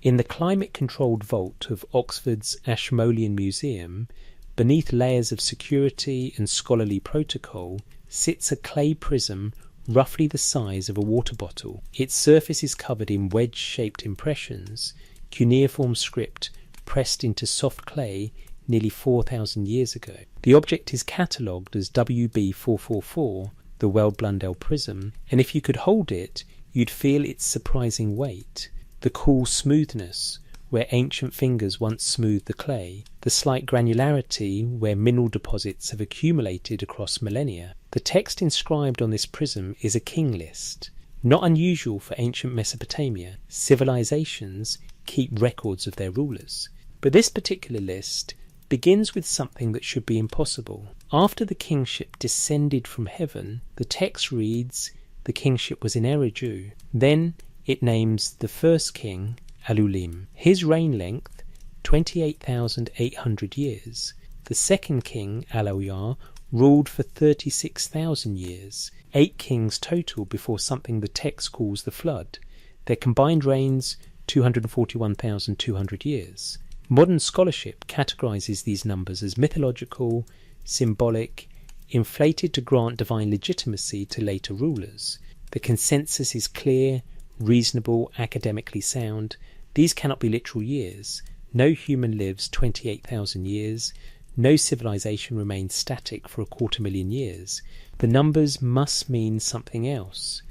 In the climate-controlled vault of Oxford's Ashmolean Museum, beneath layers of security and scholarly protocol, sits a clay prism roughly the size of a water bottle. Its surface is covered in wedge-shaped impressions, cuneiform script pressed into soft clay nearly 4,000 years ago. The object is catalogued as WB444, the Weld-Blundell prism, and if you could hold it, you'd feel its surprising weight, the cool smoothness where ancient fingers once smoothed the clay, the slight granularity where mineral deposits have accumulated across millennia. The text inscribed on this prism is a king list. Not unusual for ancient Mesopotamia, civilizations keep records of their rulers. But this particular list begins with something that should be impossible. After the kingship descended from heaven, the text reads, the kingship was in Eridu. Then it names the first king, Alulim. His reign length, 28,800 years. The second king, Aloyar, ruled for 36,000 years. 8 kings total before something the text calls the flood. Their combined reigns, 241,200 years. Modern scholarship categorizes these numbers as mythological, symbolic, inflated to grant divine legitimacy to later rulers. The consensus is clear, reasonable, academically sound. These cannot be literal years. No human lives 28,000 years. No civilization remains static for 250,000 years. The numbers must mean something else.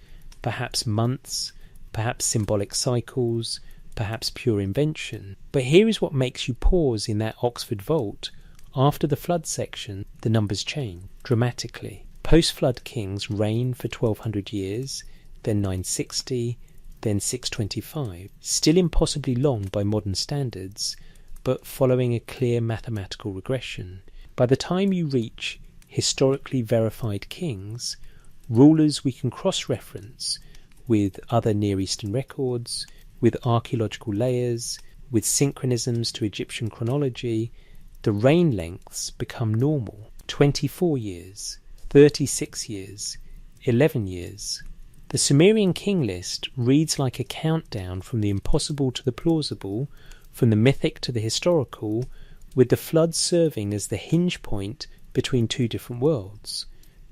Perhaps months, perhaps symbolic cycles, perhaps pure invention. But here is what makes you pause in that Oxford vault. After the flood section, the numbers change dramatically. Post-flood kings reign for 1,200 years, then 960, then 625. Still impossibly long by modern standards, but following a clear mathematical regression. By the time you reach historically verified kings, rulers we can cross-reference with other Near Eastern records, with archaeological layers, with synchronisms to Egyptian chronology, the reign lengths become normal. 24 years, 36 years, 11 years. The Sumerian king list reads like a countdown from the impossible to the plausible, from the mythic to the historical, with the flood serving as the hinge point between two different worlds.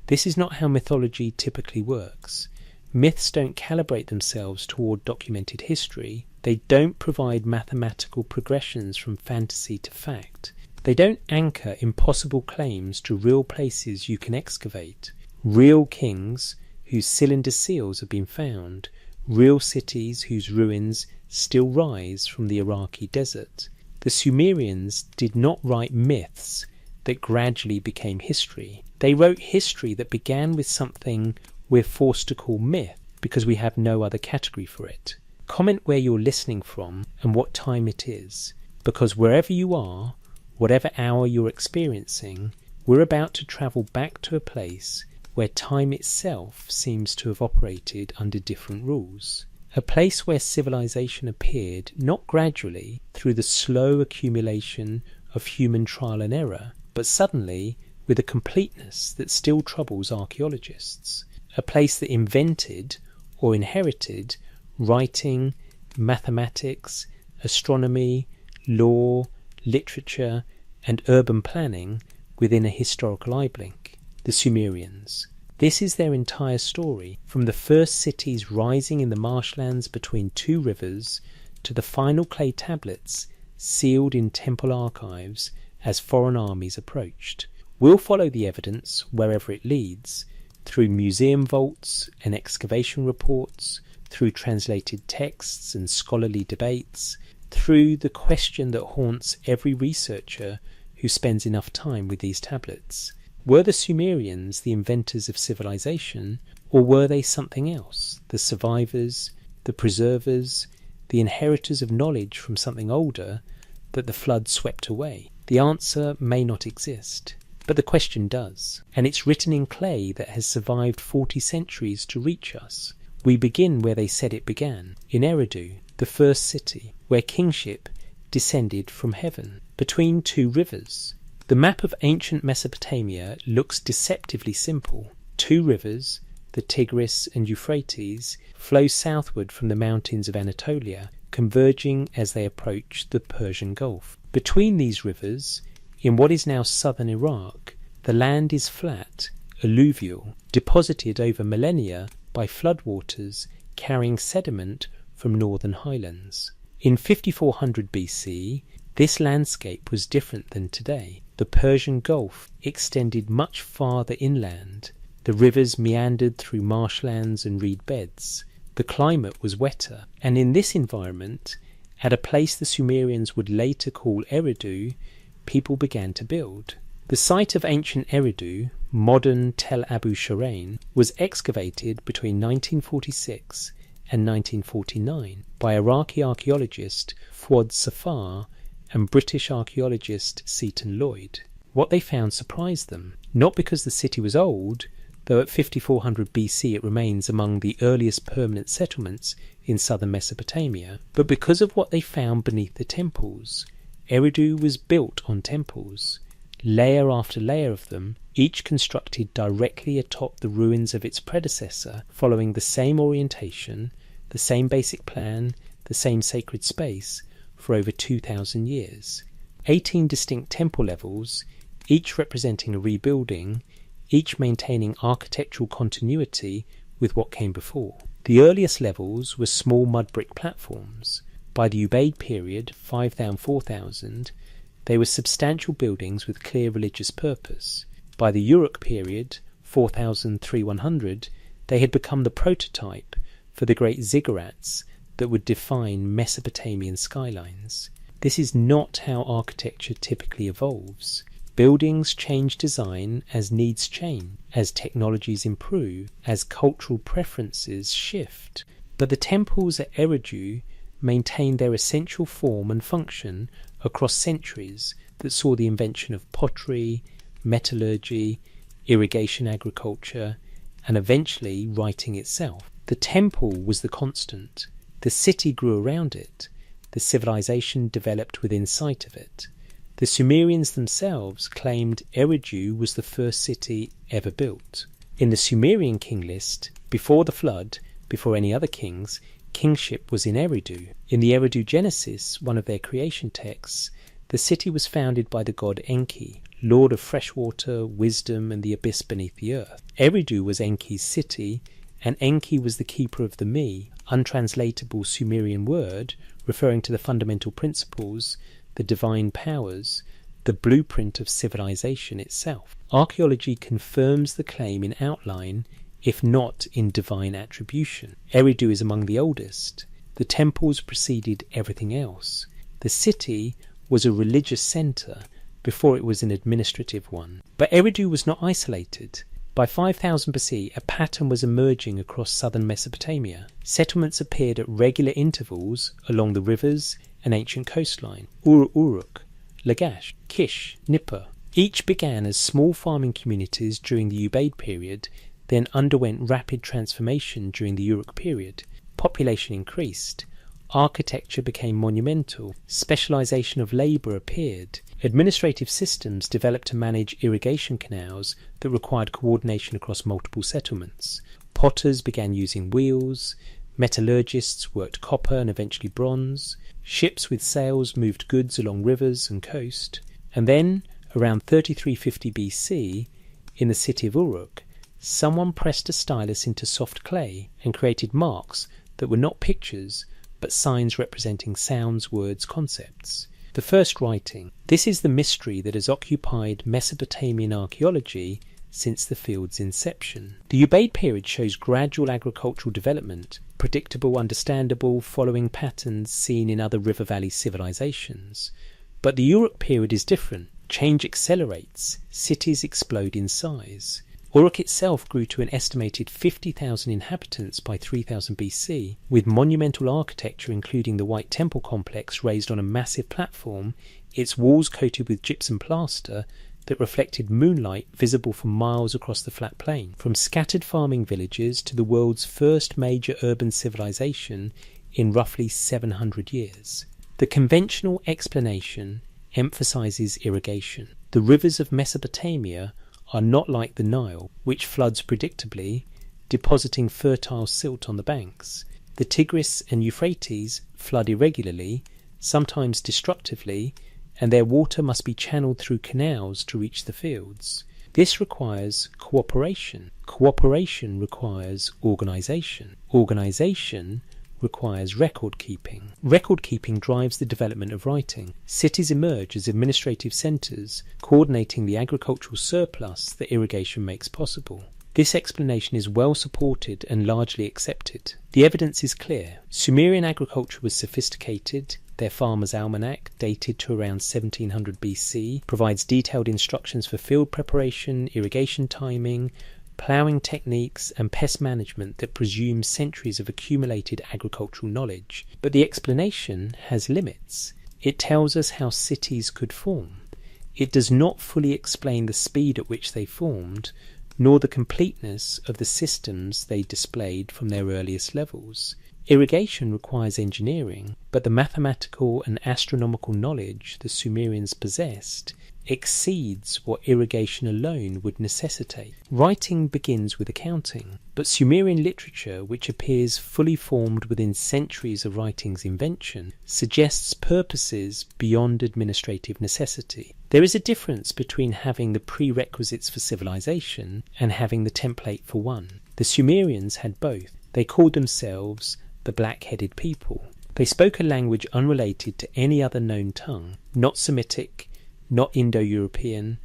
This is not how mythology typically works. Myths don't calibrate themselves toward documented history. They don't provide mathematical progressions from fantasy to fact. They don't anchor impossible claims to real places you can excavate. Real kings whose cylinder seals have been found. Real cities whose ruins still rise from the Iraqi desert. The Sumerians did not write myths that gradually became history. They wrote history that began with something we're forced to call myth because we have no other category for it. Comment where you're listening from and what time it is, because wherever you are, whatever hour you're experiencing, we're about to travel back to a place where time itself seems to have operated under different rules. A place where civilization appeared not gradually through the slow accumulation of human trial and error, but suddenly with a completeness that still troubles archaeologists. A place that invented or inherited writing, mathematics, astronomy, law, literature, and urban planning within a historical eye blink. The Sumerians. This is their entire story, from the first cities rising in the marshlands between two rivers to the final clay tablets sealed in temple archives as foreign armies approached. We'll follow the evidence wherever it leads, through museum vaults and excavation reports, through translated texts and scholarly debates, through the question that haunts every researcher who spends enough time with these tablets. Were the Sumerians the inventors of civilization, or were they something else, the survivors, the preservers, the inheritors of knowledge from something older that the flood swept away? The answer may not exist, but the question does, and it's written in clay that has survived 40 centuries to reach us. We begin where they said it began, in Eridu, the first city, where kingship descended from heaven, between two rivers. The map of ancient Mesopotamia looks deceptively simple. Two rivers, the Tigris and Euphrates, flow southward from the mountains of Anatolia, converging as they approached the Persian Gulf. Between these rivers, in what is now southern Iraq, the land is flat, alluvial, deposited over millennia by floodwaters carrying sediment from northern highlands. In 5400 BC, this landscape was different than today. The Persian Gulf extended much farther inland. The rivers meandered through marshlands and reed beds. The climate was wetter, and in this environment, at a place the Sumerians would later call Eridu, people began to build. The site of ancient Eridu, modern Tel Abu Sharain, was excavated between 1946 and 1949 by Iraqi archaeologist Fuad Safar and British archaeologist Seton Lloyd. What they found surprised them, not because the city was old, though at 5400 BC it remains among the earliest permanent settlements in southern Mesopotamia, but because of what they found beneath the temples. Eridu was built on temples, layer after layer of them, each constructed directly atop the ruins of its predecessor, following the same orientation, the same basic plan, the same sacred space, for over 2,000 years. 18 distinct temple levels, each representing a rebuilding, each maintaining architectural continuity with what came before. The earliest levels were small mud brick platforms. By the Ubaid period, 5000–4000, they were substantial buildings with clear religious purpose. By the Uruk period, 4000–3100, they had become the prototype for the great ziggurats that would define Mesopotamian skylines. This is not how architecture typically evolves. Buildings change design as needs change, as technologies improve, as cultural preferences shift. But the temples at Eridu maintained their essential form and function across centuries that saw the invention of pottery, metallurgy, irrigation agriculture, and eventually writing itself. The temple was the constant. The city grew around it. The civilization developed within sight of it. The Sumerians themselves claimed Eridu was the first city ever built. In the Sumerian king list, before the flood, before any other kings, kingship was in Eridu. In the Eridu Genesis, one of their creation texts, the city was founded by the god Enki, lord of freshwater, wisdom, and the abyss beneath the earth. Eridu was Enki's city, and Enki was the keeper of the Mi, untranslatable Sumerian word referring to the fundamental principles, the divine powers, the blueprint of civilization itself. Archaeology confirms the claim in outline, if not in divine attribution. Eridu is among the oldest. The temples preceded everything else. The city was a religious centre before it was an administrative one. But Eridu was not isolated. By 5000 BC, a pattern was emerging across southern Mesopotamia. Settlements appeared at regular intervals along the rivers and ancient coastline. Uruk, Lagash, Kish, Nippur. Each began as small farming communities during the Ubaid period, then underwent rapid transformation during the Uruk period. Population increased. Architecture became monumental. Specialization of labor appeared. Administrative systems developed to manage irrigation canals that required coordination across multiple settlements. Potters began using wheels. Metallurgists worked copper and eventually bronze. Ships with sails moved goods along rivers and coast. And then, around 3350 BC, in the city of Uruk, someone pressed a stylus into soft clay and created marks that were not pictures, but signs representing sounds, words, concepts. The first writing. This is the mystery that has occupied Mesopotamian archaeology since the field's inception. The Ubaid period shows gradual agricultural development, predictable, understandable, following patterns seen in other river valley civilizations. But the Uruk period is different. Change accelerates. Cities explode in size. Uruk itself grew to an estimated 50,000 inhabitants by 3000 BC, with monumental architecture including the White Temple complex raised on a massive platform, its walls coated with gypsum plaster that reflected moonlight visible for miles across the flat plain. From scattered farming villages to the world's first major urban civilization in roughly 700 years. The conventional explanation emphasizes irrigation. The rivers of Mesopotamia are not like the Nile, which floods predictably, depositing fertile silt on the banks. The Tigris and Euphrates flood irregularly, sometimes destructively, and their water must be channeled through canals to reach the fields. This requires cooperation. Cooperation requires organisation. Organisation requires record keeping. Record keeping drives the development of writing. Cities emerge as administrative centres, coordinating the agricultural surplus that irrigation makes possible. This explanation is well supported and largely accepted. The evidence is clear. Sumerian agriculture was sophisticated. Their farmer's almanac, dated to around 1700 BC, provides detailed instructions for field preparation, irrigation timing, ploughing techniques, and pest management that presume centuries of accumulated agricultural knowledge. But the explanation has limits. It tells us how cities could form. It does not fully explain the speed at which they formed, nor the completeness of the systems they displayed from their earliest levels. Irrigation requires engineering, but the mathematical and astronomical knowledge the Sumerians possessed exceeds what irrigation alone would necessitate. Writing begins with accounting, but Sumerian literature, which appears fully formed within centuries of writing's invention, suggests purposes beyond administrative necessity. There is a difference between having the prerequisites for civilization and having the template for one. The Sumerians had both. They called themselves the black-headed people. They spoke a language unrelated to any other known tongue, not Semitic, not Indo-European,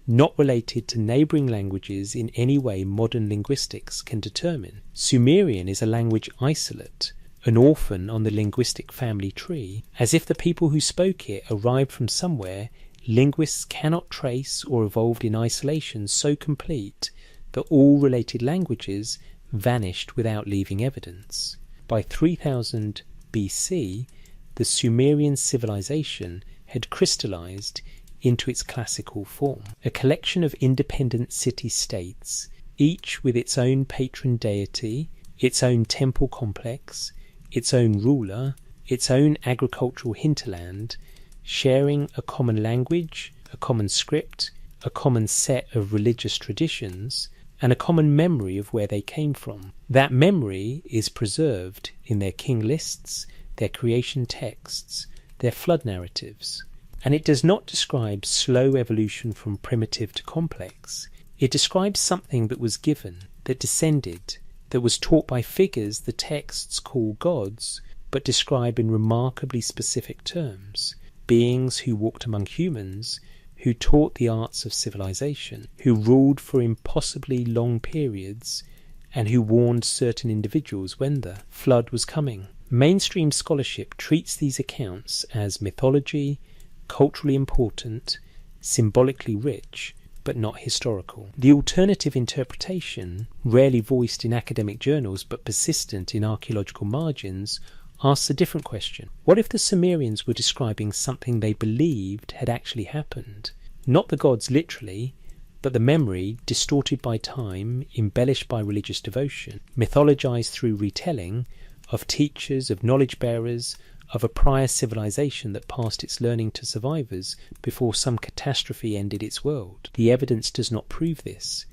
not related to neighbouring languages in any way modern linguistics can determine. Sumerian is a language isolate, an orphan on the linguistic family tree. As if the people who spoke it arrived from somewhere, linguists cannot trace or evolved in isolation so complete that all related languages vanished without leaving evidence. By 3000 BC, the Sumerian civilization had crystallized into its classical form, a collection of independent city-states, each with its own patron deity, its own temple complex, its own ruler, its own agricultural hinterland, sharing a common language, a common script, a common set of religious traditions, and a common memory of where they came from. That memory is preserved in their king lists, their creation texts, their flood narratives. And it does not describe slow evolution from primitive to complex. It describes something that was given, that descended, that was taught by figures the texts call gods, but describe in remarkably specific terms. Beings who walked among humans, who taught the arts of civilization, who ruled for impossibly long periods, and who warned certain individuals when the flood was coming. Mainstream scholarship treats these accounts as mythology, culturally important, symbolically rich, but not historical. The alternative interpretation, rarely voiced in academic journals but persistent in archaeological margins, asks a different question. What if the Sumerians were describing something they believed had actually happened? Not the gods literally, but the memory, distorted by time, embellished by religious devotion, mythologized through retelling, of teachers, of knowledge bearers, of a prior civilization that passed its learning to survivors before some catastrophe ended its world. The evidence does not prove this.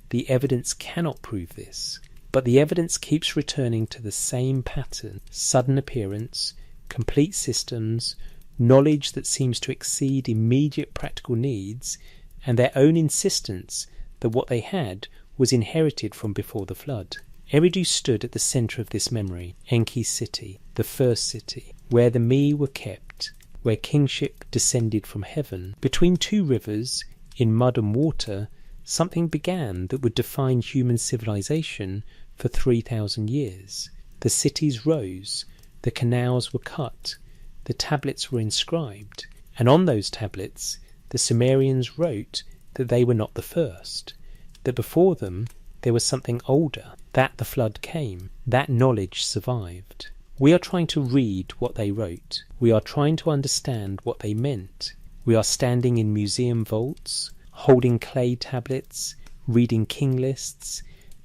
The evidence cannot prove this. But the evidence keeps returning to the same pattern: sudden appearance, complete systems, knowledge that seems to exceed immediate practical needs, and their own insistence that what they had was inherited from before the flood. Eridu stood at the centre of this memory, Enki's city, the first city, where the Mi were kept, where kingship descended from heaven. Between two rivers, in mud and water, something began that would define human civilization for 3,000 years. The cities rose, the canals were cut, the tablets were inscribed, and on those tablets the Sumerians wrote that they were not the first, that before them there was something older, that the flood came, that knowledge survived. We are trying to read what they wrote. We are trying to understand what they meant. We are standing in museum vaults, holding clay tablets, reading king lists,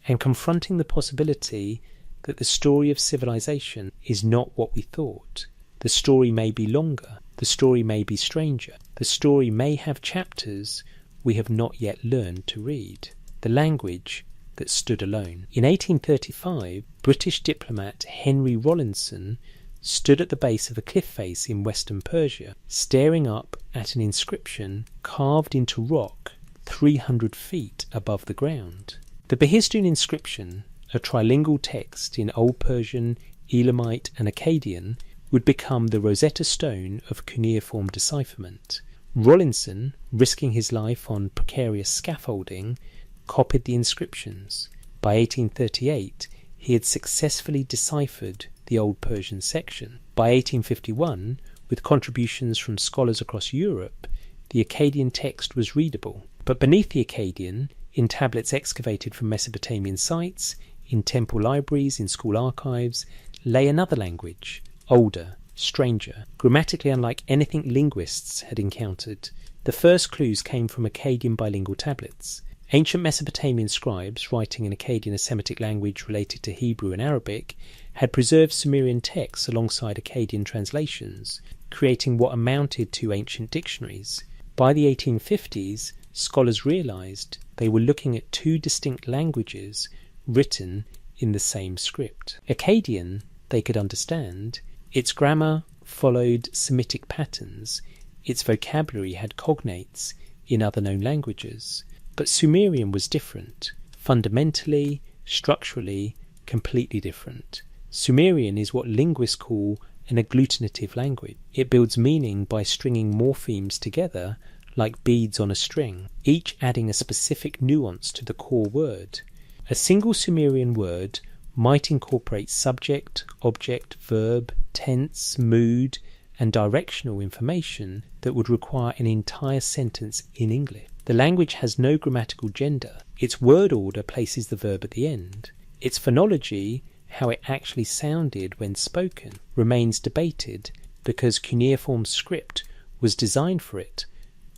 and confronting the possibility that the story of civilization is not what we thought. The story may be longer, the story may be stranger, the story may have chapters we have not yet learned to read. The language, that stood alone. In 1835, British diplomat Henry Rawlinson stood at the base of a cliff face in western Persia, staring up at an inscription carved into rock 300 feet above the ground. The Behistun inscription, a trilingual text in Old Persian, Elamite and Akkadian, would become the Rosetta Stone of cuneiform decipherment. Rawlinson, risking his life on precarious scaffolding, copied the inscriptions. By 1838, he had successfully deciphered the Old Persian section. By 1851, with contributions from scholars across Europe, the Akkadian text was readable. But beneath the Akkadian, in tablets excavated from Mesopotamian sites, in temple libraries, in school archives, lay another language, older, stranger, grammatically unlike anything linguists had encountered. The first clues came from Akkadian bilingual tablets. Ancient Mesopotamian scribes, writing in Akkadian, a Semitic language related to Hebrew and Arabic, had preserved Sumerian texts alongside Akkadian translations, creating what amounted to ancient dictionaries. By the 1850s, scholars realized they were looking at two distinct languages written in the same script. Akkadian, they could understand. Its grammar followed Semitic patterns. Its vocabulary had cognates in other known languages. But Sumerian was different. Fundamentally, structurally, completely different. Sumerian is what linguists call an agglutinative language. It builds meaning by stringing morphemes together like beads on a string, each adding a specific nuance to the core word. A single Sumerian word might incorporate subject, object, verb, tense, mood, and directional information that would require an entire sentence in English. The language has no grammatical gender. Its word order places the verb at the end. Its phonology, how it actually sounded when spoken, remains debated because cuneiform script was designed for it,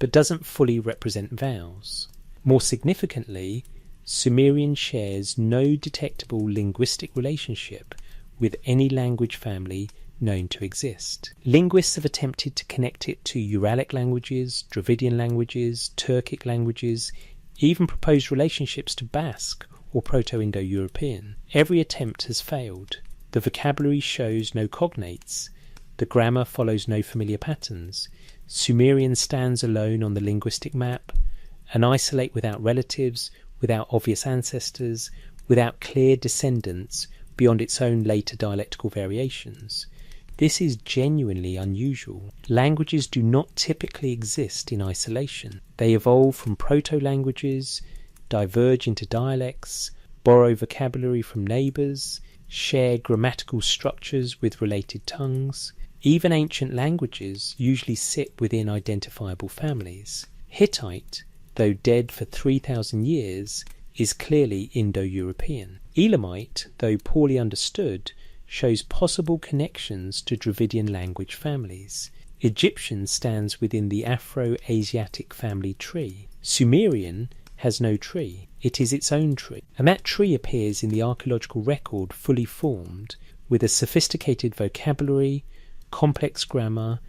but doesn't fully represent vowels. More significantly, Sumerian shares no detectable linguistic relationship with any language family known to exist. Linguists have attempted to connect it to Uralic languages, Dravidian languages, Turkic languages, even proposed relationships to Basque or Proto-Indo-European. Every attempt has failed. The vocabulary shows no cognates. The grammar follows no familiar patterns. Sumerian stands alone on the linguistic map, an isolate without relatives, without obvious ancestors, without clear descendants beyond its own later dialectical variations. This is genuinely unusual. Languages do not typically exist in isolation. They evolve from proto-languages, diverge into dialects, borrow vocabulary from neighbours, share grammatical structures with related tongues. Even ancient languages usually sit within identifiable families. Hittite, though dead for 3,000 years, is clearly Indo-European. Elamite, though poorly understood, shows possible connections to Dravidian language families. Egyptian stands within the Afro-Asiatic family tree. Sumerian has no tree. It is its own tree. And that tree appears in the archaeological record fully formed, with a sophisticated vocabulary, complex grammar,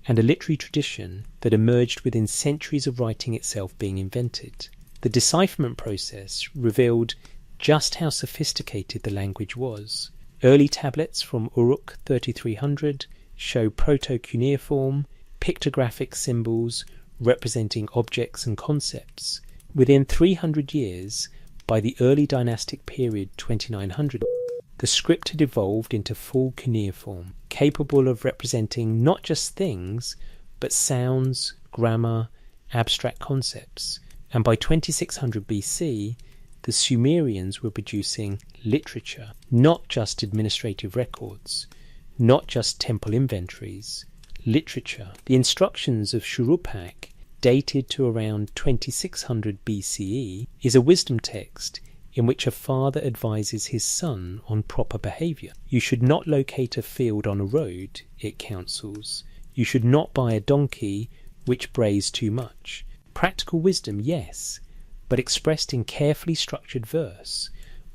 and a literary tradition that emerged within centuries of writing itself being invented. The decipherment process revealed just how sophisticated the language was. Early tablets from Uruk 3300 show proto-cuneiform, pictographic symbols representing objects and concepts. Within 300 years, by the early dynastic period 2900, the script had evolved into full cuneiform, capable of representing not just things, but sounds, grammar, abstract concepts. And by 2600 BC, the Sumerians were producing literature, not just administrative records, not just temple inventories, literature. The instructions of Shuruppak, dated to around 2600 BCE, is a wisdom text in which a father advises his son on proper behaviour. You should not locate a field on a road, it counsels. You should not buy a donkey which brays too much. Practical wisdom, yes, but expressed in carefully structured verse,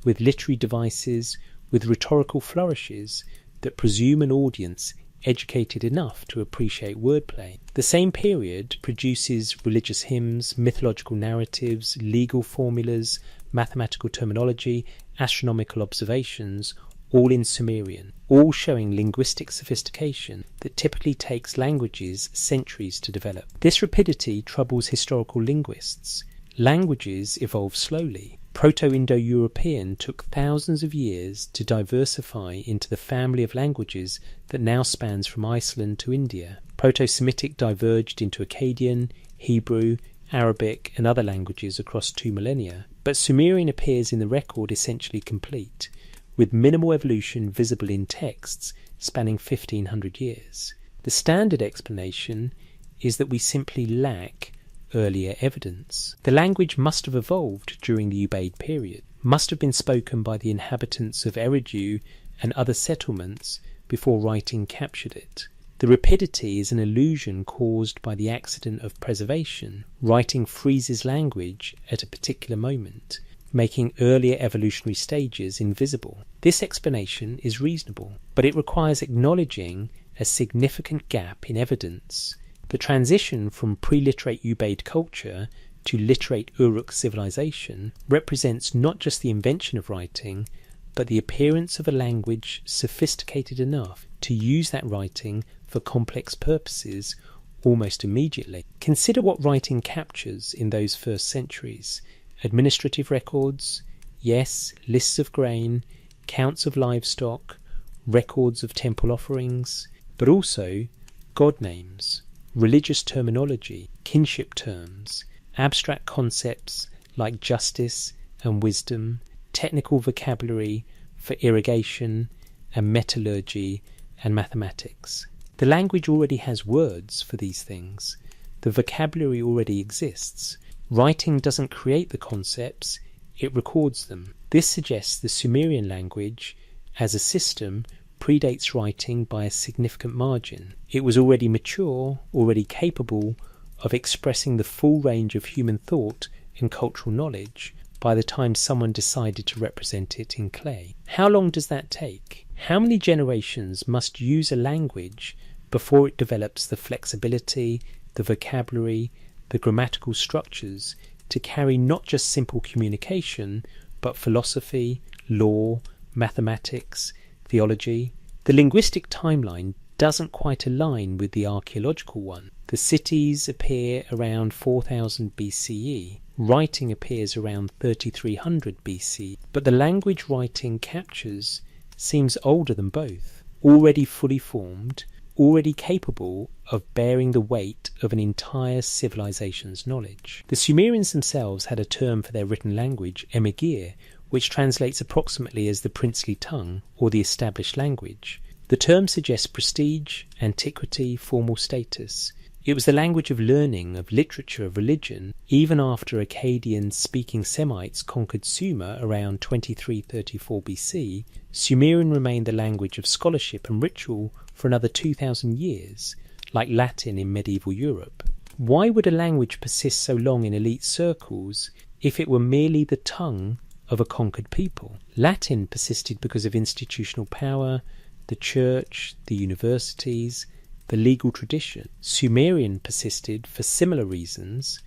with literary devices, with rhetorical flourishes that presume an audience educated enough to appreciate wordplay. The same period produces religious hymns, mythological narratives, legal formulas, mathematical terminology, astronomical observations, all in Sumerian, all showing linguistic sophistication that typically takes languages centuries to develop. This rapidity troubles historical linguists. Languages evolve slowly. Proto-Indo-European took thousands of years to diversify into the family of languages that now spans from Iceland to India. Proto-Semitic diverged into Akkadian, Hebrew, Arabic and other languages across 2 millennia, but Sumerian appears in the record essentially complete, with minimal evolution visible in texts spanning 1500 years. The standard explanation is that we simply lack earlier evidence. The language must have evolved during the Ubaid period, must have been spoken by the inhabitants of Eridu and other settlements before writing captured it. The rapidity is an illusion caused by the accident of preservation. Writing freezes language at a particular moment, making earlier evolutionary stages invisible. This explanation is reasonable, but it requires acknowledging a significant gap in evidence. The transition from pre-literate Ubaid culture to literate Uruk civilization represents not just the invention of writing, but the appearance of a language sophisticated enough to use that writing for complex purposes almost immediately. Consider what writing captures in those first centuries. Administrative records, yes, lists of grain, counts of livestock, records of temple offerings, but also god names, religious terminology, kinship terms, abstract concepts like justice and wisdom, technical vocabulary for irrigation and metallurgy and mathematics. The language already has words for these things. The vocabulary already exists. Writing doesn't create the concepts, it records them. This suggests the Sumerian language, as a system, predates writing by a significant margin. It was already mature, already capable of expressing the full range of human thought and cultural knowledge by the time someone decided to represent it in clay. How long does that take? How many generations must use a language before it develops the flexibility, the vocabulary, the grammatical structures to carry not just simple communication, but philosophy, law, mathematics, theology? The linguistic timeline doesn't quite align with the archaeological one. The cities appear around 4000 BCE. Writing appears around 3300 BC. But the language writing captures seems older than both, already fully formed, already capable of bearing the weight of an entire civilization's knowledge. The Sumerians themselves had a term for their written language, emigir, which translates approximately as the princely tongue or the established language. The term suggests prestige, antiquity, formal status. It was the language of learning, of literature, of religion, even after Akkadian-speaking Semites conquered Sumer around 2334 BC. Sumerian remained the language of scholarship and ritual for another 2,000 years, like Latin in medieval Europe. Why would a language persist so long in elite circles if it were merely the tongue of a conquered people? Latin persisted because of institutional power, the church, the universities, the legal tradition. Sumerian persisted for similar reasons,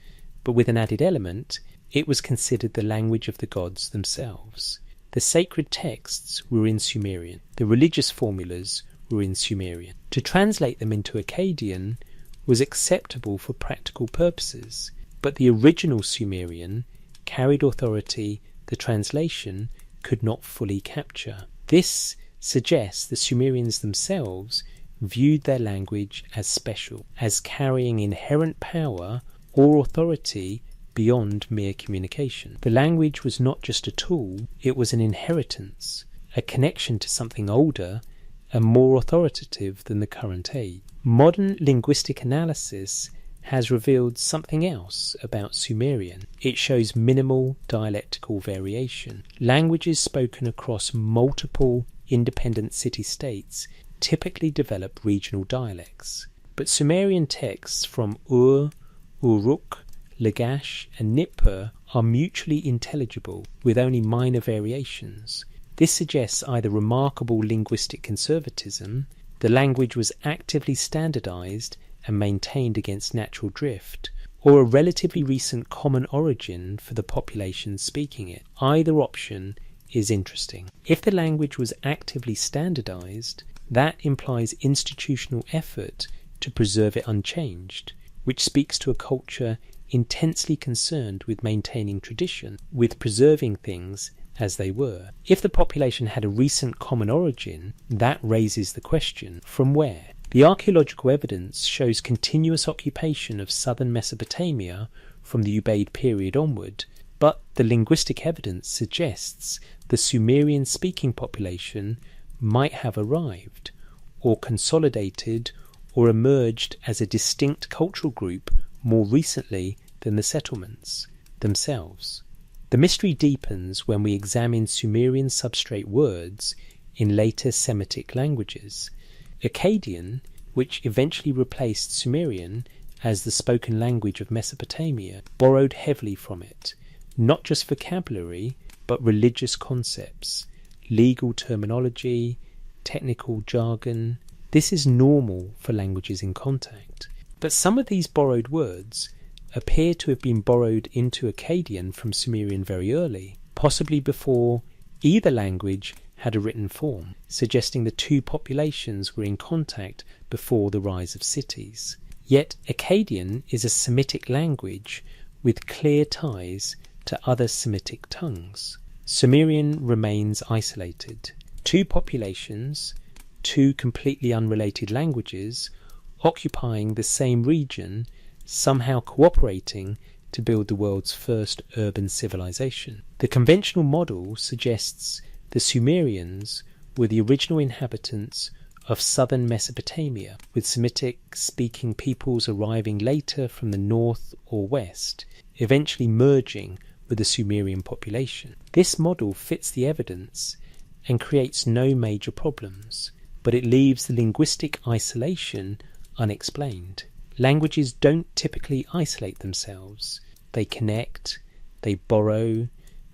but with an added element: it was considered the language of the gods themselves. The sacred texts were in Sumerian. The religious formulas were in Sumerian. To translate them into Akkadian was acceptable for practical purposes, but the original Sumerian carried authority the translation could not fully capture. This suggests the Sumerians themselves viewed their language as special, as carrying inherent power or authority beyond mere communication. The language was not just a tool, it was an inheritance, a connection to something older and more authoritative than the current age. Modern linguistic analysis has revealed something else about Sumerian. It shows minimal dialectical variation. Languages spoken across multiple independent city-states typically develop regional dialects. But Sumerian texts from Ur, Uruk, Lagash and Nippur are mutually intelligible with only minor variations. This suggests either remarkable linguistic conservatism, the language was actively standardized and maintained against natural drift, or a relatively recent common origin for the population speaking it. Either option is interesting. If the language was actively standardized, that implies institutional effort to preserve it unchanged, which speaks to a culture intensely concerned with maintaining tradition, with preserving things as they were. If the population had a recent common origin, that raises the question, from where? The archaeological evidence shows continuous occupation of southern Mesopotamia from the Ubaid period onward, but the linguistic evidence suggests the Sumerian-speaking population might have arrived, or consolidated, or emerged as a distinct cultural group more recently than the settlements themselves. The mystery deepens when we examine Sumerian substrate words in later Semitic languages. Akkadian, which eventually replaced Sumerian as the spoken language of Mesopotamia, borrowed heavily from it, not just vocabulary, but religious concepts, legal terminology, technical jargon. This is normal for languages in contact. But some of these borrowed words appear to have been borrowed into Akkadian from Sumerian very early, possibly before either language had a written form, suggesting the two populations were in contact before the rise of cities. Yet Akkadian is a Semitic language with clear ties to other Semitic tongues. Sumerian remains isolated. Two populations, two completely unrelated languages, occupying the same region, somehow cooperating to build the world's first urban civilization. The conventional model suggests the Sumerians were the original inhabitants of southern Mesopotamia, with Semitic-speaking peoples arriving later from the north or west, eventually merging with the Sumerian population. This model fits the evidence and creates no major problems, but it leaves the linguistic isolation unexplained. Languages don't typically isolate themselves. They connect, they borrow,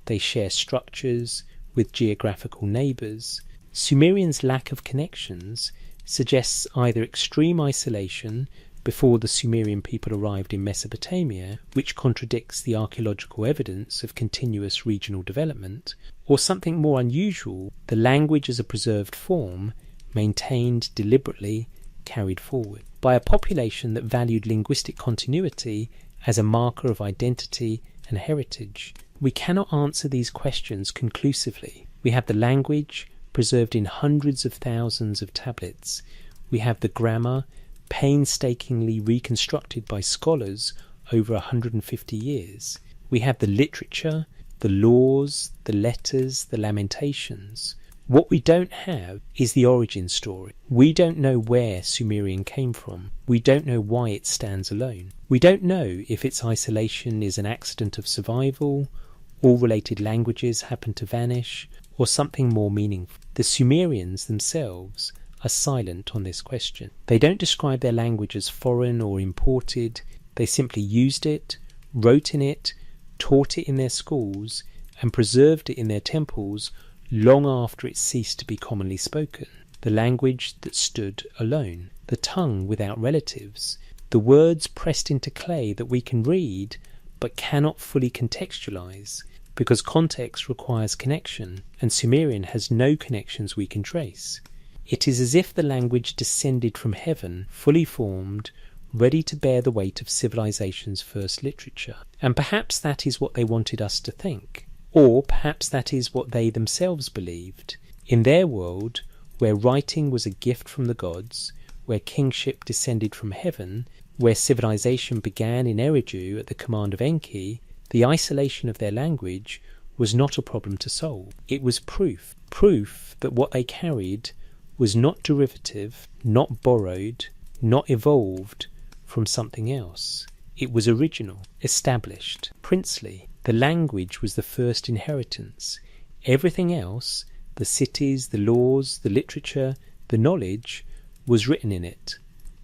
they share structures with geographical neighbours. Sumerian's lack of connections suggests either extreme isolation before the Sumerian people arrived in Mesopotamia, which contradicts the archaeological evidence of continuous regional development, or something more unusual, the language as a preserved form, maintained deliberately, carried forward by a population that valued linguistic continuity as a marker of identity and heritage. We cannot answer these questions conclusively. We have the language preserved in hundreds of thousands of tablets. We have the grammar painstakingly reconstructed by scholars over 150 years. We have the literature, the laws, the letters, the lamentations. What we don't have is the origin story. We don't know where Sumerian came from. We don't know why it stands alone. We don't know if its isolation is an accident of survival, all related languages happen to vanish, or something more meaningful. The Sumerians themselves are silent on this question. They don't describe their language as foreign or imported. They simply used it, wrote in it, taught it in their schools, and preserved it in their temples long after it ceased to be commonly spoken. The language that stood alone, the tongue without relatives, the words pressed into clay that we can read but cannot fully contextualize, because context requires connection, and Sumerian has no connections we can trace. It is as if the language descended from heaven, fully formed, ready to bear the weight of civilization's first literature. And perhaps that is what they wanted us to think. Or perhaps that is what they themselves believed. In their world, where writing was a gift from the gods, where kingship descended from heaven, where civilization began in Eridu at the command of Enki, the isolation of their language was not a problem to solve. It was proof that what they carried was not derivative, not borrowed, not evolved from something else. It was original, established, princely. The language was the first inheritance. Everything else, the cities, the laws, the literature, the knowledge, was written in it.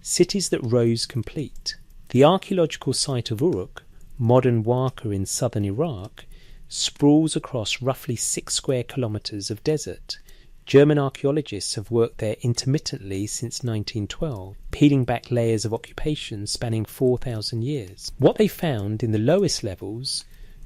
Cities that rose complete. The archaeological site of Uruk, modern Warqa in southern Iraq, sprawls across roughly 6 square kilometres of desert, German archaeologists have worked there intermittently since 1912, peeling back layers of occupation spanning 4,000 years. What they found in the lowest levels,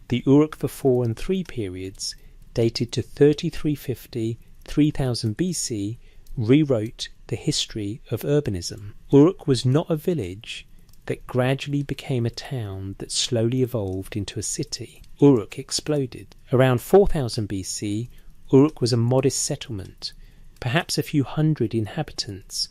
the Uruk for 4 and 3 periods, dated to 3350, 3000 BC, rewrote the history of urbanism. Uruk was not a village that gradually became a town that slowly evolved into a city. Uruk exploded. Around 4000 BC, Uruk was a modest settlement, perhaps a few hundred inhabitants,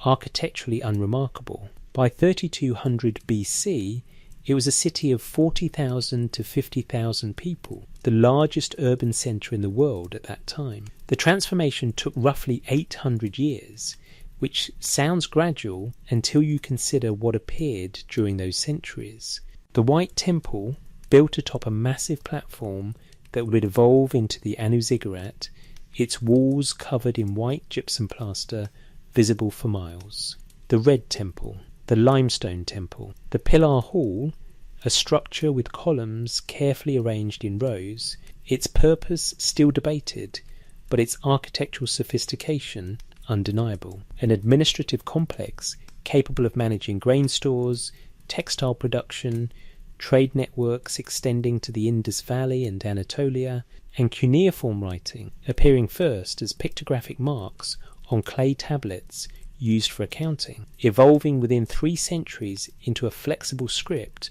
architecturally unremarkable. By 3200 BC, it was a city of 40,000 to 50,000 people, the largest urban centre in the world at that time. The transformation took roughly 800 years, which sounds gradual until you consider what appeared during those centuries. The White Temple, built atop a massive platform that would evolve into the Anu Ziggurat, its walls covered in white gypsum plaster, visible for miles. The Red Temple, the Limestone Temple, the Pilar Hall, a structure with columns carefully arranged in rows, its purpose still debated, but its architectural sophistication undeniable. An administrative complex capable of managing grain stores, textile production, trade networks extending to the Indus Valley and Anatolia, and cuneiform writing, appearing first as pictographic marks on clay tablets used for accounting, evolving within 3 centuries into a flexible script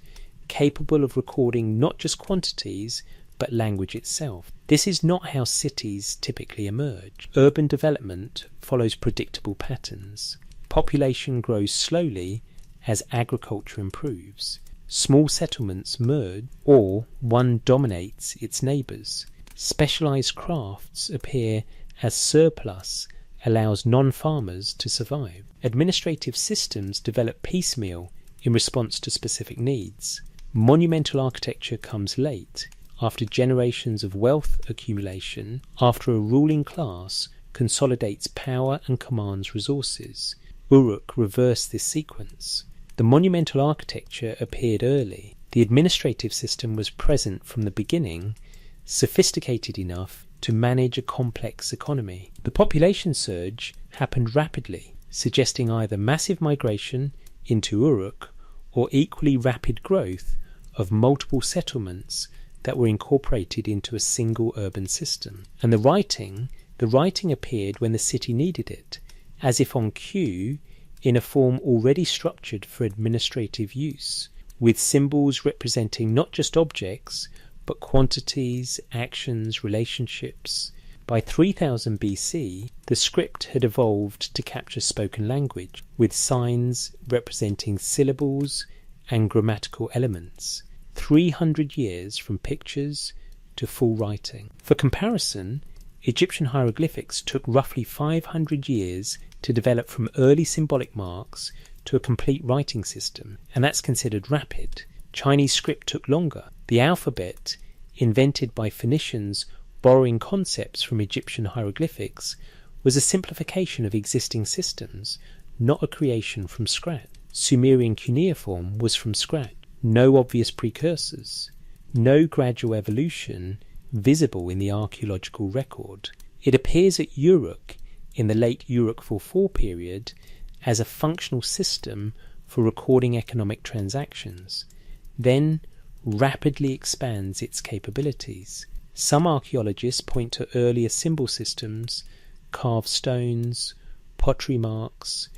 capable of recording not just quantities, but language itself. This is not how cities typically emerge. Urban development follows predictable patterns. Population grows slowly as agriculture improves. Small settlements merge, or one dominates its neighbours. Specialised crafts appear as surplus allows non-farmers to survive. Administrative systems develop piecemeal in response to specific needs. Monumental architecture comes late, after generations of wealth accumulation, after a ruling class consolidates power and commands resources. Uruk reversed this sequence. The monumental architecture appeared early. The administrative system was present from the beginning, sophisticated enough to manage a complex economy. The population surge happened rapidly, suggesting either massive migration into Uruk or equally rapid growth of multiple settlements that were incorporated into a single urban system. And the writing appeared when the city needed it, as if on cue, in a form already structured for administrative use, with symbols representing not just objects, but quantities, actions, relationships. By 3000 BC, the script had evolved to capture spoken language, with signs representing syllables and grammatical elements. 300 years from pictures to full writing. For comparison, Egyptian hieroglyphics took roughly 500 years to develop from early symbolic marks to a complete writing system, and that's considered rapid. Chinese script took longer. The alphabet, invented by Phoenicians borrowing concepts from Egyptian hieroglyphics, was a simplification of existing systems, not a creation from scratch. Sumerian cuneiform was from scratch. No obvious precursors. No gradual evolution visible in the archaeological record. It appears at Uruk, in the late Uruk for 4 period, as a functional system for recording economic transactions, then rapidly expands its capabilities. Some archaeologists point to earlier symbol systems, carved stones, pottery marks,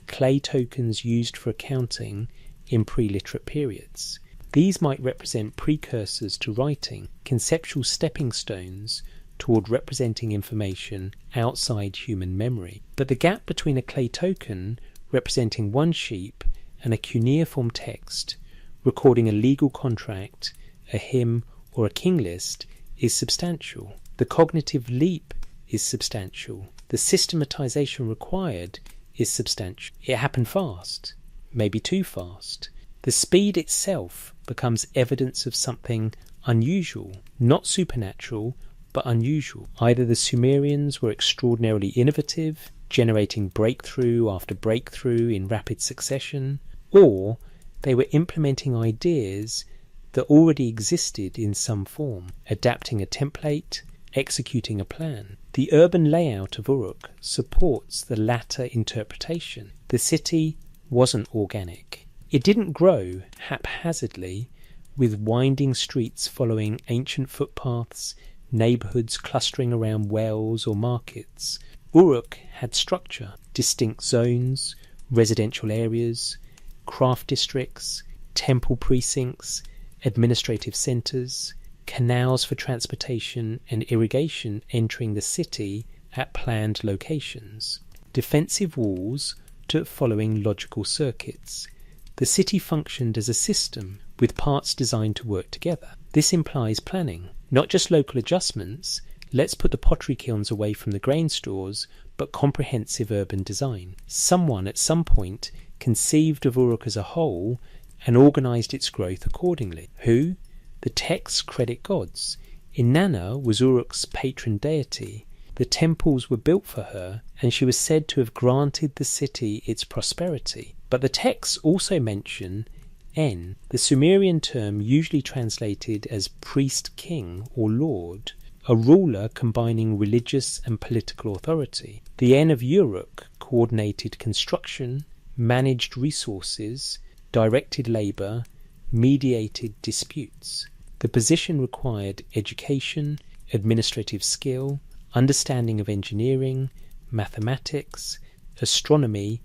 clay tokens used for accounting in pre-literate periods. These might represent precursors to writing, conceptual stepping stones toward representing information outside human memory. But the gap between a clay token representing one sheep and a cuneiform text recording a legal contract, a hymn, or a king list is substantial. The cognitive leap is substantial. The systematization required is substantial. It happened fast, maybe too fast. The speed itself becomes evidence of something unusual, not supernatural, but unusual. Either the Sumerians were extraordinarily innovative, generating breakthrough after breakthrough in rapid succession, or they were implementing ideas that already existed in some form, adapting a template, executing a plan. The urban layout of Uruk supports the latter interpretation. The city wasn't organic. It didn't grow haphazardly, with winding streets following ancient footpaths, neighbourhoods clustering around wells or markets. Uruk had structure, distinct zones, residential areas, craft districts, temple precincts, administrative centres, canals for transportation and irrigation entering the city at planned locations. Defensive walls to following logical circuits. The city functioned as a system with parts designed to work together. This implies planning, not just local adjustments, let's put the pottery kilns away from the grain stores, but comprehensive urban design. Someone at some point conceived of Uruk as a whole and organised its growth accordingly. Who? The texts credit gods. Inanna was Uruk's patron deity. The temples were built for her, and she was said to have granted the city its prosperity. But the texts also mention En, the Sumerian term usually translated as priest, king, or lord, a ruler combining religious and political authority. The En of Uruk coordinated construction, managed resources, directed labour, mediated disputes. The position required education, administrative skill, understanding of engineering, mathematics, astronomy,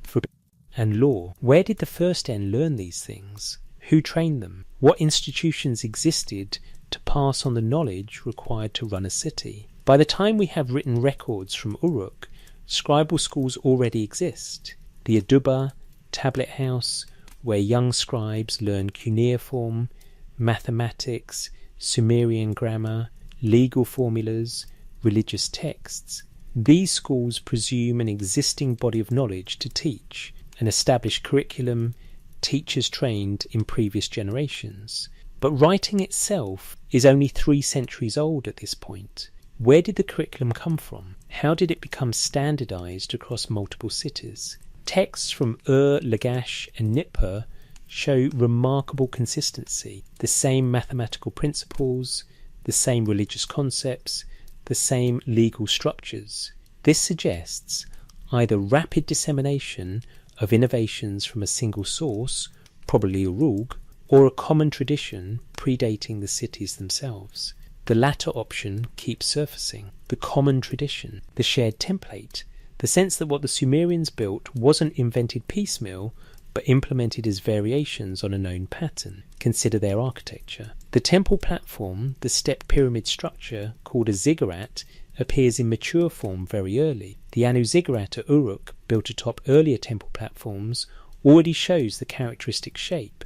and law. Where did the first En learn these things? Who trained them? What institutions existed to pass on the knowledge required to run a city? By the time we have written records from Uruk, scribal schools already exist. The Aduba, tablet house, where young scribes learn cuneiform, mathematics, Sumerian grammar, legal formulas, religious texts. These schools presume an existing body of knowledge to teach, an established curriculum, teachers trained in previous generations. But writing itself is only 3 centuries old at this point. Where did the curriculum come from? How did it become standardized across multiple cities? Texts from Lagash and Nippur show remarkable consistency, the same mathematical principles, the same religious concepts, the same legal structures. This suggests either rapid dissemination of innovations from a single source, probably Uruk, or a common tradition predating the cities themselves. The latter option keeps surfacing. The common tradition, the shared template, the sense that what the Sumerians built wasn't invented piecemeal, but implemented as variations on a known pattern. Consider their architecture. The temple platform, the step pyramid structure called a ziggurat, appears in mature form very early. The Anu ziggurat at Uruk, built atop earlier temple platforms, already shows the characteristic shape.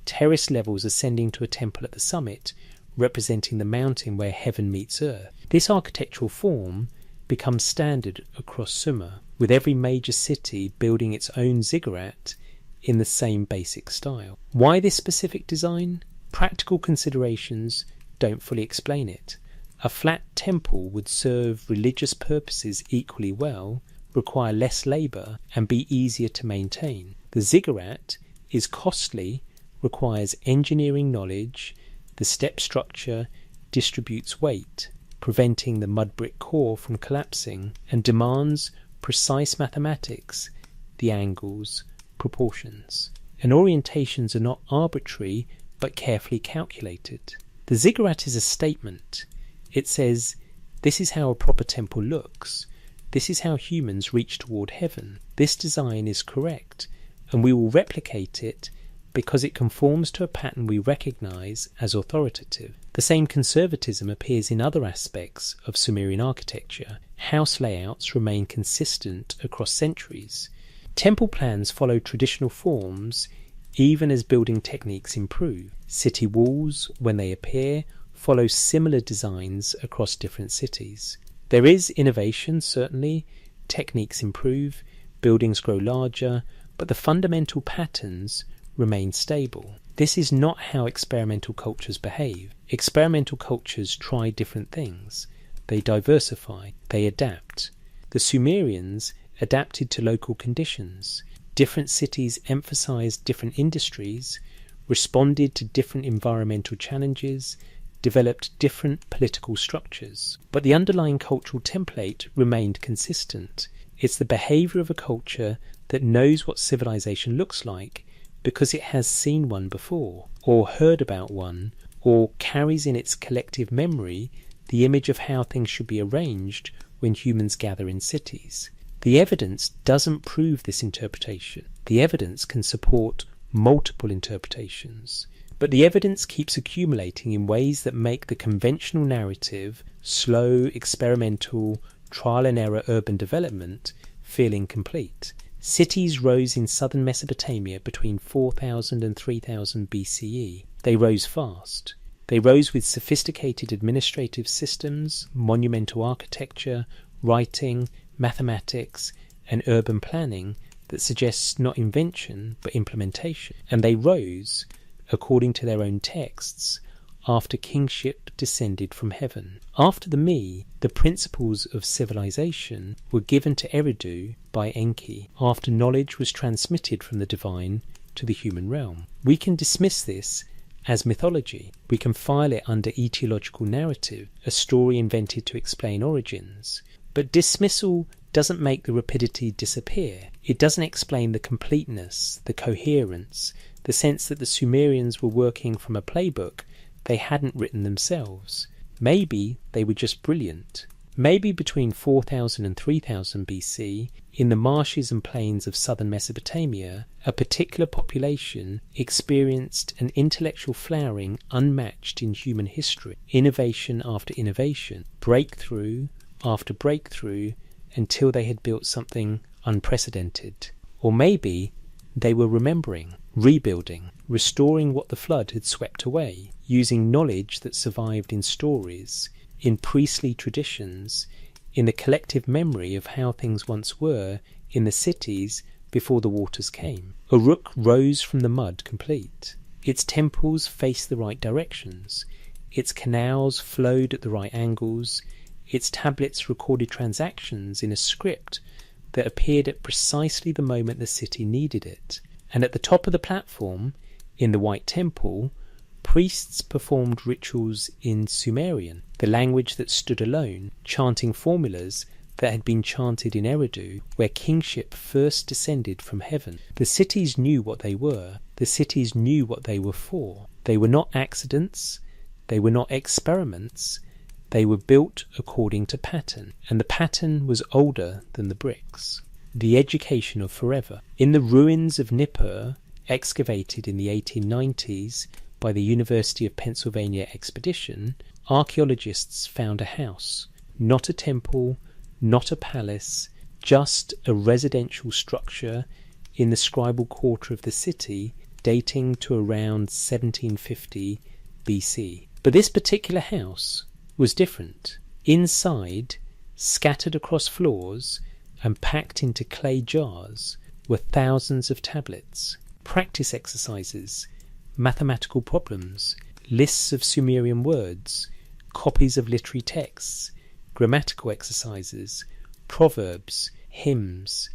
Terrace levels ascending to a temple at the summit, representing the mountain where heaven meets earth. This architectural form becomes standard across Sumer, with every major city building its own ziggurat in the same basic style. Why this specific design? Practical considerations don't fully explain it. A flat temple would serve religious purposes equally well, require less labour, and be easier to maintain. The ziggurat is costly, requires engineering knowledge, the step structure distributes weight, preventing the mud brick core from collapsing, and demands precise mathematics, the angles, proportions. And orientations are not arbitrary but carefully calculated. The ziggurat is a statement. It says, this is how a proper temple looks. This is how humans reach toward heaven. This design is correct, and we will replicate it because it conforms to a pattern we recognize as authoritative. The same conservatism appears in other aspects of Sumerian architecture. House layouts remain consistent across centuries. Temple plans follow traditional forms even as building techniques improve. City walls, when they appear, follow similar designs across different cities. There is innovation, certainly. Techniques improve, buildings grow larger, but the fundamental patterns remain stable. This is not how experimental cultures behave. Experimental cultures try different things. They diversify, they adapt. The Sumerians adapted to local conditions. Different cities emphasized different industries, responded to different environmental challenges, developed different political structures. But the underlying cultural template remained consistent. It's the behaviour of a culture that knows what civilization looks like because it has seen one before, or heard about one, or carries in its collective memory the image of how things should be arranged when humans gather in cities. The evidence doesn't prove this interpretation. The evidence can support multiple interpretations. But the evidence keeps accumulating in ways that make the conventional narrative, slow, experimental, trial and error urban development, feel incomplete. Cities rose in southern Mesopotamia between 4000 and 3000 BCE. They rose fast. They rose with sophisticated administrative systems, monumental architecture, writing, mathematics, and urban planning that suggests not invention but implementation. And they rose, according to their own texts, after kingship descended from heaven. After the Me, the principles of civilization were given to Eridu by Enki, after knowledge was transmitted from the divine to the human realm. We can dismiss this as mythology. We can file it under etiological narrative, a story invented to explain origins. But dismissal doesn't make the rapidity disappear. It doesn't explain the completeness, the coherence, the sense that the Sumerians were working from a playbook they hadn't written themselves. Maybe they were just brilliant. Maybe between 4000 and 3000 BC, in the marshes and plains of southern Mesopotamia, a particular population experienced an intellectual flowering unmatched in human history, innovation after innovation, breakthrough after breakthrough, until they had built something unprecedented. Or maybe they were remembering, rebuilding, restoring what the flood had swept away, using knowledge that survived in stories, in priestly traditions, in the collective memory of how things once were in the cities before the waters came. Uruk rose from the mud complete. Its temples faced the right directions. Its canals flowed at the right angles. Its tablets recorded transactions in a script that appeared at precisely the moment the city needed it. And at the top of the platform, in the White Temple, priests performed rituals in Sumerian, the language that stood alone, chanting formulas that had been chanted in Eridu, where kingship first descended from heaven. The cities knew what they were. The cities knew what they were for. They were not accidents. They were not experiments. They were built according to pattern, and the pattern was older than the bricks. The education of forever. In the ruins of Nippur, excavated in the 1890s by the University of Pennsylvania expedition, archaeologists found a house, not a temple, not a palace, just a residential structure in the scribal quarter of the city, dating to around 1750 BC. But this particular house was different. Inside, scattered across floors and packed into clay jars, were thousands of tablets, practice exercises, mathematical problems, lists of Sumerian words, copies of literary texts, grammatical exercises, proverbs, hymns.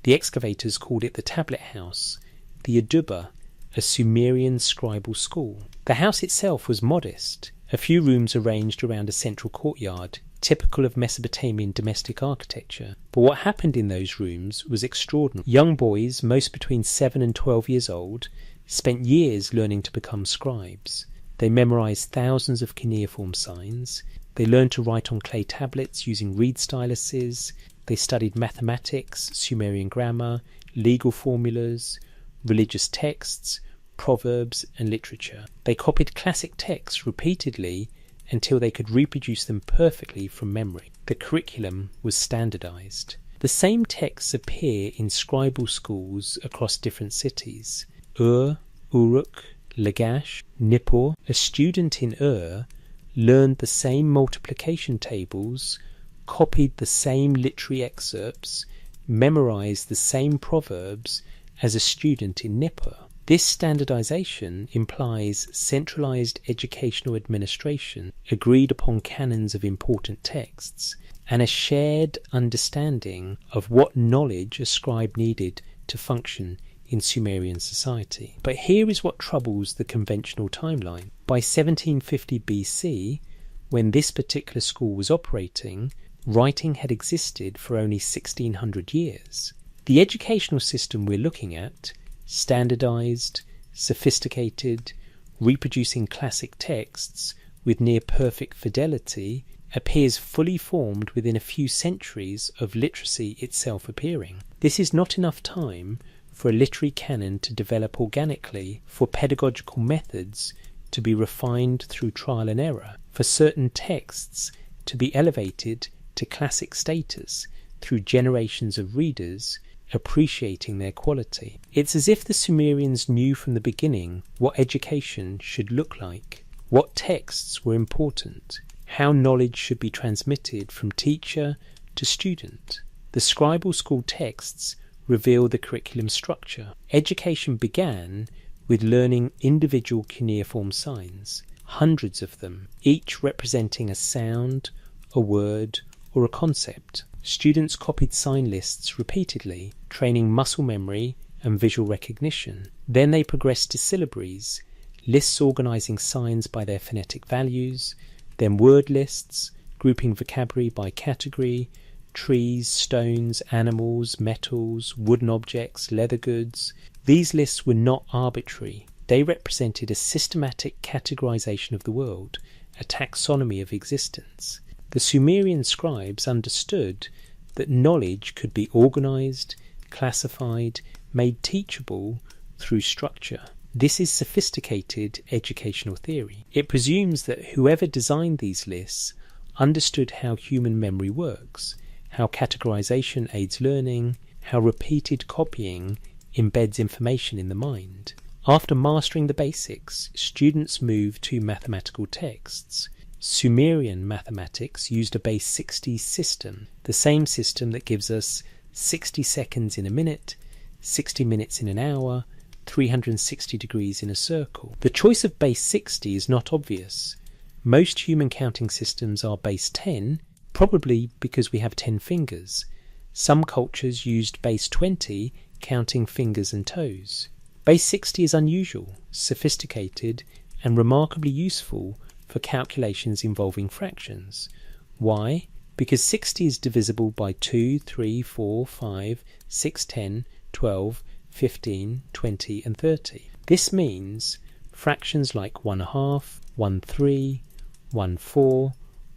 The excavators called it the Tablet House, the Aduba, a Sumerian scribal school. The house itself was modest, a few rooms arranged around a central courtyard, typical of Mesopotamian domestic architecture. But what happened in those rooms was extraordinary. Young boys, most between 7 and 12 years old, spent years learning to become scribes. They memorized thousands of cuneiform signs. They learned to write on clay tablets using reed styluses. They studied mathematics, Sumerian grammar, legal formulas, religious texts, proverbs, and literature. They copied classic texts repeatedly until they could reproduce them perfectly from memory. The curriculum was standardized. The same texts appear in scribal schools across different cities. Uruk, Lagash, Nippur. A student in learned the same multiplication tables, copied the same literary excerpts, memorized the same proverbs as a student in Nippur. This standardization implies centralized educational administration, agreed upon canons of important texts, and a shared understanding of what knowledge a scribe needed to function in Sumerian society. But here is what troubles the conventional timeline. By 1750 BC, when this particular school was operating, writing had existed for only 1600 years. The educational system we're looking at, standardized, sophisticated, reproducing classic texts with near perfect fidelity, appears fully formed within a few centuries of literacy itself appearing. This is not enough time for a literary canon to develop organically, for pedagogical methods to be refined through trial and error, for certain texts to be elevated to classic status through generations of readers appreciating their quality. It's as if the Sumerians knew from the beginning what education should look like, what texts were important, how knowledge should be transmitted from teacher to student. The scribal school texts reveal the curriculum structure. Education began with learning individual cuneiform signs, hundreds of them, each representing a sound, a word, or a concept. Students copied sign lists repeatedly, training muscle memory and visual recognition. Then they progressed to syllabaries, lists organizing signs by their phonetic values, then word lists, grouping vocabulary by category, trees, stones, animals, metals, wooden objects, leather goods. These lists were not arbitrary. They represented a systematic categorization of the world, a taxonomy of existence. The Sumerian scribes understood that knowledge could be organized, classified, made teachable through structure. This is sophisticated educational theory. It presumes that whoever designed these lists understood how human memory works, how categorization aids learning, how repeated copying embeds information in the mind. After mastering the basics, students move to mathematical texts. Sumerian mathematics used a base 60 system, the same system that gives us 60 seconds in a minute, 60 minutes in an hour, 360 degrees in a circle. The choice of base 60 is not obvious. Most human counting systems are base 10, probably because we have 10 fingers. Some cultures used base 20, counting fingers and toes. Base 60 is unusual, sophisticated, and remarkably useful for calculations involving fractions. Why? Because 60 is divisible by 2, 3, 4, 5, 6, 10, 12, 15, 20, and 30. This means fractions like 1/2, 1/3, 1/4,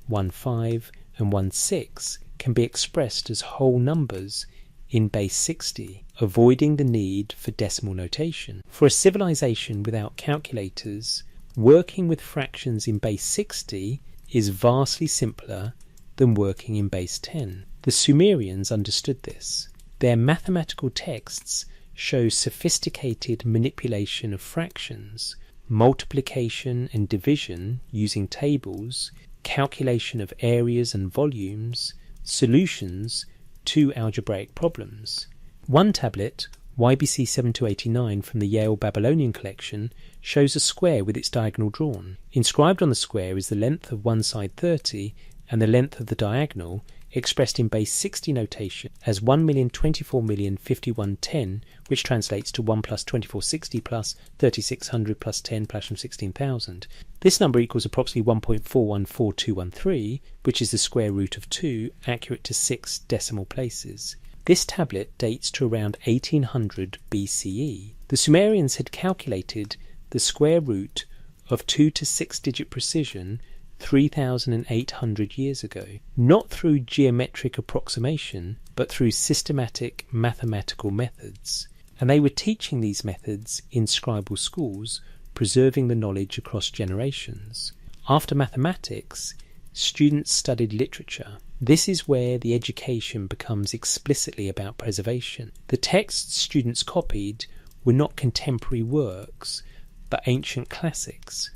1/5, and 1/6 can be expressed as whole numbers in base 60, avoiding the need for decimal notation. For a civilization without calculators, working with fractions in base 60 is vastly simpler than working in base 10. The Sumerians understood this. Their mathematical texts show sophisticated manipulation of fractions, multiplication and division using tables, calculation of areas and volumes, solutions to algebraic problems. One tablet, YBC 7289 from the Yale Babylonian collection, shows a square with its diagonal drawn. Inscribed on the square is the length of one side 30 and the length of the diagonal, expressed in base 60 notation as 1,024,051,10, which translates to 1 plus 2460 plus 3600 plus 10 plus 16,000. This number equals approximately 1.414213, which is the square root of 2, accurate to 6 decimal places. This tablet dates to around 1800 BCE. The Sumerians had calculated the square root of 2 to 6 digit precision 3,800 years ago, not through geometric approximation, but through systematic mathematical methods. And they were teaching these methods in scribal schools, preserving the knowledge across generations. After mathematics, students studied literature. This is where the education becomes explicitly about preservation. The texts students copied were not contemporary works, but ancient classics,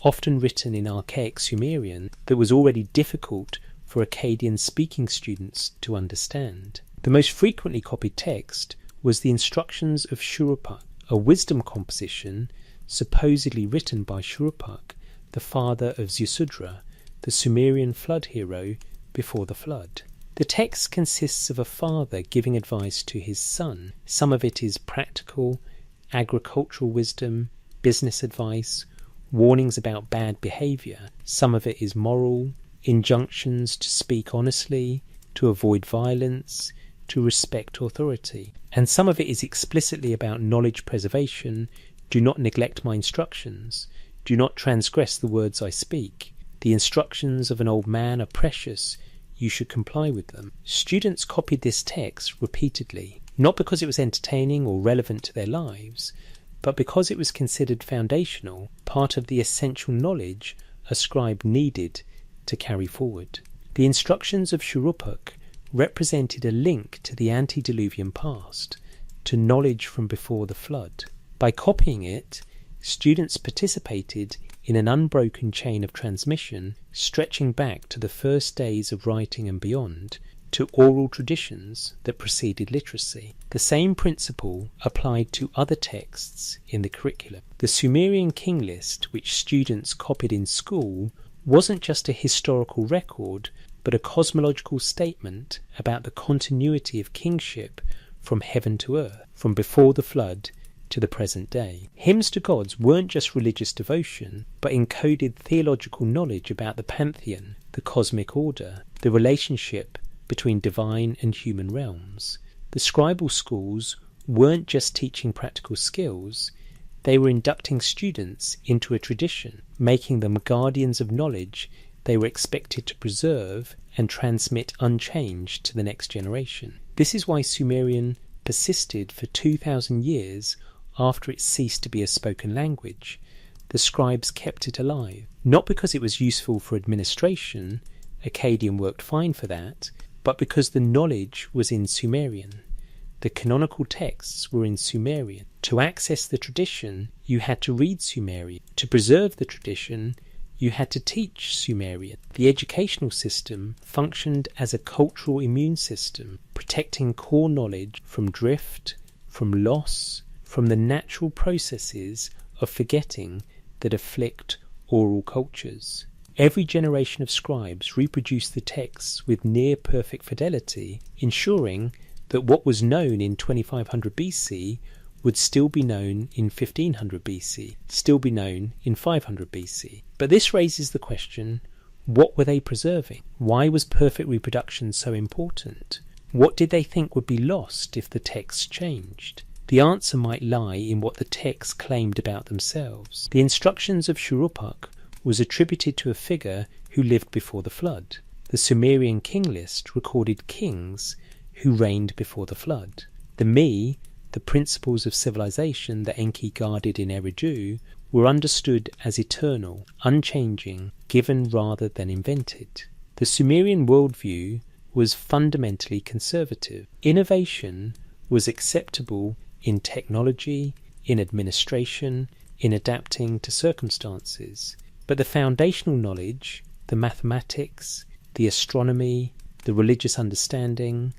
often written in archaic Sumerian that was already difficult for Akkadian-speaking students to understand. The most frequently copied text was the Instructions of Shuruppak, a wisdom composition supposedly written by Shuruppak, the father of Ziusudra, the Sumerian flood hero before the flood. The text consists of a father giving advice to his son. Some of it is practical, agricultural wisdom, business advice, warnings about bad behaviour. Some of it is moral, injunctions to speak honestly, to avoid violence, to respect authority. And some of it is explicitly about knowledge preservation. Do not neglect my instructions. Do not transgress the words I speak. The instructions of an old man are precious. You should comply with them. Students copied this text repeatedly, not because it was entertaining or relevant to their lives, but because it was considered foundational, part of the essential knowledge a scribe needed to carry forward. The instructions of Shuruppak represented a link to the antediluvian past, to knowledge from before the flood. By copying it, students participated in an unbroken chain of transmission stretching back to the first days of writing and beyond, to oral traditions that preceded literacy. The same principle applied to other texts in the curriculum. The Sumerian king list, which students copied in school, wasn't just a historical record, but a cosmological statement about the continuity of kingship from heaven to earth, from before the flood to the present day. Hymns to gods weren't just religious devotion, but encoded theological knowledge about the pantheon, the cosmic order, the relationship between divine and human realms. The scribal schools weren't just teaching practical skills, they were inducting students into a tradition, making them guardians of knowledge they were expected to preserve and transmit unchanged to the next generation. This is why Sumerian persisted for 2,000 years after it ceased to be a spoken language. The scribes kept it alive, not because it was useful for administration, Akkadian worked fine for that, but because the knowledge was in Sumerian. The canonical texts were in Sumerian. To access the tradition, you had to read Sumerian. To preserve the tradition, you had to teach Sumerian. The educational system functioned as a cultural immune system, protecting core knowledge from drift, from loss, from the natural processes of forgetting that afflict oral cultures. Every generation of scribes reproduced the texts with near-perfect fidelity, ensuring that what was known in 2500 BC would still be known in 1500 BC, still be known in 500 BC. But this raises the question, what were they preserving? Why was perfect reproduction so important? What did they think would be lost if the text changed? The answer might lie in what the text claimed about themselves. The instructions of Shuruppak was attributed to a figure who lived before the flood. The Sumerian king list recorded kings who reigned before the flood. The Me, the principles of civilization that Enki guarded in Eridu, were understood as eternal, unchanging, given rather than invented. The Sumerian worldview was fundamentally conservative. Innovation was acceptable in technology, in administration, in adapting to circumstances. But the foundational knowledge, the mathematics, the astronomy, the religious understanding,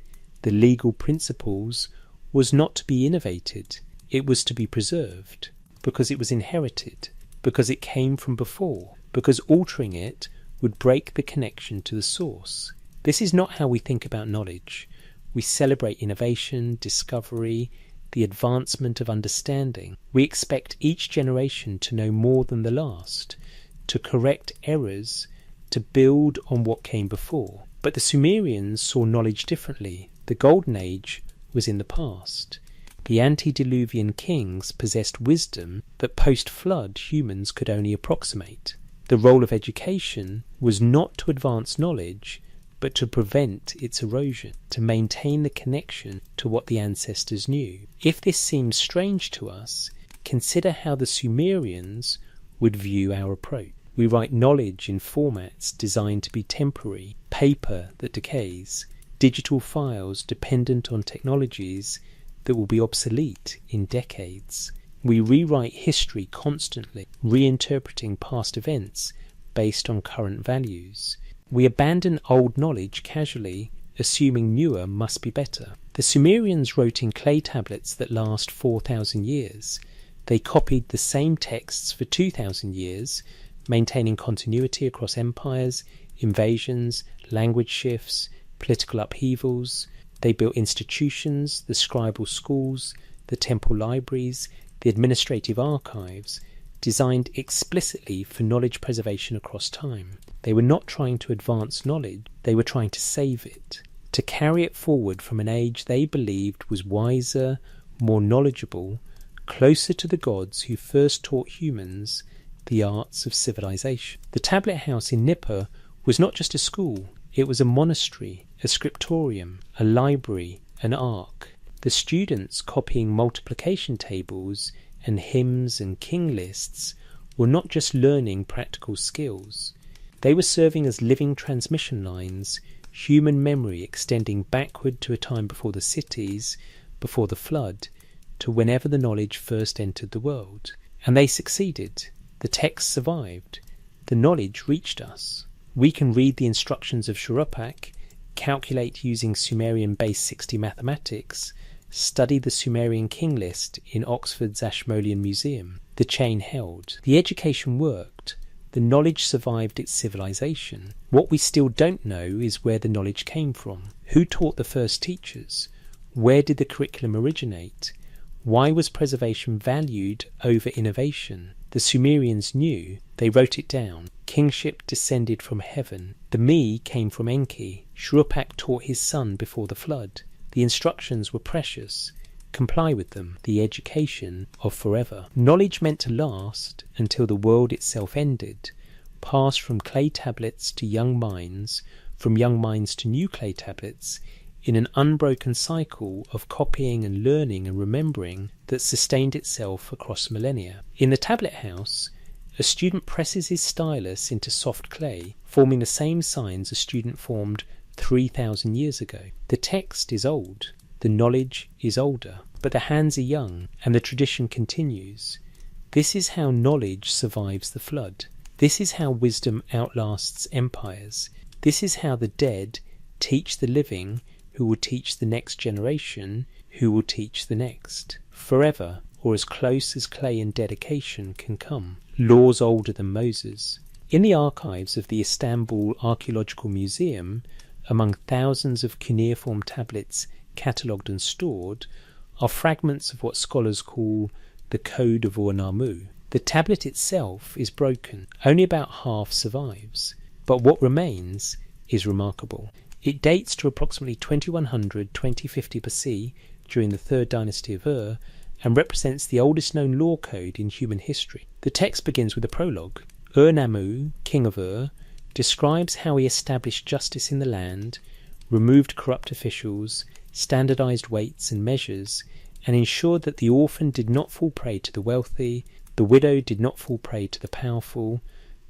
the legal principles, was not to be innovated. It was to be preserved, because it was inherited, because it came from before, because altering it would break the connection to the source. This is not how we think about knowledge. We celebrate innovation, discovery, the advancement of understanding. We expect each generation to know more than the last, to correct errors, to build on what came before. But the Sumerians saw knowledge differently. The Golden Age was in the past. The antediluvian kings possessed wisdom that post-flood humans could only approximate. The role of education was not to advance knowledge, but to prevent its erosion, to maintain the connection to what the ancestors knew. If this seems strange to us, consider how the Sumerians would view our approach. We write knowledge in formats designed to be temporary, paper that decays, digital files dependent on technologies that will be obsolete in decades. We rewrite history constantly, reinterpreting past events based on current values. We abandon old knowledge casually, assuming newer must be better. The Sumerians wrote in clay tablets that last 4,000 years. They copied the same texts for 2,000 years, maintaining continuity across empires, invasions, language shifts, political upheavals. They built institutions, the scribal schools, the temple libraries, the administrative archives, designed explicitly for knowledge preservation across time. They were not trying to advance knowledge, they were trying to save it, to carry it forward from an age they believed was wiser, more knowledgeable, closer to the gods who first taught humans the arts of civilization. The tablet house in Nippur was not just a school, it was a monastery, a scriptorium, a library, an ark. The students copying multiplication tables and hymns and king lists were not just learning practical skills. They were serving as living transmission lines, human memory extending backward to a time before the cities, before the flood, to whenever the knowledge first entered the world. And they succeeded. The text survived. The knowledge reached us. We can read the instructions of Shurupak, calculate using Sumerian base 60 mathematics, study the Sumerian king list in Oxford's Ashmolean Museum. The chain held. The education worked. The knowledge survived its civilization. What we still don't know is where the knowledge came from. Who taught the first teachers? Where did the curriculum originate? Why was preservation valued over innovation? The Sumerians knew. They wrote it down. Kingship descended from heaven. The me came from Enki. Shurupak taught his son before the flood. The instructions were precious. Comply with them. The education of forever. Knowledge meant to last until the world itself ended, pass from clay tablets to young minds, from young minds to new clay tablets, in an unbroken cycle of copying and learning and remembering that sustained itself across millennia. In the tablet house, a student presses his stylus into soft clay, forming the same signs a student formed 3,000 years ago. The text is old, the knowledge is older, but the hands are young, and the tradition continues. This is how knowledge survives the flood. This is how wisdom outlasts empires. This is how the dead teach the living, who will teach the next generation, who will teach the next. Forever, or as close as clay and dedication can come. Laws older than Moses. In the archives of the Istanbul Archaeological Museum, among thousands of cuneiform tablets catalogued and stored, are fragments of what scholars call the Code of Ur-Nammu. The tablet itself is broken. Only about half survives. But what remains is remarkable. It dates to approximately 2100-2050 BC during the 3rd dynasty of Ur, and represents the oldest known law code in human history. The text begins with a prologue. Ur-Nammu, king of Ur, describes how he established justice in the land, removed corrupt officials, standardized weights and measures, and ensured that the orphan did not fall prey to the wealthy, the widow did not fall prey to the powerful,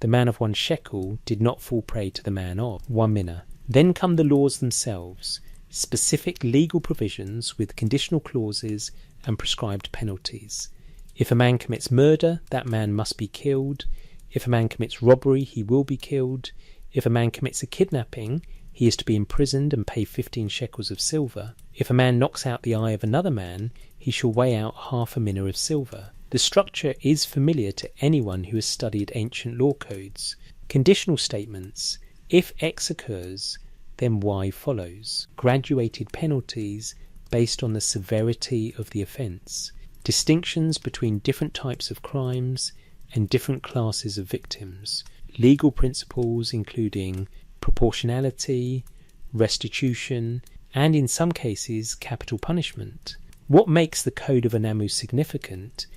the man of 1 shekel did not fall prey to the man of 1 mina. Then come the laws themselves, specific legal provisions with conditional clauses and prescribed penalties. If a man commits murder, that man must be killed. If a man commits robbery, he will be killed. If a man commits a kidnapping, he is to be imprisoned and pay 15 shekels of silver. If a man knocks out the eye of another man, he shall weigh out half a mina of silver. The structure is familiar to anyone who has studied ancient law codes. Conditional statements. If X occurs, then Y follows. Graduated penalties based on the severity of the offence. Distinctions between different types of crimes and different classes of victims. Legal principles including proportionality, restitution, and in some cases capital punishment. What makes the Code of Ur-Nammu significant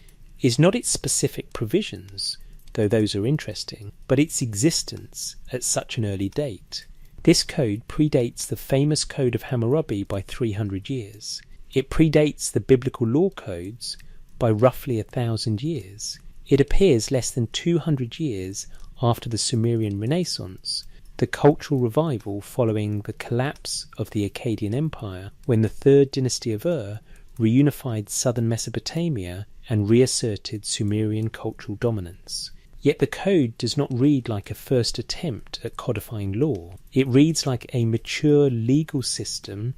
is not its specific provisions, though those are interesting, but its existence at such an early date. This code predates the famous Code of Hammurabi by 300 years. It predates the biblical law codes by roughly 1,000 years. It appears less than 200 years after the Sumerian Renaissance, the cultural revival following the collapse of the Akkadian Empire, when the 3rd dynasty of Ur reunified southern Mesopotamia and reasserted Sumerian cultural dominance. Yet the code does not read like a first attempt at codifying law. It reads like a mature legal system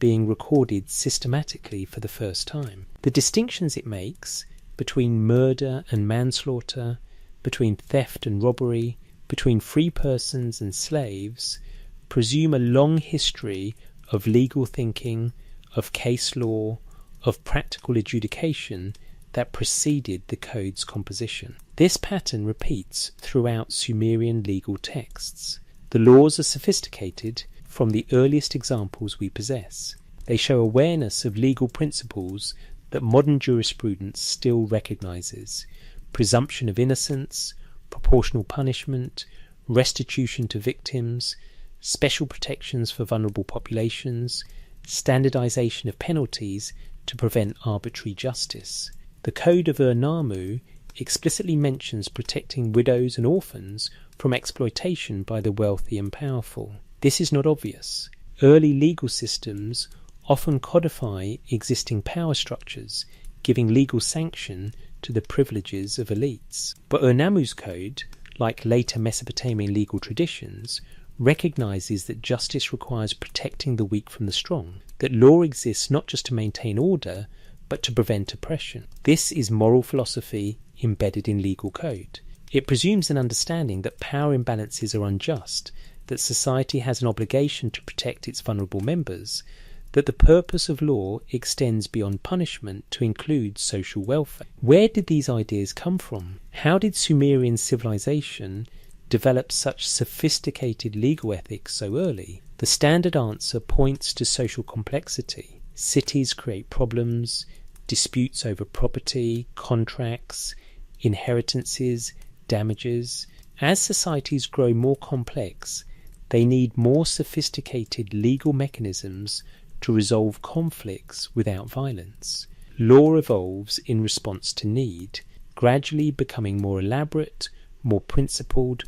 being recorded systematically for the first time. The distinctions it makes between murder and manslaughter, between theft and robbery, between free persons and slaves, presume a long history of legal thinking, of case law, of practical adjudication that preceded the code's composition. This pattern repeats throughout Sumerian legal texts. The laws are sophisticated from the earliest examples we possess. They show awareness of legal principles that modern jurisprudence still recognizes: presumption of innocence, proportional punishment, restitution to victims, special protections for vulnerable populations, standardization of penalties to prevent arbitrary justice. The Code of Ur-Nammu explicitly mentions protecting widows and orphans from exploitation by the wealthy and powerful. This is not obvious. Early legal systems often codify existing power structures, giving legal sanction to the privileges of elites. But Ur-Nammu's code, like later Mesopotamian legal traditions, recognizes that justice requires protecting the weak from the strong, that law exists not just to maintain order, but to prevent oppression. This is moral philosophy embedded in legal code. It presumes an understanding that power imbalances are unjust, that society has an obligation to protect its vulnerable members, that the purpose of law extends beyond punishment to include social welfare. Where did these ideas come from? How did Sumerian civilization develop such sophisticated legal ethics so early? The standard answer points to social complexity. Cities create problems, disputes over property, contracts, inheritances, damages. As societies grow more complex, they need more sophisticated legal mechanisms to resolve conflicts without violence. Law evolves in response to need, gradually becoming more elaborate, more principled,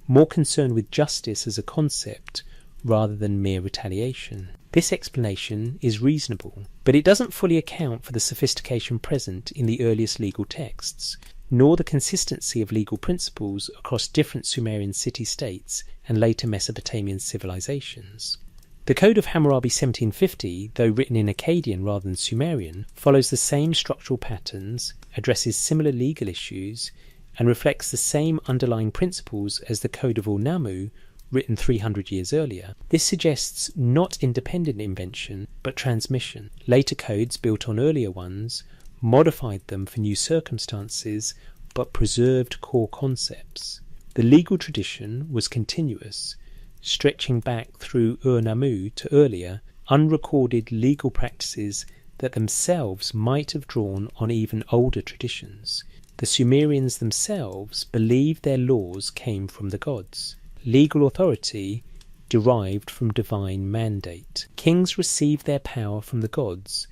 more concerned with justice as a concept rather than mere retaliation. This explanation is reasonable, but it doesn't fully account for the sophistication present in the earliest legal texts, nor the consistency of legal principles across different Sumerian city-states and later Mesopotamian civilizations. The Code of Hammurabi 1750, though written in Akkadian rather than Sumerian, follows the same structural patterns, addresses similar legal issues, and reflects the same underlying principles as the Code of Ur-Nammu, written 300 years earlier. This suggests not independent invention, but transmission. Later codes, built on earlier ones, modified them for new circumstances, but preserved core concepts. The legal tradition was continuous, stretching back through Ur-Nammu to earlier, unrecorded legal practices that themselves might have drawn on even older traditions. The Sumerians themselves believed their laws came from the gods. Legal authority derived from divine mandate. Kings received their power from the gods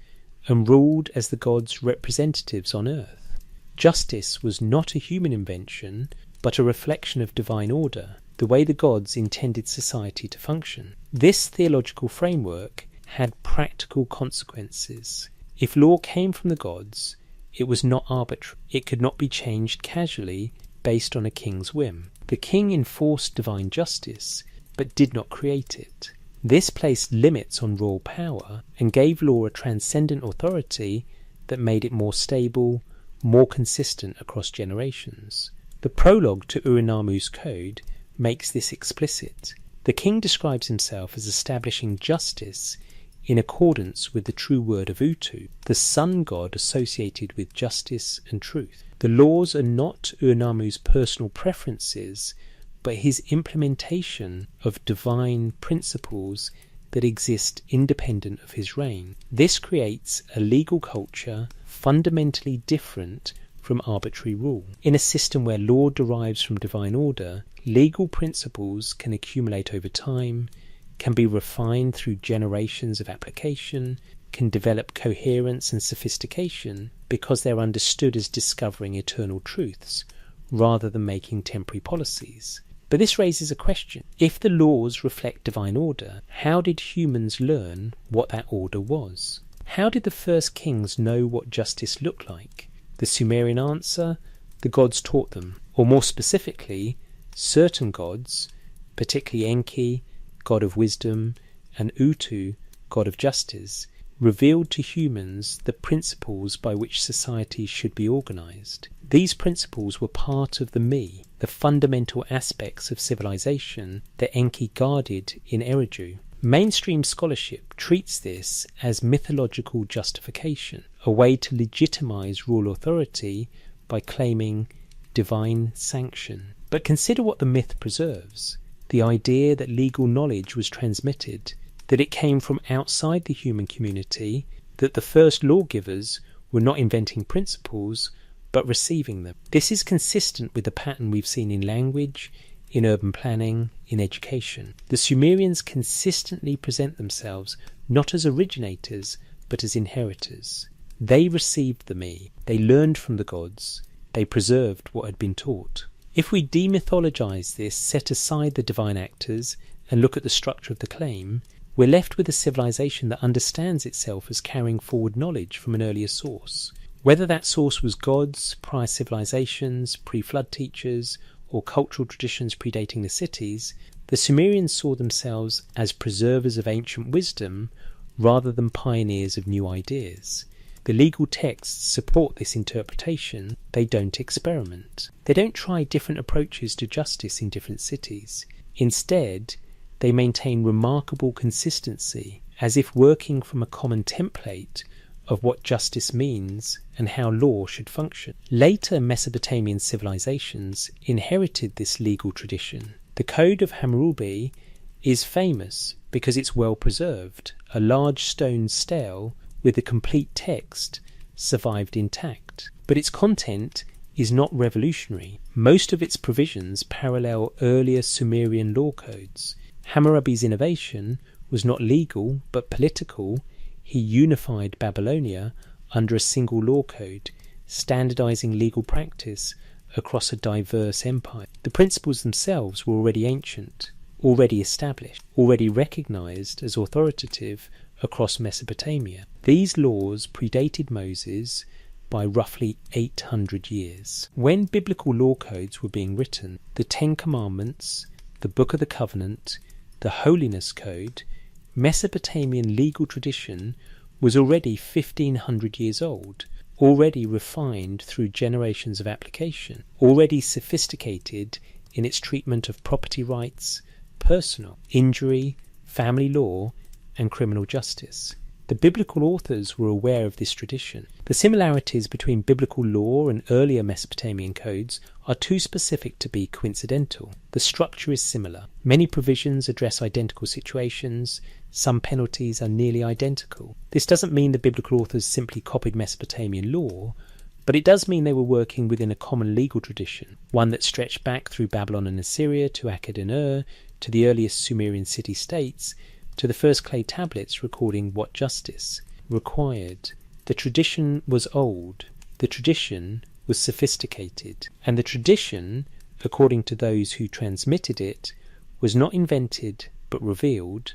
and ruled as the gods' representatives on earth. Justice was not a human invention, but a reflection of divine order, the way the gods intended society to function. This theological framework had practical consequences. If law came from the gods, it was not arbitrary. It could not be changed casually based on a king's whim. The king enforced divine justice, but did not create it. This placed limits on royal power and gave law a transcendent authority that made it more stable, more consistent across generations. The prologue to Ur-Nammu's code makes this explicit. The king describes himself as establishing justice in accordance with the true word of Utu, the sun god associated with justice and truth. The laws are not Ur-Nammu's personal preferences, but his implementation of divine principles that exist independent of his reign. This creates a legal culture fundamentally different from arbitrary rule. In a system where law derives from divine order, legal principles can accumulate over time, can be refined through generations of application, can develop coherence and sophistication because they're understood as discovering eternal truths, rather than making temporary policies. But this raises a question. If the laws reflect divine order, how did humans learn what that order was? How did the first kings know what justice looked like? The Sumerian answer: the gods taught them, or more specifically, certain gods, particularly Enki, god of wisdom, and Utu, god of justice, revealed to humans the principles by which society should be organized. These principles were part of the me, the fundamental aspects of civilization that Enki guarded in Eridu. Mainstream scholarship treats this as mythological justification, a way to legitimize rule authority by claiming divine sanction. But consider what the myth preserves: the idea that legal knowledge was transmitted, that it came from outside the human community, that the first lawgivers were not inventing principles but receiving them. This is consistent with the pattern we've seen in language, in urban planning, in education. The Sumerians consistently present themselves not as originators but as inheritors. They received the me, they learned from the gods, they preserved what had been taught. If we demythologize this, set aside the divine actors, and look at the structure of the claim, we're left with a civilization that understands itself as carrying forward knowledge from an earlier source. Whether that source was gods, prior civilizations, pre-flood teachers, or cultural traditions predating the cities, the Sumerians saw themselves as preservers of ancient wisdom rather than pioneers of new ideas. The legal texts support this interpretation. They don't experiment. They don't try different approaches to justice in different cities. Instead, they maintain remarkable consistency, as if working from a common template of what justice means and how law should function. Later Mesopotamian civilizations inherited this legal tradition. The Code of Hammurabi is famous because it's well preserved. A large stone stele with the complete text survived intact. But its content is not revolutionary. Most of its provisions parallel earlier Sumerian law codes. Hammurabi's innovation was not legal but political. He unified Babylonia under a single law code, standardizing legal practice across a diverse empire. The principles themselves were already ancient, already established, already recognized as authoritative across Mesopotamia. These laws predated Moses by roughly 800 years. When biblical law codes were being written, the Ten Commandments, the Book of the Covenant, the Holiness Code, Mesopotamian legal tradition was already 1500 years old, already refined through generations of application, already sophisticated in its treatment of property rights, personal, injury, family law, and criminal justice. The biblical authors were aware of this tradition. The similarities between biblical law and earlier Mesopotamian codes are too specific to be coincidental. The structure is similar. Many provisions address identical situations. Some penalties are nearly identical. This doesn't mean the biblical authors simply copied Mesopotamian law, but it does mean they were working within a common legal tradition, one that stretched back through Babylon and Assyria to Akkad and Ur, to the earliest Sumerian city-states, to the first clay tablets recording what justice required. The tradition was old, the tradition was sophisticated, and the tradition, according to those who transmitted it, was not invented but revealed,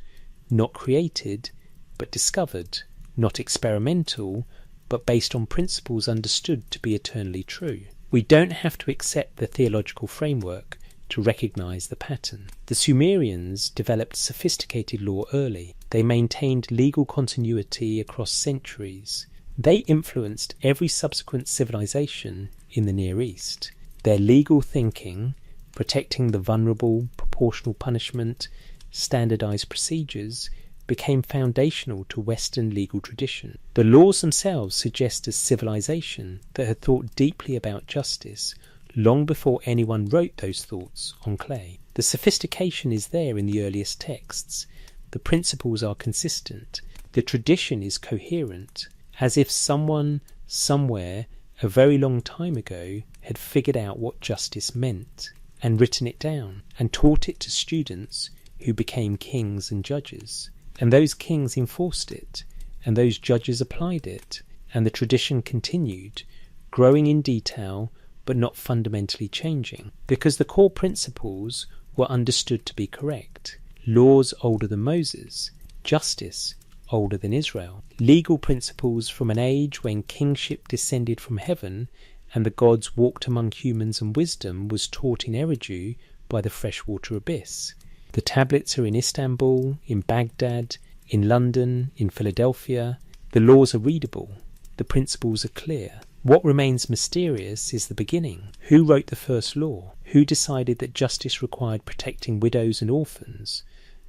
not created but discovered, not experimental but based on principles understood to be eternally true. We don't have to accept the theological framework to recognize the pattern. The Sumerians developed sophisticated law early. They maintained legal continuity across centuries. They influenced every subsequent civilization in the Near East. Their legal thinking, protecting the vulnerable, proportional punishment, standardized procedures, became foundational to Western legal tradition. The laws themselves suggest a civilization that had thought deeply about justice long before anyone wrote those thoughts on clay. The sophistication is there in the earliest texts. The principles are consistent. The tradition is coherent, as if someone, somewhere, a very long time ago, had figured out what justice meant, and written it down, and taught it to students who became kings and judges. And those kings enforced it, and those judges applied it, and the tradition continued, growing in detail, but not fundamentally changing, because the core principles were understood to be correct. Laws older than Moses, justice older than Israel, legal principles from an age when kingship descended from heaven and the gods walked among humans, and wisdom was taught in Eridu by the freshwater abyss. The tablets are in Istanbul, in Baghdad, in London, in Philadelphia. The laws are readable, the principles are clear. What remains mysterious is the beginning. Who wrote the first law? Who decided that justice required protecting widows and orphans?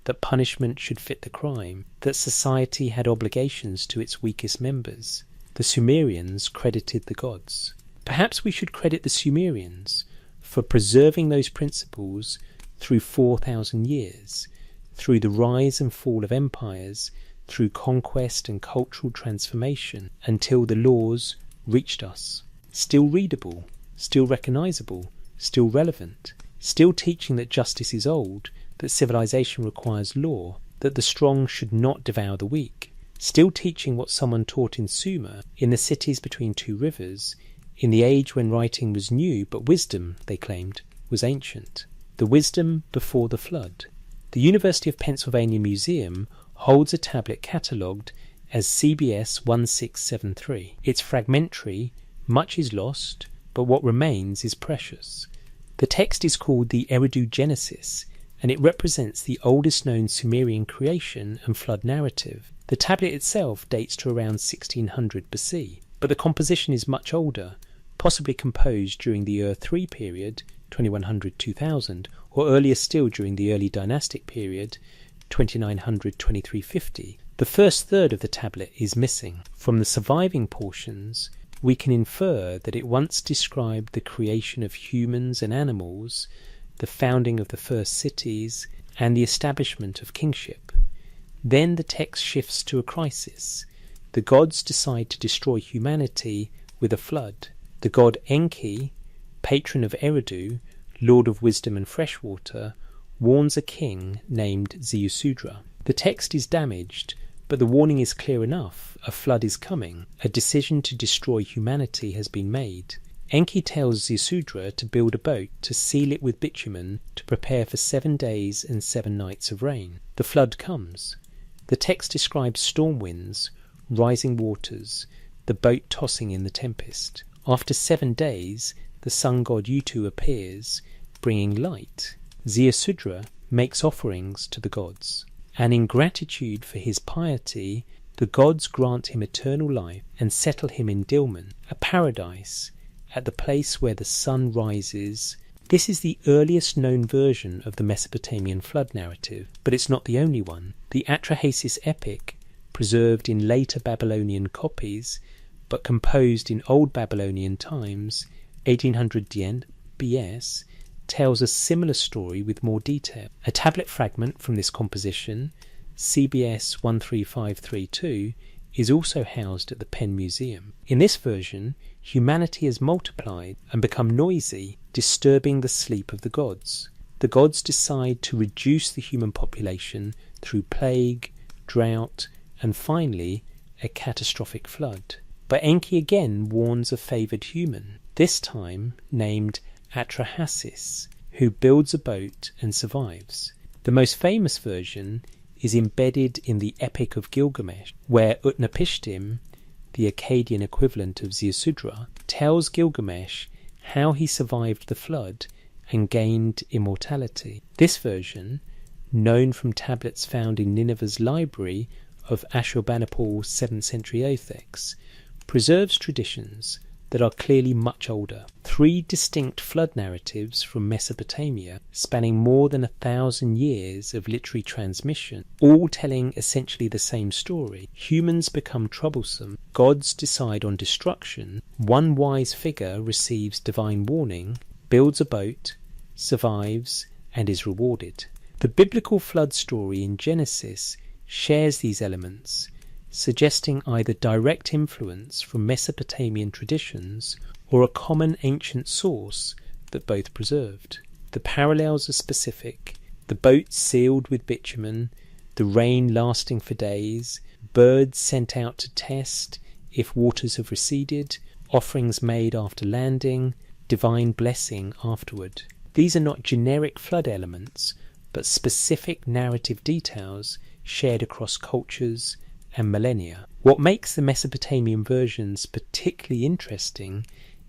That punishment should fit the crime? That society had obligations to its weakest members? The Sumerians credited the gods. Perhaps we should credit the Sumerians for preserving those principles through 4,000 years, through the rise and fall of empires, through conquest and cultural transformation, until the laws reached us, still readable, still recognizable, still relevant, still teaching that justice is old, that civilization requires law, that the strong should not devour the weak, still teaching what someone taught in Sumer, in the cities between two rivers, in the age when writing was new, but wisdom, they claimed, was ancient. The wisdom before the flood. The University of Pennsylvania Museum holds a tablet catalogued as CBS 1673. It's fragmentary, much is lost, but what remains is precious. The text is called the Eridu Genesis, and it represents the oldest known Sumerian creation and flood narrative. The tablet itself dates to around 1600 BC, but the composition is much older, possibly composed during the Ur-3 period, 2100-2000, or earlier still during the early dynastic period, 2900-2350. The first third of the tablet is missing. From the surviving portions, we can infer that it once described the creation of humans and animals, the founding of the first cities, and the establishment of kingship. Then the text shifts to a crisis. The gods decide to destroy humanity with a flood. The god Enki, patron of Eridu, lord of wisdom and freshwater, warns a king named Ziusudra. The text is damaged, but the warning is clear enough. A flood is coming. A decision to destroy humanity has been made. Enki tells Ziusudra to build a boat, to seal it with bitumen, to prepare for 7 days and 7 nights of rain. The flood comes. The text describes storm winds, rising waters, the boat tossing in the tempest. After 7 days, the sun god Utu appears, bringing light. Ziusudra makes offerings to the gods, and in gratitude for his piety, the gods grant him eternal life and settle him in Dilmun, a paradise, at the place where the sun rises. This is the earliest known version of the Mesopotamian flood narrative, but it's not the only one. The Atrahasis epic, preserved in later Babylonian copies, but composed in Old Babylonian times, 1800 BS, tells a similar story with more detail. A tablet fragment from this composition, CBS 13532, is also housed at the Penn Museum. In this version, humanity has multiplied and become noisy, disturbing the sleep of the gods. The gods decide to reduce the human population through plague, drought, and finally, a catastrophic flood. But Enki again warns a favoured human, this time named Atrahasis, who builds a boat and survives. The most famous version is embedded in the Epic of Gilgamesh, where Utnapishtim, the Akkadian equivalent of Ziusudra, tells Gilgamesh how he survived the flood and gained immortality. This version, known from tablets found in Nineveh's library of Ashurbanipal's 7th century Othex, preserves traditions that are clearly much older. 3 distinct flood narratives from Mesopotamia, spanning more than 1,000 years of literary transmission, all telling essentially the same story. Humans become troublesome, gods decide on destruction, one wise figure receives divine warning, builds a boat, survives, and is rewarded. The biblical flood story in Genesis shares these elements, suggesting either direct influence from Mesopotamian traditions or a common ancient source that both preserved. The parallels are specific: the boat sealed with bitumen, the rain lasting for days, birds sent out to test if waters have receded, offerings made after landing, divine blessing afterward. These are not generic flood elements, but specific narrative details shared across cultures and millennia. What makes the Mesopotamian versions particularly interesting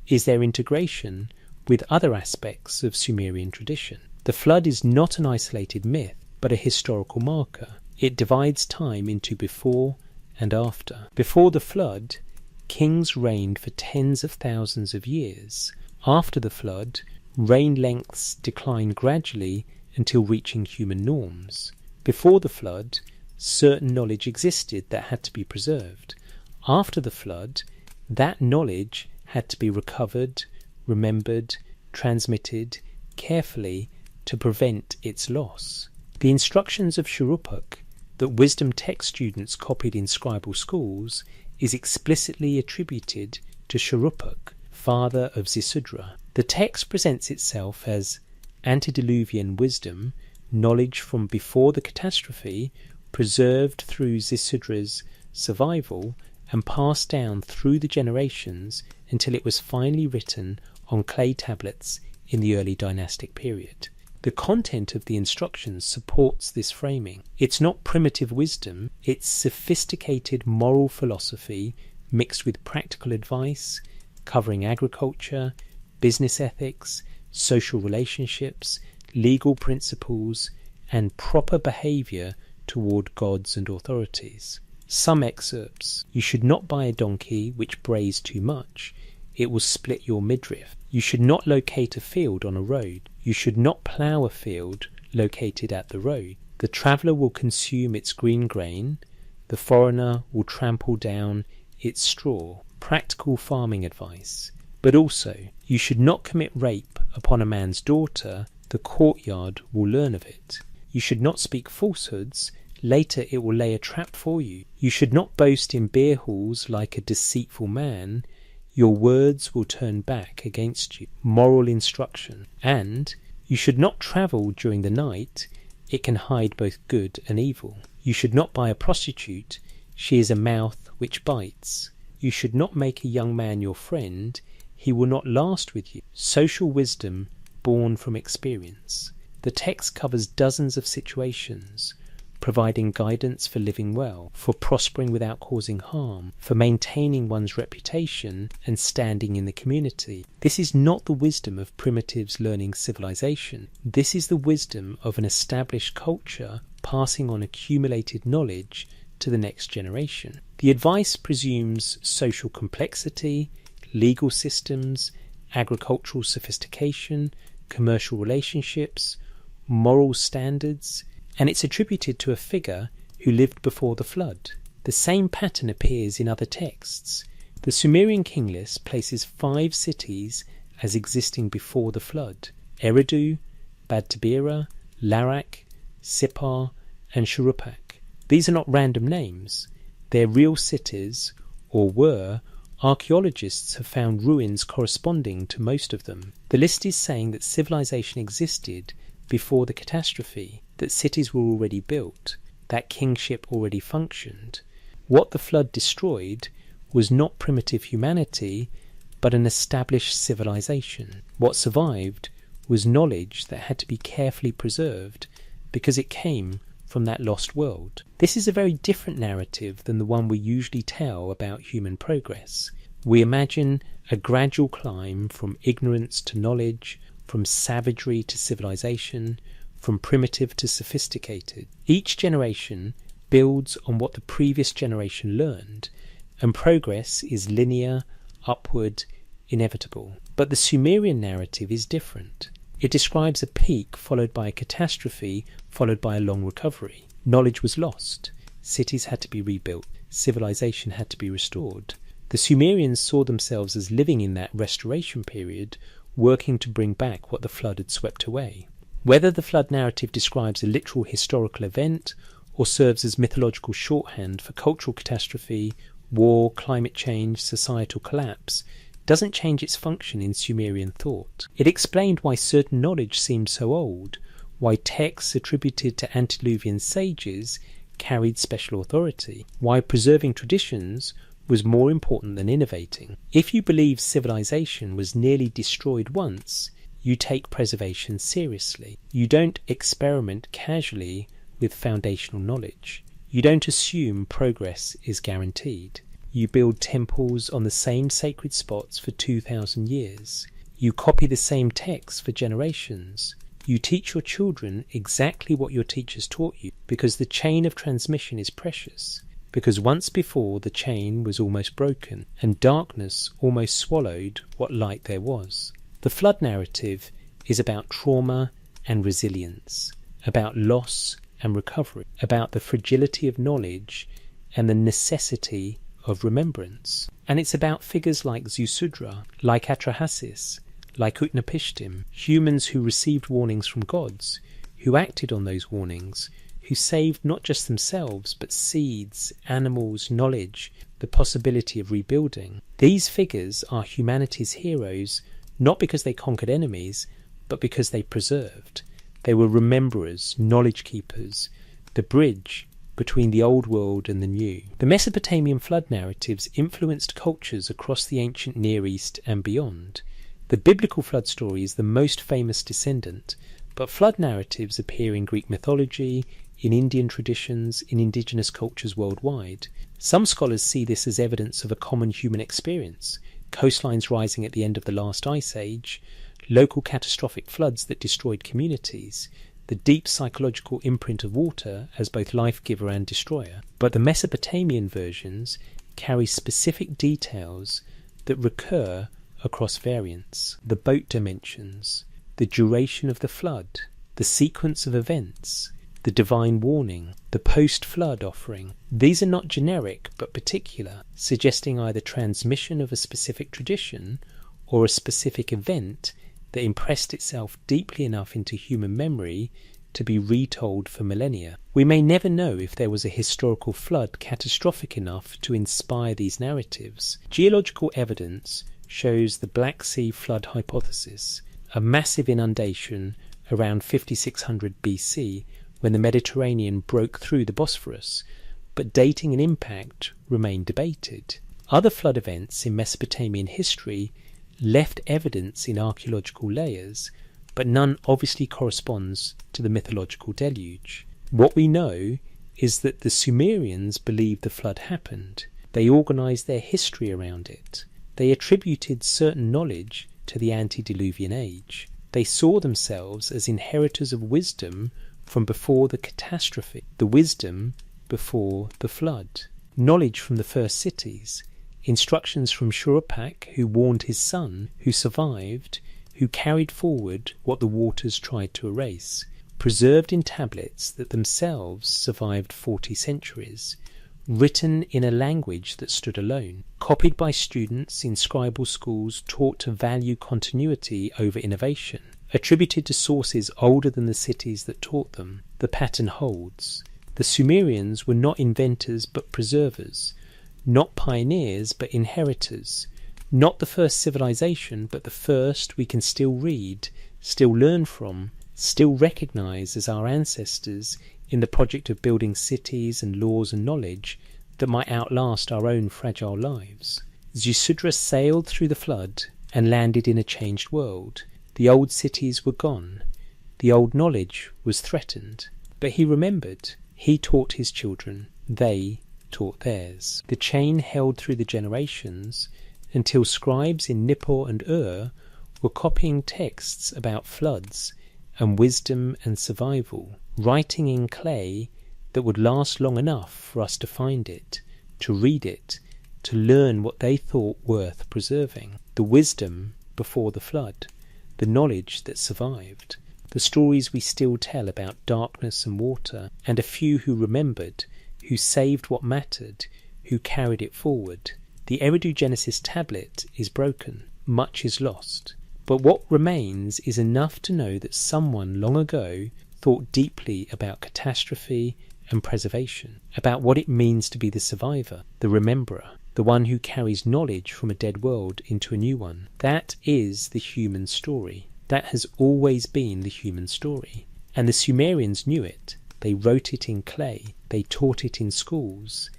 is their integration with other aspects of Sumerian tradition. The flood is not an isolated myth, but a historical marker. It divides time into before and after. Before the flood, kings reigned for tens of thousands of years. After the flood, reign lengths declined gradually until reaching human norms. Before the flood, certain knowledge existed that had to be preserved. After the flood, that knowledge had to be recovered, remembered, transmitted carefully to prevent its loss. The instructions of Shuruppak that wisdom text students copied in scribal schools is explicitly attributed to Shuruppak, father of Zisudra. The text presents itself as antediluvian wisdom, knowledge from before the catastrophe, preserved through Zisudra's survival and passed down through the generations until it was finally written on clay tablets in the early dynastic period. The content of the instructions supports this framing. It's not primitive wisdom, it's sophisticated moral philosophy mixed with practical advice covering agriculture, business ethics, social relationships, legal principles, and proper behaviour toward gods and authorities. Some excerpts. You should not buy a donkey which brays too much. It will split your midriff. You should not locate a field on a road. You should not plough a field located at the road. The traveller will consume its green grain. The foreigner will trample down its straw. Practical farming advice. But also, you should not commit rape upon a man's daughter. The courtyard will learn of it. You should not speak falsehoods. Later it will lay a trap for you. You should not boast in beer halls like a deceitful man. Your words will turn back against you. Moral instruction. And you should not travel during the night. It can hide both good and evil. You should not buy a prostitute. She is a mouth which bites. You should not make a young man your friend. He will not last with you. Social wisdom born from experience. The text covers dozens of situations, providing guidance for living well, for prospering without causing harm, for maintaining one's reputation and standing in the community. This is not the wisdom of primitives learning civilization. This is the wisdom of an established culture passing on accumulated knowledge to the next generation. The advice presumes social complexity, legal systems, agricultural sophistication, commercial relationships, moral standards, and it's attributed to a figure who lived before the flood. The same pattern appears in other texts. The Sumerian king list places 5 cities as existing before the flood: Eridu, Bad Tabira, Larak, Sippar, and Shuruppak. These are not random names. They're real cities, or were. Archaeologists have found ruins corresponding to most of them. The list is saying that civilization existed before the catastrophe, that cities were already built, that kingship already functioned. What the flood destroyed was not primitive humanity, but an established civilization. What survived was knowledge that had to be carefully preserved because it came from that lost world. This is a very different narrative than the one we usually tell about human progress. We imagine a gradual climb from ignorance to knowledge, from savagery to civilization, from primitive to sophisticated. Each generation builds on what the previous generation learned, and progress is linear, upward, inevitable. But the Sumerian narrative is different. It describes a peak followed by a catastrophe followed by a long recovery. Knowledge was lost. Cities had to be rebuilt. Civilization had to be restored. The Sumerians saw themselves as living in that restoration period, working to bring back what the flood had swept away. Whether the flood narrative describes a literal historical event or serves as mythological shorthand for cultural catastrophe, war, climate change, societal collapse, doesn't change its function in Sumerian thought. It explained why certain knowledge seemed so old, why texts attributed to antediluvian sages carried special authority, why preserving traditions was more important than innovating. If you believe civilization was nearly destroyed once, you take preservation seriously. You don't experiment casually with foundational knowledge. You don't assume progress is guaranteed. You build temples on the same sacred spots for 2,000 years. You copy the same texts for generations. You teach your children exactly what your teachers taught you, because the chain of transmission is precious. because once before the chain was almost broken, and darkness almost swallowed what light there was. The flood narrative is about trauma and resilience, about loss and recovery, about the fragility of knowledge and the necessity of remembrance. And it's about figures like Zusudra, like Atrahasis, like Utnapishtim, humans who received warnings from gods, who acted on those warnings, who saved not just themselves, but seeds, animals, knowledge, the possibility of rebuilding. These figures are humanity's heroes, not because they conquered enemies, but because they preserved. They were rememberers, knowledge keepers, the bridge between the old world and the new. The Mesopotamian flood narratives influenced cultures across the ancient Near East and beyond. The biblical flood story is the most famous descendant, but flood narratives appear in Greek mythology, in Indian traditions, in indigenous cultures worldwide. Some scholars see this as evidence of a common human experience: coastlines rising at the end of the last ice age, local catastrophic floods that destroyed communities, the deep psychological imprint of water as both life-giver and destroyer. But the Mesopotamian versions carry specific details that recur across variants: the boat dimensions, the duration of the flood, the sequence of events, the divine warning, the post-flood offering. These are not generic but particular, suggesting either transmission of a specific tradition or a specific event that impressed itself deeply enough into human memory to be retold for millennia. We may never know if there was a historical flood catastrophic enough to inspire these narratives. Geological evidence shows the Black Sea flood hypothesis, a massive inundation around 5600 BC when the Mediterranean broke through the Bosphorus, but dating and impact remain debated. Other flood events in Mesopotamian history left evidence in archaeological layers, but none obviously corresponds to the mythological deluge. What we know is that the Sumerians believed the flood happened. They organised their history around it. They attributed certain knowledge to the antediluvian age. They saw themselves as inheritors of wisdom from before the catastrophe, the wisdom before the flood, knowledge from the first cities, instructions from Shuruppak, who warned his son, who survived, who carried forward what the waters tried to erase, preserved in tablets that themselves survived 40 centuries, written in a language that stood alone, copied by students in scribal schools taught to value continuity over innovation, attributed to sources older than the cities that taught them. The pattern holds. The Sumerians were not inventors but preservers, not pioneers but inheritors, not the first civilization but the first we can still read, still learn from, still recognise as our ancestors in the project of building cities and laws and knowledge that might outlast our own fragile lives. Zusudra sailed through the flood and landed in a changed world. The old cities were gone. The old knowledge was threatened. But he remembered. He taught his children. They taught theirs. The chain held through the generations until scribes in Nippur and Ur were copying texts about floods and wisdom and survival, writing in clay that would last long enough for us to find it, to read it, to learn what they thought worth preserving. The wisdom before the flood, the knowledge that survived, the stories we still tell about darkness and water, and a few who remembered, who saved what mattered, who carried it forward. The Eridu Genesis tablet is broken, much is lost, but what remains is enough to know that someone long ago thought deeply about catastrophe and preservation, about what it means to be the survivor, the rememberer, the one who carries knowledge from a dead world into a new one. That is the human story. That has always been the human story. And the Sumerians knew it. They wrote it in clay. They taught it in schools.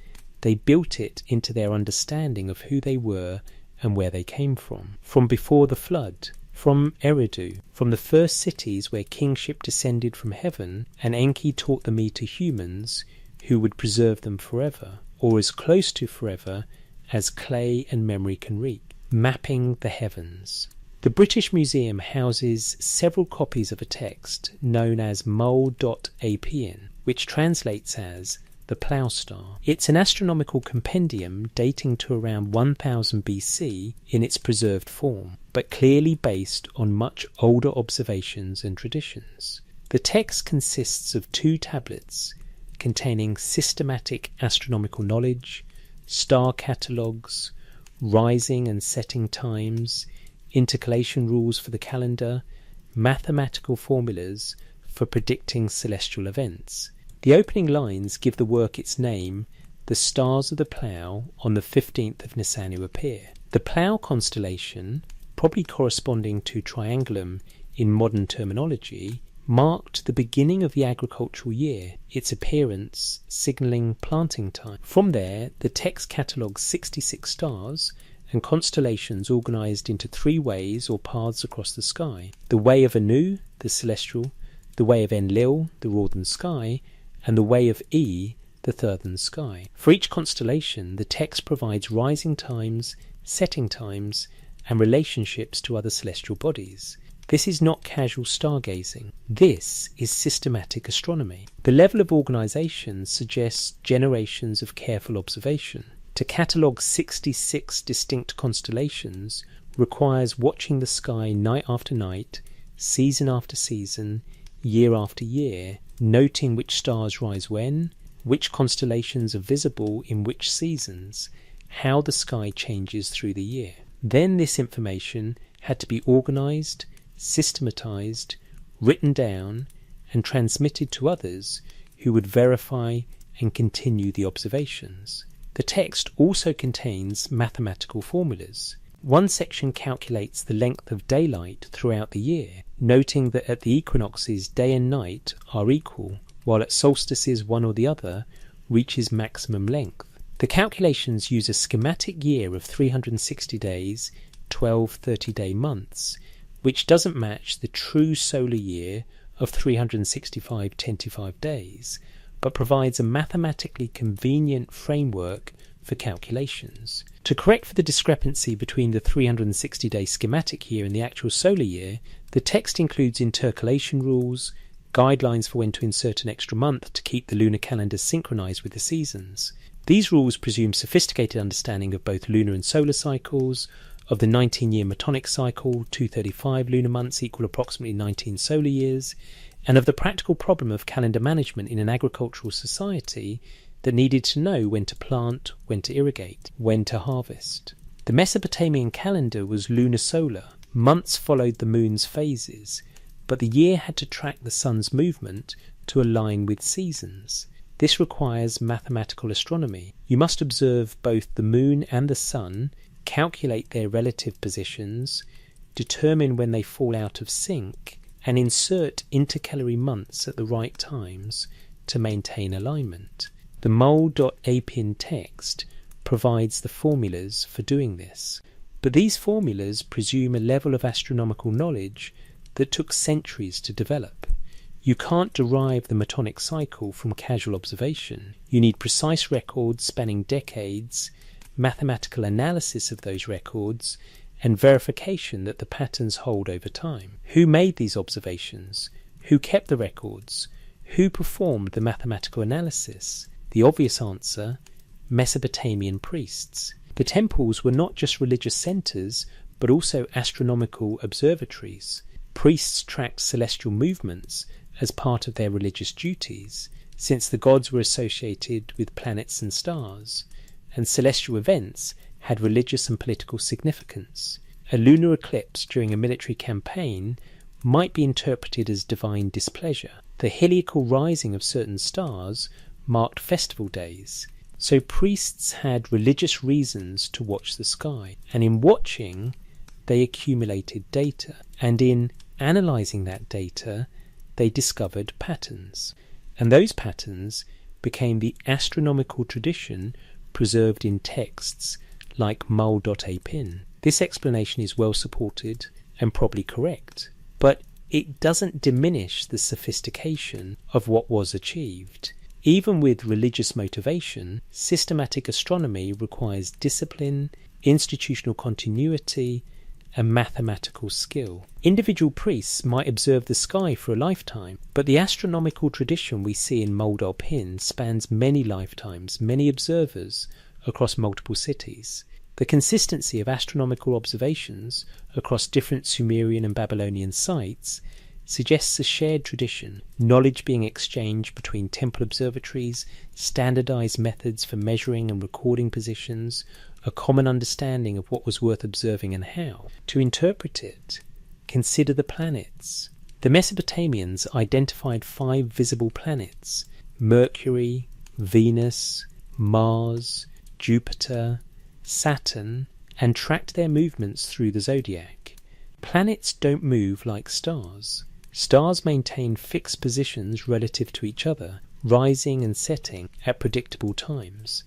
They built it into their understanding of who they were and where they came from before the flood, from Eridu, from the first cities where kingship descended from heaven, and Enki taught the me to humans who would preserve them forever, or as close to forever as clay and memory can reach, mapping the heavens. The British Museum houses several copies of a text known as mole.apn, which translates as the Plough Star. It's an astronomical compendium dating to around 1000 BC in its preserved form, but clearly based on much older observations and traditions. The text consists of 2 tablets containing systematic astronomical knowledge, star catalogues, rising and setting times, intercalation rules for the calendar, mathematical formulas for predicting celestial events. The opening lines give the work its name, "The stars of the plough on the 15th of Nisan appear." The plough constellation, probably corresponding to Triangulum in modern terminology, marked the beginning of the agricultural year, its appearance signalling planting time. From there, the text catalogues 66 stars and constellations organised into 3 ways or paths across the sky: the way of Anu, the celestial, the way of Enlil, the northern sky, and the way of E, the southern sky. For each constellation, the text provides rising times, setting times, and relationships to other celestial bodies. This is not casual stargazing. This is systematic astronomy. The level of organisation suggests generations of careful observation. To catalogue 66 distinct constellations requires watching the sky night after night, season after season, year after year, noting which stars rise when, which constellations are visible in which seasons, how the sky changes through the year. Then this information had to be organised, systematized, written down, and transmitted to others who would verify and continue the observations. The text also contains mathematical formulas. One section calculates the length of daylight throughout the year, noting that at the equinoxes day and night are equal, while at solstices one or the other reaches maximum length. The calculations use a schematic year of 360 days, 12 30-day months, which doesn't match the true solar year of 365 10-5 days, but provides a mathematically convenient framework for calculations. To correct for the discrepancy between the 360-day schematic year and the actual solar year, the text includes intercalation rules, guidelines for when to insert an extra month to keep the lunar calendar synchronized with the seasons. These rules presume sophisticated understanding of both lunar and solar cycles, of the 19-year Metonic cycle, 235 lunar months equal approximately 19 solar years, and of the practical problem of calendar management in an agricultural society that needed to know when to plant, when to irrigate, when to harvest. The Mesopotamian calendar was lunar-solar. Months followed the moon's phases, but the year had to track the sun's movement to align with seasons. This requires mathematical astronomy. You must observe both the moon and the sun, calculate their relative positions, determine when they fall out of sync, and insert intercalary months at the right times to maintain alignment. The mul.apin text provides the formulas for doing this, but these formulas presume a level of astronomical knowledge that took centuries to develop. You can't derive the Metonic cycle from casual observation. You need precise records spanning decades, mathematical analysis of those records, and verification that the patterns hold over time. Who made these observations? Who kept the records? Who performed the mathematical analysis? The obvious answer: Mesopotamian priests. The temples were not just religious centres, but also astronomical observatories. Priests tracked celestial movements as part of their religious duties, since the gods were associated with planets and stars, and celestial events had religious and political significance. A lunar eclipse during a military campaign might be interpreted as divine displeasure. The heliacal rising of certain stars marked festival days. So priests had religious reasons to watch the sky, and in watching they accumulated data, and in analysing that data they discovered patterns, and those patterns became the astronomical tradition preserved in texts like mul.apin. This explanation is well supported and probably correct, but it doesn't diminish the sophistication of what was achieved. Even with religious motivation, systematic astronomy requires discipline, institutional continuity, and mathematical skill. Individual priests might observe the sky for a lifetime, but the astronomical tradition we see in Moldau Pin spans many lifetimes, many observers across multiple cities. The consistency of astronomical observations across different Sumerian and Babylonian sites suggests a shared tradition, knowledge being exchanged between temple observatories, standardized methods for measuring and recording positions, a common understanding of what was worth observing and how. To interpret it, consider the planets. The Mesopotamians identified 5 visible planets: Mercury, Venus, Mars, Jupiter, Saturn, and tracked their movements through the zodiac. Planets don't move like stars. Stars maintain fixed positions relative to each other, rising and setting at predictable times.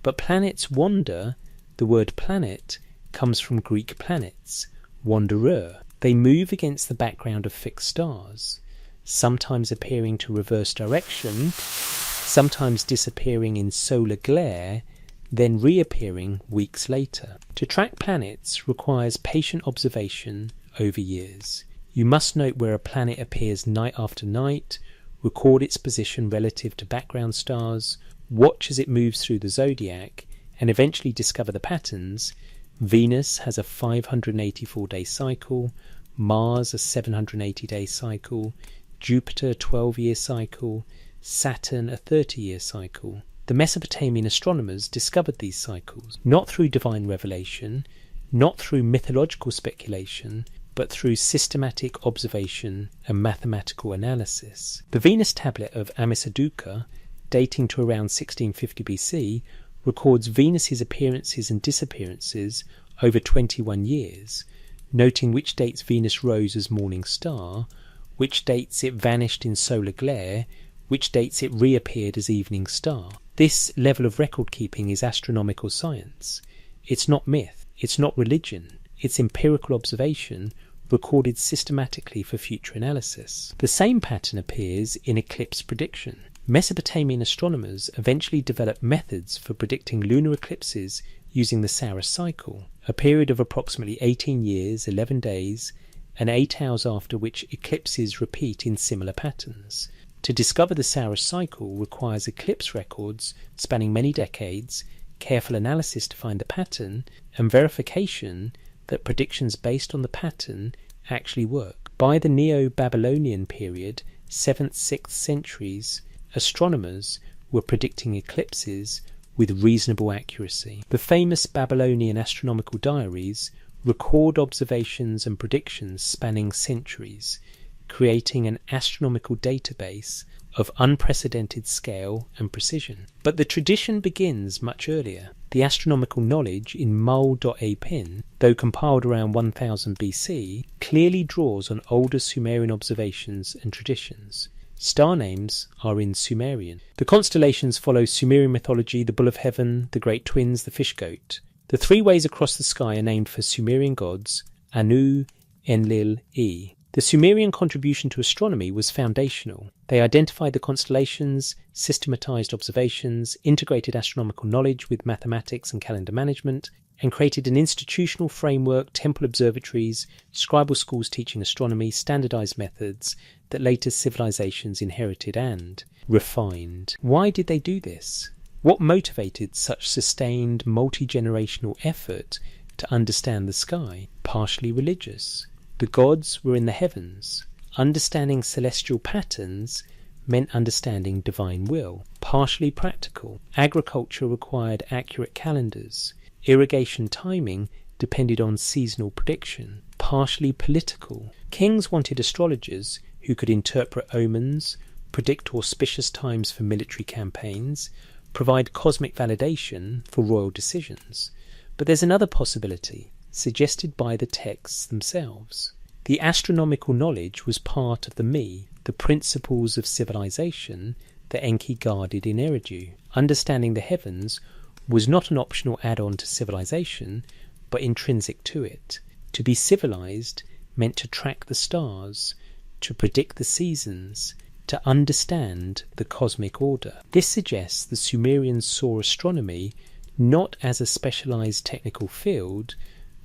But planets wander. The word planet comes from Greek planets, wanderer. They move against the background of fixed stars, sometimes appearing to reverse direction, sometimes disappearing in solar glare, then reappearing weeks later. To track planets requires patient observation over years. You must note where a planet appears night after night, record its position relative to background stars, watch as it moves through the zodiac, and eventually discover the patterns. Venus has a 584-day cycle, Mars a 780-day cycle, Jupiter a 12-year cycle, Saturn a 30-year cycle. The Mesopotamian astronomers discovered these cycles, not through divine revelation, not through mythological speculation, but through systematic observation and mathematical analysis. The Venus tablet of Amisaduqa, dating to around 1650 BC, records Venus's appearances and disappearances over 21 years, noting which dates Venus rose as morning star, which dates it vanished in solar glare, which dates it reappeared as evening star. This level of record keeping is astronomical science. It's not myth, it's not religion, it's empirical observation recorded systematically for future analysis. The same pattern appears in eclipse prediction. Mesopotamian astronomers eventually developed methods for predicting lunar eclipses using the Saros cycle, a period of approximately 18 years, 11 days, and 8 hours after which eclipses repeat in similar patterns. To discover the Saros cycle requires eclipse records spanning many decades, careful analysis to find the pattern, and verification that predictions based on the pattern actually work. By the Neo-Babylonian period, 7th, 6th centuries, astronomers were predicting eclipses with reasonable accuracy. The famous Babylonian astronomical diaries record observations and predictions spanning centuries, creating an astronomical database of unprecedented scale and precision. But the tradition begins much earlier. The astronomical knowledge in Mul.a.pin, though compiled around 1000 BC, clearly draws on older Sumerian observations and traditions. Star names are in Sumerian. The constellations follow Sumerian mythology, the Bull of Heaven, the Great Twins, the Fish Goat. The 3 ways across the sky are named for Sumerian gods, Anu, Enlil, E. The Sumerian contribution to astronomy was foundational. They identified the constellations, systematized observations, integrated astronomical knowledge with mathematics and calendar management, and created an institutional framework, temple observatories, scribal schools teaching astronomy, standardized methods that later civilizations inherited and refined. Why did they do this? What motivated such sustained, multi-generational effort to understand the sky? Partially religious. The gods were in the heavens. Understanding celestial patterns meant understanding divine will. Partially practical. Agriculture required accurate calendars. Irrigation timing depended on seasonal prediction. Partially political. Kings wanted astrologers who could interpret omens, predict auspicious times for military campaigns, provide cosmic validation for royal decisions. But there's another possibility, suggested by the texts themselves. The astronomical knowledge was part of the me, the principles of civilization that Enki guarded in Eridu. Understanding the heavens was not an optional add-on to civilization, but intrinsic to it. To be civilized meant to track the stars, to predict the seasons, to understand the cosmic order. This suggests the Sumerians saw astronomy not as a specialized technical field,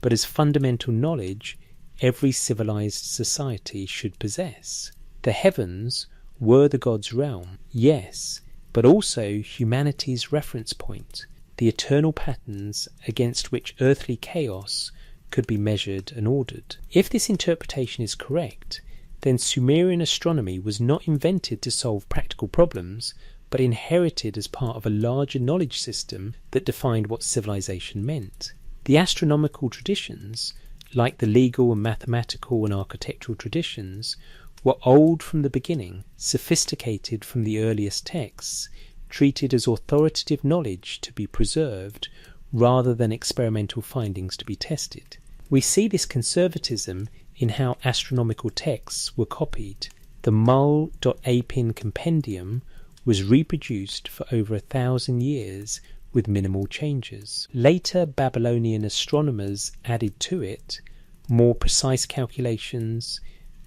but as fundamental knowledge every civilized society should possess. The heavens were the gods' realm, yes, but also humanity's reference point, the eternal patterns against which earthly chaos could be measured and ordered. If this interpretation is correct, then Sumerian astronomy was not invented to solve practical problems, but inherited as part of a larger knowledge system that defined what civilization meant. The astronomical traditions, like the legal and mathematical and architectural traditions, were old from the beginning, sophisticated from the earliest texts, treated as authoritative knowledge to be preserved rather than experimental findings to be tested. We see this conservatism in how astronomical texts were copied. The Mull.Apin compendium was reproduced for over 1,000 years with minimal changes. Later Babylonian astronomers added to it more precise calculations,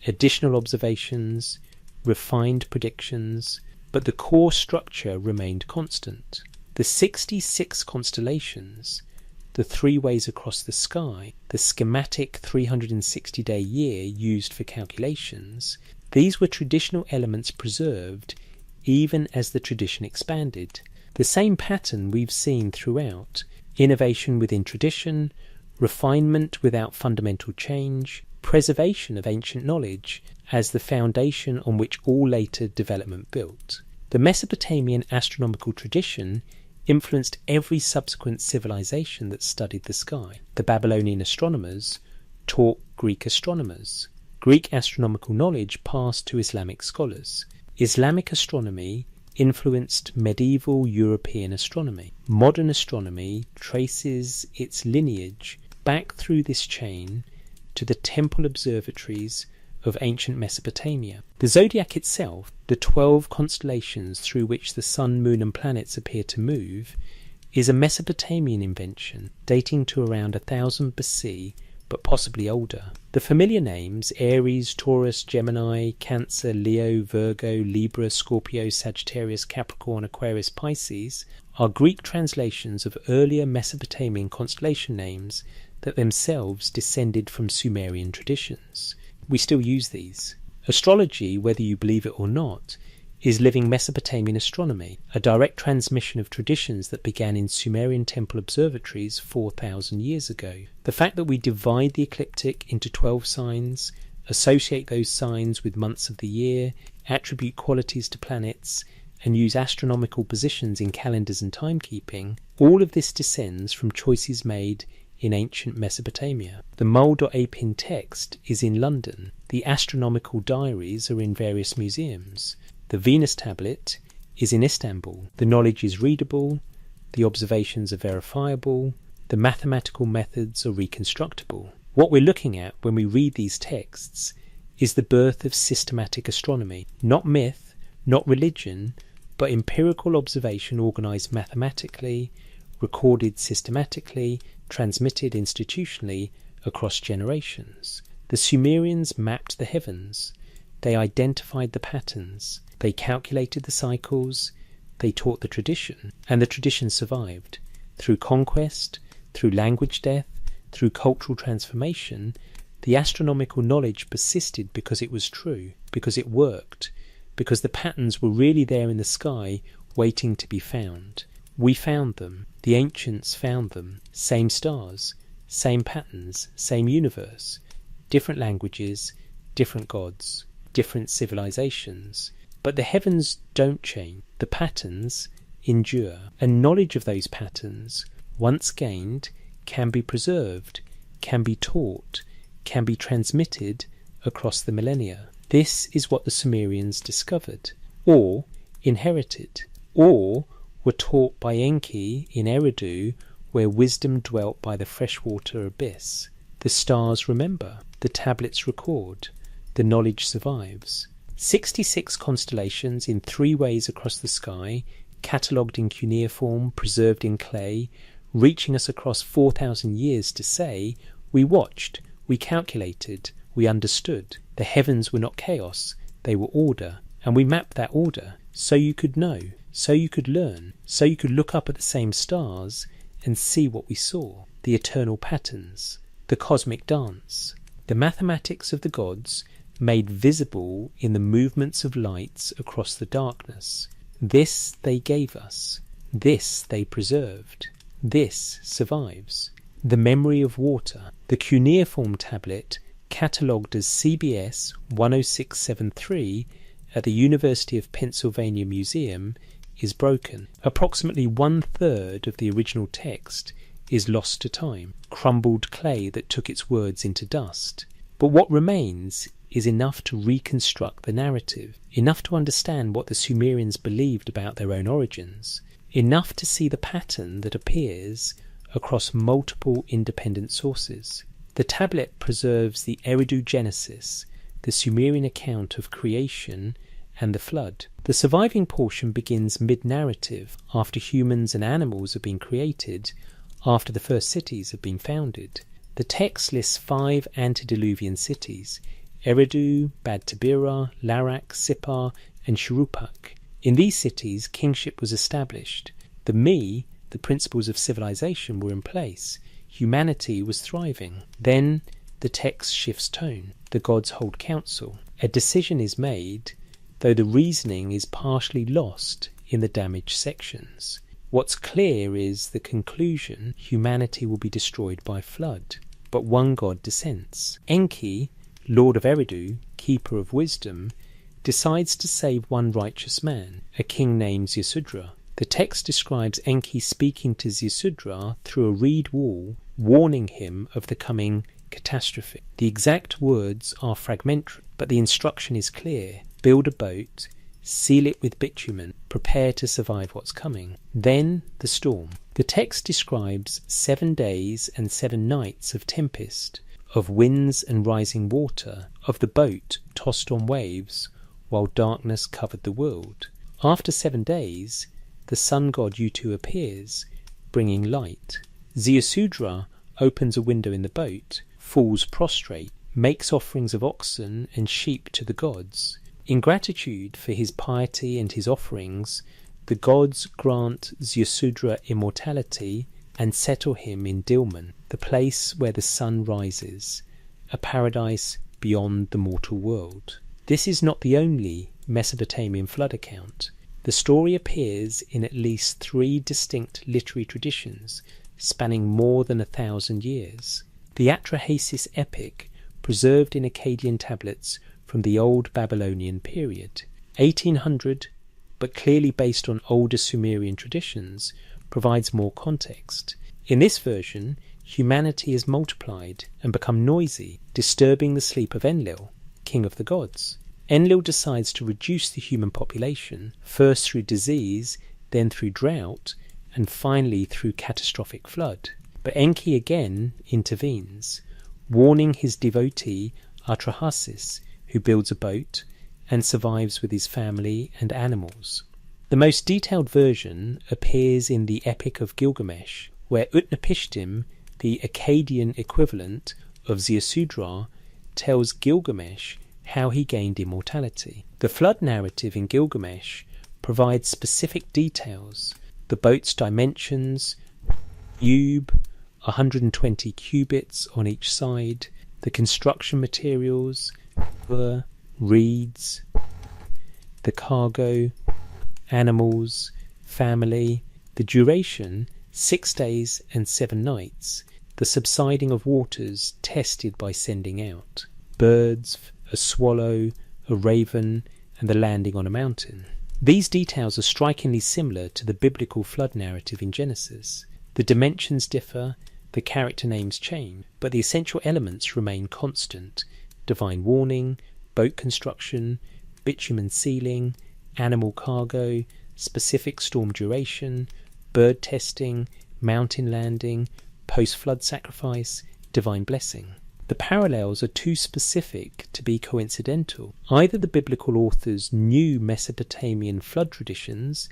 additional observations, refined predictions, but the core structure remained constant. The 66 constellations, the 3 ways across the sky, the schematic 360-day year used for calculations, these were traditional elements preserved even as the tradition expanded. The same pattern we've seen throughout: innovation within tradition, refinement without fundamental change, preservation of ancient knowledge as the foundation on which all later development built. The Mesopotamian astronomical tradition influenced every subsequent civilization that studied the sky. The Babylonian astronomers taught Greek astronomers. Greek astronomical knowledge passed to Islamic scholars. Islamic astronomy influenced medieval European astronomy. Modern astronomy traces its lineage back through this chain to the temple observatories of ancient Mesopotamia. The zodiac itself, the 12 constellations through which the sun, moon and planets appear to move, is a Mesopotamian invention dating to around 1000 BC, but possibly older. The familiar names Aries, Taurus, Gemini, Cancer, Leo, Virgo, Libra, Scorpio, Sagittarius, Capricorn, Aquarius, Pisces are Greek translations of earlier Mesopotamian constellation names that themselves descended from Sumerian traditions. We still use these. Astrology, whether you believe it or not, is living Mesopotamian astronomy, a direct transmission of traditions that began in Sumerian temple observatories 4,000 years ago. The fact that we divide the ecliptic into 12 signs, associate those signs with months of the year, attribute qualities to planets, and use astronomical positions in calendars and timekeeping, all of this descends from choices made in ancient Mesopotamia. The Mull.Apin text is in London. The astronomical diaries are in various museums. The Venus tablet is in Istanbul. The knowledge is readable, the observations are verifiable, the mathematical methods are reconstructible. What we're looking at when we read these texts is the birth of systematic astronomy, not myth, not religion, but empirical observation organised mathematically, recorded systematically, transmitted institutionally across generations. The Sumerians mapped the heavens. They identified the patterns. They calculated the cycles. They taught the tradition. And the tradition survived. Through conquest, through language death, through cultural transformation, the astronomical knowledge persisted because it was true, because it worked, because the patterns were really there in the sky waiting to be found. We found them. The ancients found them. Same stars, same patterns, same universe, different languages, different gods, different civilizations. But the heavens don't change. The patterns endure. And knowledge of those patterns, once gained, can be preserved, can be taught, can be transmitted across the millennia. This is what the Sumerians discovered, or inherited, or were taught by Enki in Eridu, where wisdom dwelt by the freshwater abyss. The stars remember, the tablets record, the knowledge survives. 66 constellations in 3 ways across the sky, catalogued in cuneiform, preserved in clay, reaching us across 4,000 years to say, we watched, we calculated, we understood. The heavens were not chaos, they were order, and we mapped that order so you could know, so you could learn, so you could look up at the same stars and see what we saw, the eternal patterns, the cosmic dance, the mathematics of the gods made visible in the movements of lights across the darkness. This they gave us, this they preserved, this survives. The memory of water, the cuneiform tablet catalogued as CBS 10673 at the University of Pennsylvania Museum, is broken. Approximately 1/3 of the original text is lost to time, crumbled clay that took its words into dust. But what remains is enough to reconstruct the narrative, enough to understand what the Sumerians believed about their own origins, enough to see the pattern that appears across multiple independent sources. The tablet preserves the Eridu Genesis, the Sumerian account of creation and the flood. The surviving portion begins mid-narrative, after humans and animals have been created, after the first cities have been founded. The text lists 5 antediluvian cities: Eridu, Bad Tabira, Larak, Sippar, and Shuruppak. In these cities, kingship was established. The principles of civilization were in place. Humanity was thriving. Then the text shifts tone. The gods hold council. A decision is made, though the reasoning is partially lost in the damaged sections. What's clear is the conclusion: humanity will be destroyed by flood. But one god dissents. Enki, lord of Eridu, keeper of wisdom, decides to save one righteous man, a king named Ziusudra. The text describes Enki speaking to Ziusudra through a reed wall, warning him of the coming catastrophe. The exact words are fragmentary, but the instruction is clear: build a boat, seal it with bitumen, prepare to survive what's coming. Then the storm. The text describes 7 days and 7 nights of tempest, of winds and rising water, of the boat tossed on waves while darkness covered the world. After 7 days, the sun god Utu appears, bringing light. Ziusudra opens a window in the boat, falls prostrate, makes offerings of oxen and sheep to the gods. In gratitude for his piety and his offerings, the gods grant Ziusudra immortality and settle him in Dilmun, the place where the sun rises, a paradise beyond the mortal world. This is not the only Mesopotamian flood account. The story appears in at least 3 distinct literary traditions, spanning more than 1,000 years. The Atrahasis epic, preserved in Akkadian tablets from the Old Babylonian period, 1800, but clearly based on older Sumerian traditions, provides more context. In this version, humanity has multiplied and become noisy, disturbing the sleep of Enlil, king of the gods. Enlil decides to reduce the human population, first through disease, then through drought, and finally through catastrophic flood. But Enki again intervenes, warning his devotee Atrahasis, who builds a boat and survives with his family and animals. The most detailed version appears in the Epic of Gilgamesh, where Utnapishtim, the Akkadian equivalent of Ziusudra, tells Gilgamesh how he gained immortality. The flood narrative in Gilgamesh provides specific details: the boat's dimensions, cube, 120 cubits on each side, the construction materials, the reeds, the cargo, animals, family, the duration, 6 days and 7 nights, the subsiding of waters tested by sending out, birds, a swallow, a raven, and the landing on a mountain. These details are strikingly similar to the biblical flood narrative in Genesis. The dimensions differ, the character names change, but the essential elements remain constant: divine warning, boat construction, bitumen sealing, animal cargo, specific storm duration, bird testing, mountain landing, post-flood sacrifice, divine blessing. The parallels are too specific to be coincidental. Either the biblical authors knew Mesopotamian flood traditions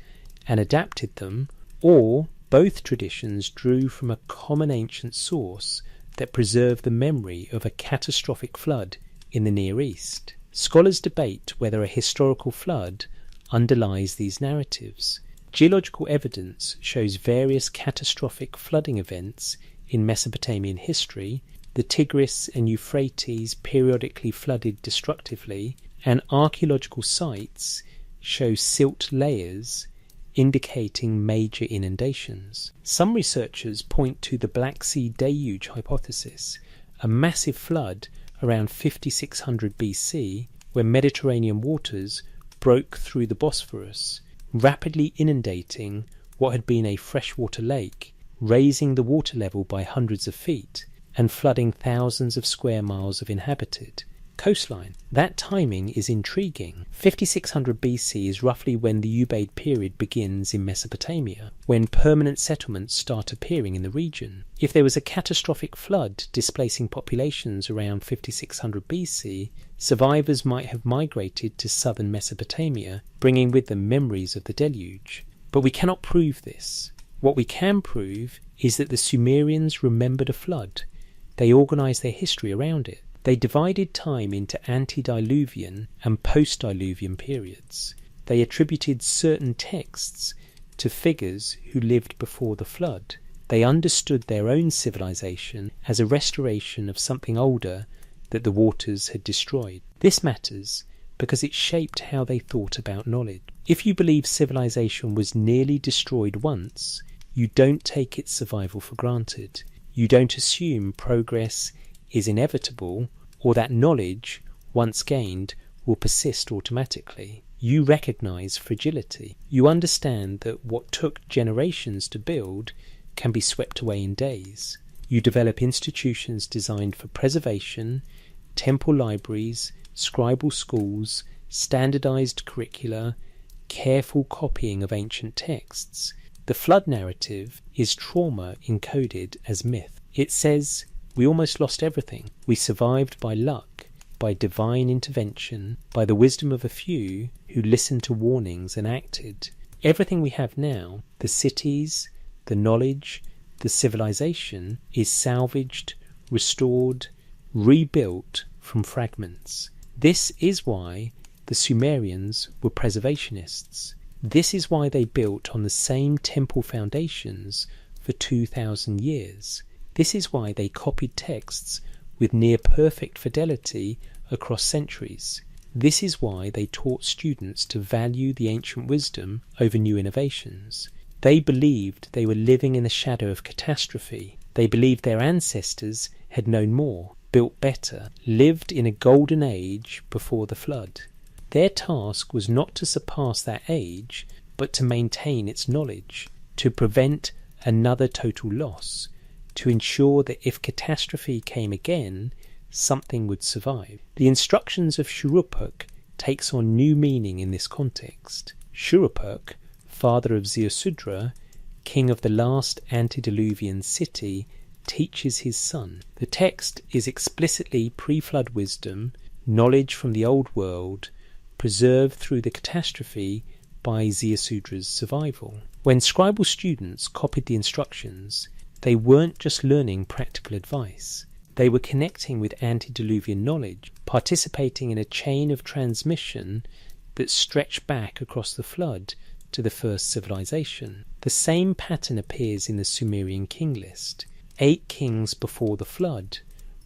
and adapted them, or both traditions drew from a common ancient source that preserved the memory of a catastrophic flood in the Near East. Scholars debate whether a historical flood underlies these narratives. Geological evidence shows various catastrophic flooding events in Mesopotamian history, The Tigris and Euphrates periodically flooded destructively, and archaeological sites show silt layers indicating major inundations. Some researchers point to the Black Sea deluge hypothesis, a massive flood around 5600 BC when Mediterranean waters broke through the Bosphorus, rapidly inundating what had been a freshwater lake, raising the water level by hundreds of feet and flooding thousands of square miles of inhabited coastline. That timing is intriguing. 5600 BC is roughly when the Ubaid period begins in Mesopotamia, when permanent settlements start appearing in the region. If there was a catastrophic flood displacing populations around 5600 BC, survivors might have migrated to southern Mesopotamia, bringing with them memories of the deluge. But we cannot prove this. What we can prove is that the Sumerians remembered a flood. They organised their history around it. They divided time into antediluvian and post-diluvian periods. They attributed certain texts to figures who lived before the flood. They understood their own civilization as a restoration of something older that the waters had destroyed. This matters because it shaped how they thought about knowledge. If you believe civilization was nearly destroyed once, you don't take its survival for granted. You don't assume progress is inevitable, or that knowledge, once gained, will persist automatically. You recognise fragility. You understand that what took generations to build can be swept away in days. You develop institutions designed for preservation, temple libraries, scribal schools, standardised curricula, careful copying of ancient texts. The flood narrative is trauma encoded as myth. It says, we almost lost everything. We survived by luck, by divine intervention, by the wisdom of a few who listened to warnings and acted. Everything we have now, the cities, the knowledge, the civilization, is salvaged, restored, rebuilt from fragments. This is why the Sumerians were preservationists. This is why they built on the same temple foundations for 2,000 years. This is why they copied texts with near-perfect fidelity across centuries. This is why they taught students to value the ancient wisdom over new innovations. They believed they were living in the shadow of catastrophe. They believed their ancestors had known more, built better, lived in a golden age before the flood. Their task was not to surpass that age, but to maintain its knowledge, to prevent another total loss, to ensure that if catastrophe came again, something would survive. The instructions of Shuruppak takes on new meaning in this context. Shuruppak, father of Ziusudra, king of the last antediluvian city, teaches his son. The text is explicitly pre-flood wisdom, knowledge from the old world, preserved through the catastrophe by Ziusudra's survival. When scribal students copied the instructions, they weren't just learning practical advice. They were connecting with antediluvian knowledge, participating in a chain of transmission that stretched back across the flood to the first civilization. The same pattern appears in the Sumerian king list. 8 kings before the flood,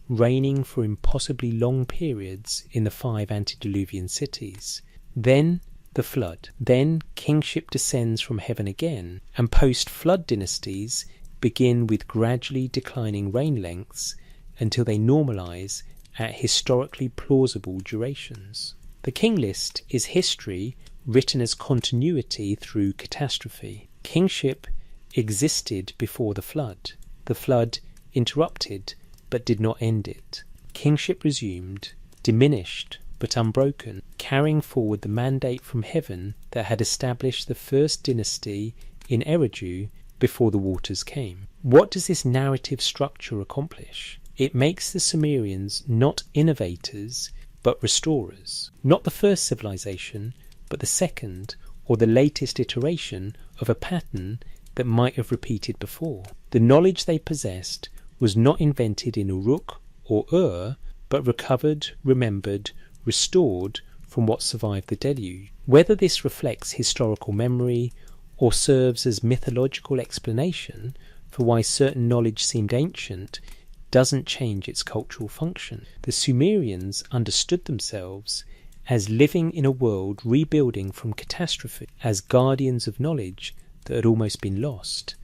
reigning for impossibly long periods in the 5 antediluvian cities. Then the flood. Then kingship descends from heaven again, and post-flood dynasties begin with gradually declining reign lengths until they normalise at historically plausible durations. The king list is history written as continuity through catastrophe. Kingship existed before the flood. The flood interrupted but did not end it. Kingship resumed, diminished but unbroken, carrying forward the mandate from heaven that had established the first dynasty in Eridu before the waters came. What does this narrative structure accomplish? It makes the Sumerians not innovators but restorers. Not the first civilization, but the second or the latest iteration of a pattern that might have repeated before. The knowledge they possessed was not invented in Uruk or Ur, but recovered, remembered, restored from what survived the deluge. Whether this reflects historical memory or serves as mythological explanation for why certain knowledge seemed ancient doesn't change its cultural function. The Sumerians understood themselves as living in a world rebuilding from catastrophe, as guardians of knowledge that had almost been lost,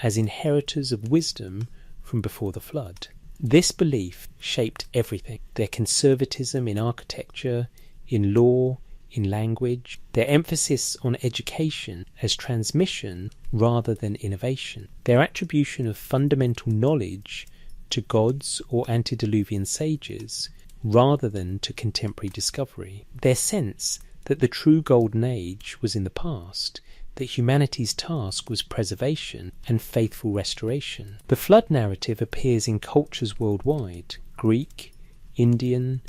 as inheritors of wisdom from before the flood. This belief shaped everything: their conservatism in architecture, in law, in language, their emphasis on education as transmission rather than innovation, their attribution of fundamental knowledge to gods or antediluvian sages rather than to contemporary discovery, their sense that the true golden age was in the past, that humanity's task was preservation and faithful restoration. The flood narrative appears in cultures worldwide: Greek, Indian,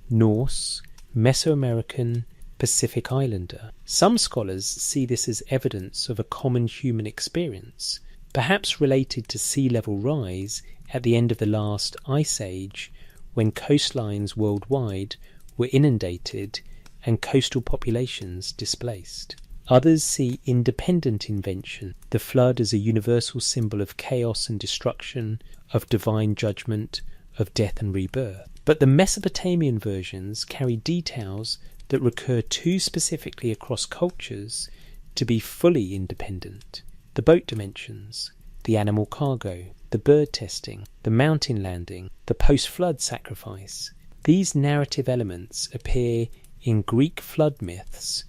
Norse, Mesoamerican, Pacific Islander. Some scholars see this as evidence of a common human experience, perhaps related to sea level rise at the end of the last ice age, when coastlines worldwide were inundated and coastal populations displaced. Others see independent invention, the flood as a universal symbol of chaos and destruction, of divine judgment, of death and rebirth. But the Mesopotamian versions carry details that recur too specifically across cultures to be fully independent. The boat dimensions, the animal cargo, the bird testing, the mountain landing, the post-flood sacrifice. These narrative elements appear in Greek flood myths,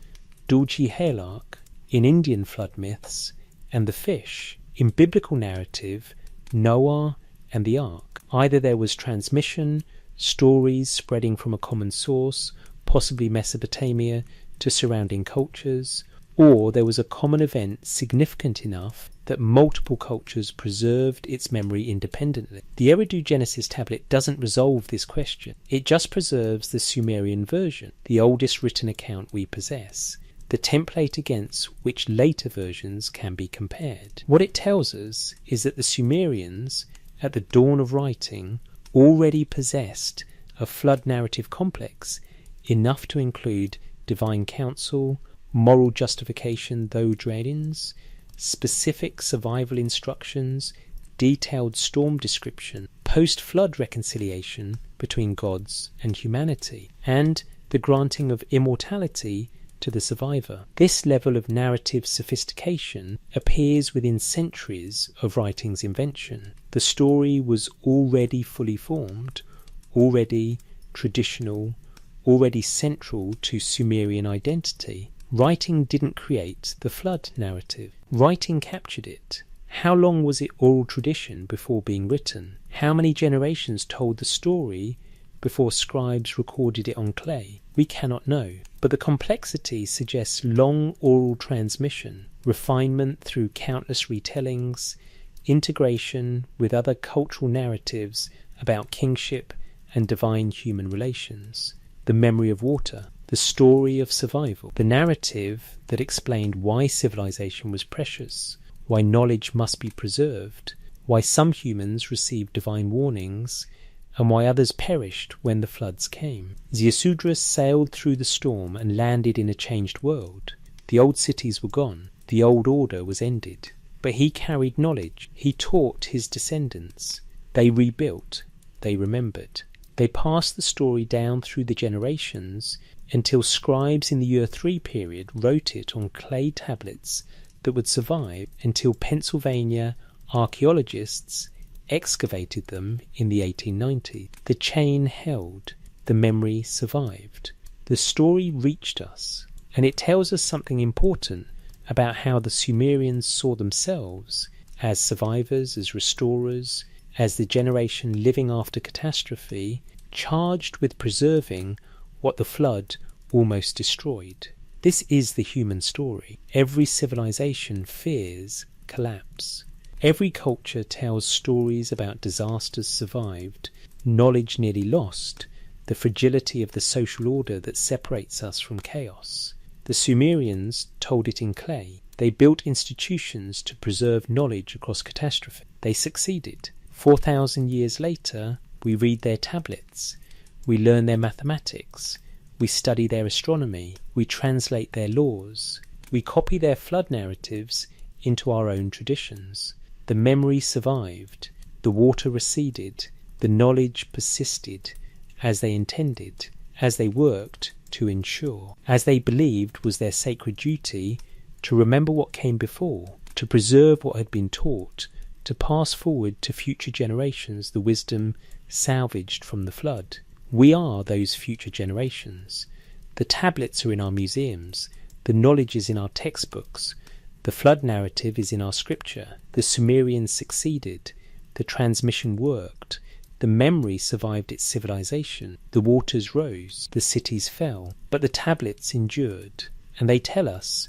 Dulci Halark, in Indian flood myths, and the fish. In biblical narrative, Noah and the ark. Either there was transmission, stories spreading from a common source, possibly Mesopotamia, to surrounding cultures, or there was a common event significant enough that multiple cultures preserved its memory independently. The Eridu Genesis tablet doesn't resolve this question. It just preserves the Sumerian version, the oldest written account we possess, the template against which later versions can be compared. What it tells us is that the Sumerians, at the dawn of writing, already possessed a flood narrative complex enough to include divine counsel, moral justification though dreadings, specific survival instructions, detailed storm description, post-flood reconciliation between gods and humanity, and the granting of immortality to the survivor. This level of narrative sophistication appears within centuries of writing's invention. The story was already fully formed, already traditional, already central to Sumerian identity. Writing didn't create the flood narrative. Writing captured it. How long was it oral tradition before being written? How many generations told the story before scribes recorded it on clay? We cannot know. But the complexity suggests long oral transmission, refinement through countless retellings, integration with other cultural narratives about kingship and divine human relations. The memory of water, the story of survival, the narrative that explained why civilization was precious, why knowledge must be preserved, why some humans received divine warnings, and why others perished when the floods came. Ziusudrus sailed through the storm and landed in a changed world. The old cities were gone, the old order was ended. But he carried knowledge, he taught his descendants. They rebuilt, they remembered. They passed the story down through the generations until scribes in the year 3 period wrote it on clay tablets that would survive until Pennsylvania archaeologists excavated them in the 1890s. The chain held, the memory survived. The story reached us, and it tells us something important about how the Sumerians saw themselves as survivors, as restorers, as the generation living after catastrophe, charged with preserving what the flood almost destroyed. This is the human story. Every civilization fears collapse. Every culture tells stories about disasters survived, knowledge nearly lost, the fragility of the social order that separates us from chaos. The Sumerians told it in clay. They built institutions to preserve knowledge across catastrophe. They succeeded. 4,000 years later, we read their tablets, we learn their mathematics, we study their astronomy, we translate their laws, we copy their flood narratives into our own traditions. The memory survived, the water receded, The knowledge persisted as they intended, as they worked to ensure, as they believed was their sacred duty, to remember what came before, to preserve what had been taught, to pass forward to future generations the wisdom salvaged from the flood. We are those future generations. The tablets are in our museums, the knowledge is in our textbooks, the flood narrative is in our scripture. The Sumerians succeeded, the transmission worked, the memory survived its civilization, the waters rose, the cities fell, but the tablets endured, and they tell us,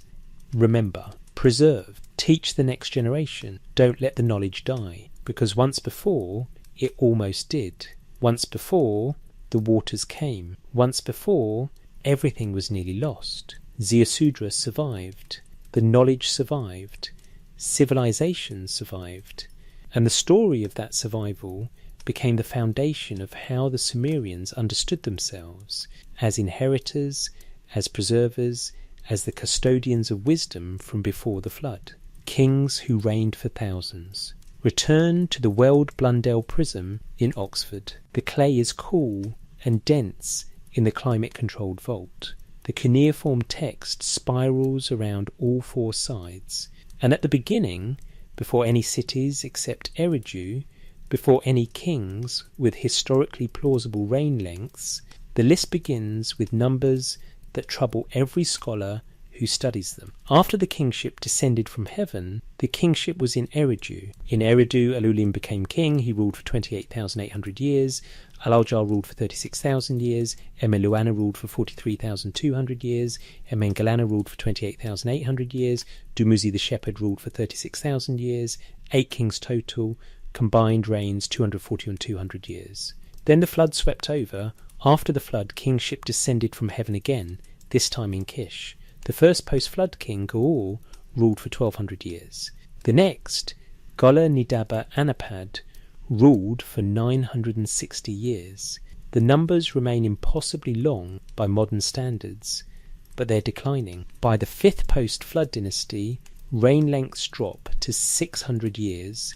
remember, preserve, teach the next generation, don't let the knowledge die, because once before it almost did. Once before the waters came, once before everything was nearly lost. Ziusudra survived, the knowledge survived, civilization survived, and the story of that survival became the foundation of how the Sumerians understood themselves as inheritors, as preservers, as the custodians of wisdom from before the flood. Kings who reigned for thousands. Return to the Weld Blundell Prism in Oxford. The clay is cool and dense in the climate-controlled vault. The cuneiform text spirals around all four sides. And at the beginning, before any cities except Eridu, before any kings with historically plausible reign lengths, the list begins with numbers that trouble every scholar who studies them. After the kingship descended from heaven, the kingship was in Eridu. In Eridu, Alulim became king. He ruled for 28,800 years. Alaljar ruled for 36,000 years. Emeluana ruled for 43,200 years. Emengalana ruled for 28,800 years. Dumuzi the shepherd ruled for 36,000 years. 8 kings total, combined reigns 240 and 200 years. Then the flood swept over. After the flood, kingship descended from heaven again, this time in Kish. The first post-flood king, Gaul, ruled for 1200 years. The next, Gola Nidaba Anapad, ruled for 960 years. The numbers remain impossibly long by modern standards, but they're declining. By the 5th post-flood dynasty, reign lengths drop to 600 years,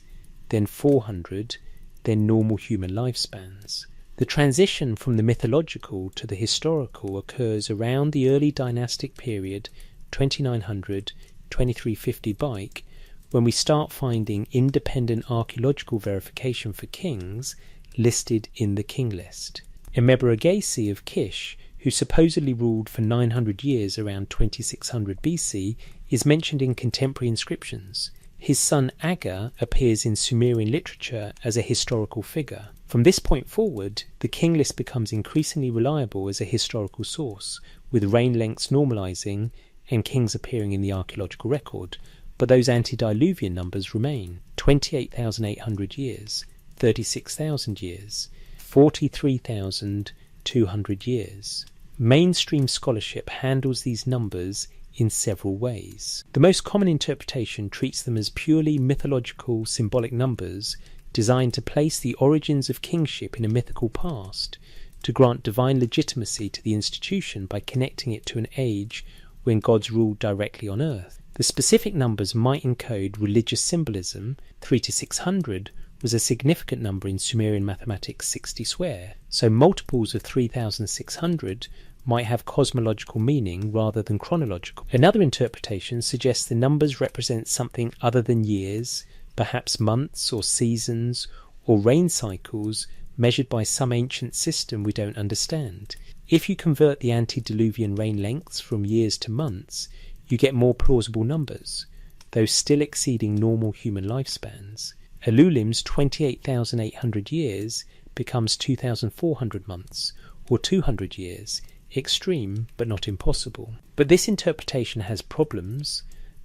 then 400, then normal human lifespans. The transition from the mythological to the historical occurs around the early dynastic period, 2900, 2350 Bike, when we start finding independent archaeological verification for kings listed in the king list. Emeberagesi of Kish, who supposedly ruled for 900 years around 2600 BC, is mentioned in contemporary inscriptions. His son Aga appears in Sumerian literature as a historical figure. From this point forward, the king list becomes increasingly reliable as a historical source, with reign lengths normalizing and kings appearing in the archaeological record, but those antediluvian numbers remain: 28,800 years, 36,000 years, 43,200 years. Mainstream scholarship handles these numbers in several ways. The most common interpretation treats them as purely mythological symbolic numbers designed to place the origins of kingship in a mythical past, to grant divine legitimacy to the institution by connecting it to an age when gods ruled directly on earth. The specific numbers might encode religious symbolism. 3 to 600 was a significant number in Sumerian mathematics 60 square, so multiples of 3600 might have cosmological meaning rather than chronological. Another interpretation suggests the numbers represent something other than years, perhaps months or seasons or rain cycles measured by some ancient system we don't understand. If you convert the antediluvian rain lengths from years to months, you get more plausible numbers, though still exceeding normal human lifespans. Alulim's 28,800 years becomes 2,400 months, or 200 years, extreme but not impossible. But this interpretation has problems.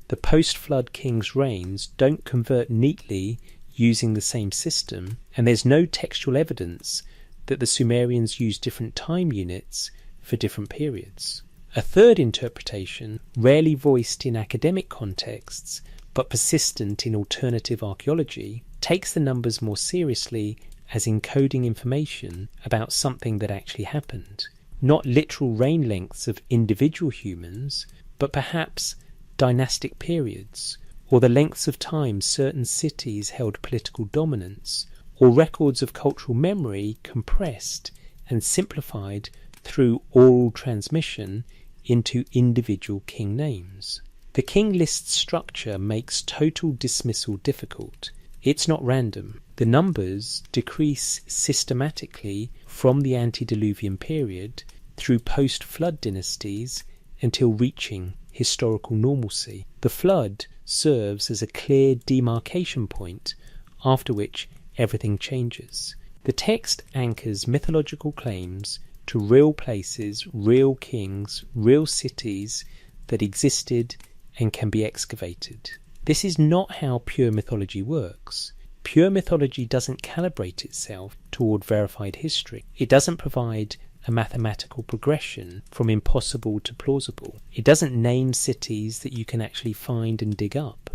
The post-flood king's reigns don't convert neatly using the same system, and there's no textual evidence that the Sumerians used different time units for different periods. A third interpretation, rarely voiced in academic contexts but persistent in alternative archaeology, takes the numbers more seriously as encoding information about something that actually happened. Not literal reign lengths of individual humans, but perhaps dynastic periods, or the lengths of time certain cities held political dominance, or records of cultural memory compressed and simplified through oral transmission into individual king names. The king list structure makes total dismissal difficult. It's not random. The numbers decrease systematically from the antediluvian period through post-flood dynasties until reaching historical normalcy. The flood serves as a clear demarcation point, after which everything changes. The text anchors mythological claims to real places, real kings, real cities that existed and can be excavated. This is not how pure mythology works. Pure mythology doesn't calibrate itself toward verified history. It doesn't provide a mathematical progression from impossible to plausible. It doesn't name cities that you can actually find and dig up.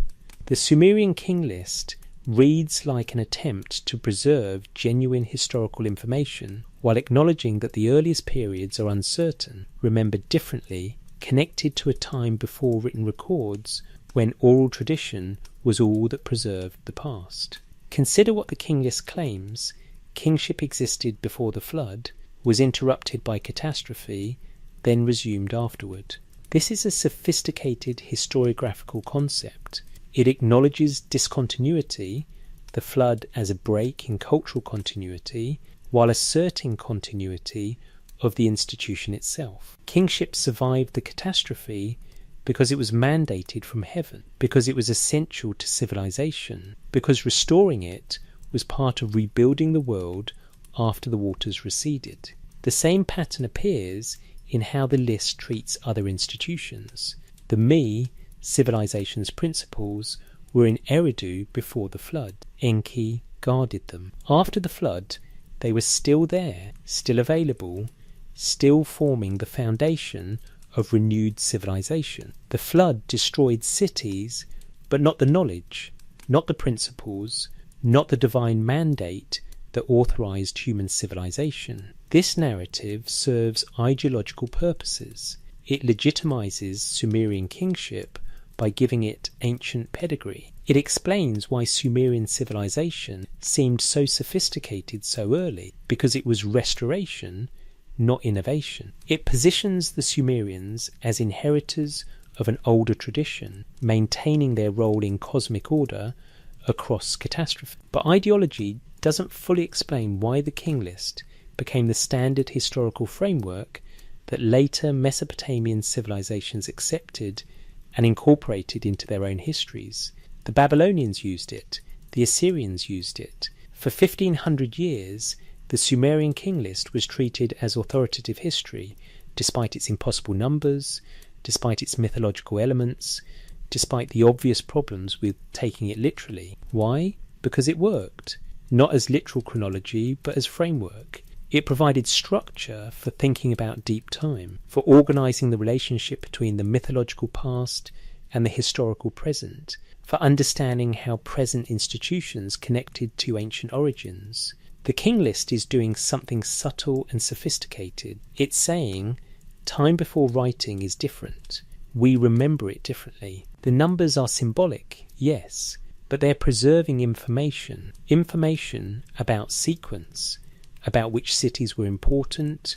The Sumerian king list reads like an attempt to preserve genuine historical information while acknowledging that the earliest periods are uncertain, remembered differently, connected to a time before written records when oral tradition was all that preserved the past. Consider what the king list claims: kingship existed before the flood, was interrupted by catastrophe, then resumed afterward. This is a sophisticated historiographical concept. It acknowledges discontinuity, the flood as a break in cultural continuity, while asserting continuity of the institution itself. Kingship survived the catastrophe because it was mandated from heaven, because it was essential to civilization, because restoring it was part of rebuilding the world after the waters receded. The same pattern appears in how the list treats other institutions. The Me, civilization's principles, were in Eridu before the flood. Enki guarded them. After the flood, they were still there, still available, still forming the foundation of renewed civilization. The flood destroyed cities, but not the knowledge, not the principles, not the divine mandate that authorized human civilization. This narrative serves ideological purposes. It legitimizes Sumerian kingship by giving it ancient pedigree. It explains why Sumerian civilization seemed so sophisticated so early, because it was restoration, not innovation. It positions the Sumerians as inheritors of an older tradition, maintaining their role in cosmic order across catastrophe. But ideology doesn't fully explain why the king list became the standard historical framework that later Mesopotamian civilizations accepted and incorporated into their own histories. The Babylonians used it, the Assyrians used it. For 1500 years, the Sumerian king list was treated as authoritative history, despite its impossible numbers, despite its mythological elements, despite the obvious problems with taking it literally. Why? Because it worked. Not as literal chronology, but as framework. It provided structure for thinking about deep time, for organising the relationship between the mythological past and the historical present, for understanding how present institutions connected to ancient origins. The king list is doing something subtle and sophisticated. It's saying, time before writing is different. We remember it differently. The numbers are symbolic, yes, but they're preserving information. Information about sequence, about which cities were important,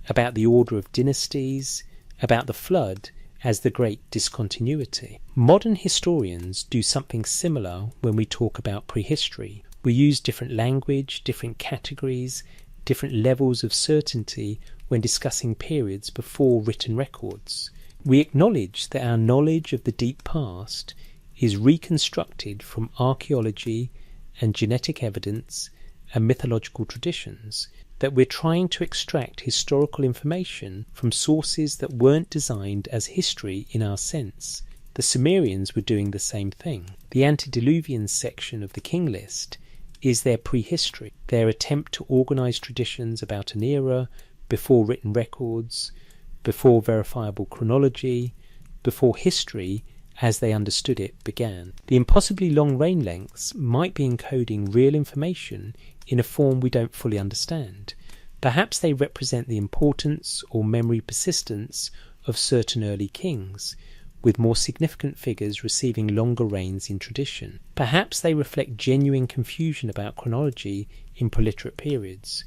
about the order of dynasties, about the flood as the great discontinuity. Modern historians do something similar when we talk about prehistory. We use different language, different categories, different levels of certainty when discussing periods before written records. We acknowledge that our knowledge of the deep past is reconstructed from archaeology and genetic evidence and mythological traditions, that we're trying to extract historical information from sources that weren't designed as history in our sense. The Sumerians were doing the same thing. The antediluvian section of the king list is their prehistory, their attempt to organise traditions about an era before written records, before verifiable chronology, before history as they understood it began. The impossibly long reign lengths might be encoding real information in a form we don't fully understand. Perhaps they represent the importance or memory persistence of certain early kings. with more significant figures receiving longer reigns in tradition. Perhaps they reflect genuine confusion about chronology in proliterate periods,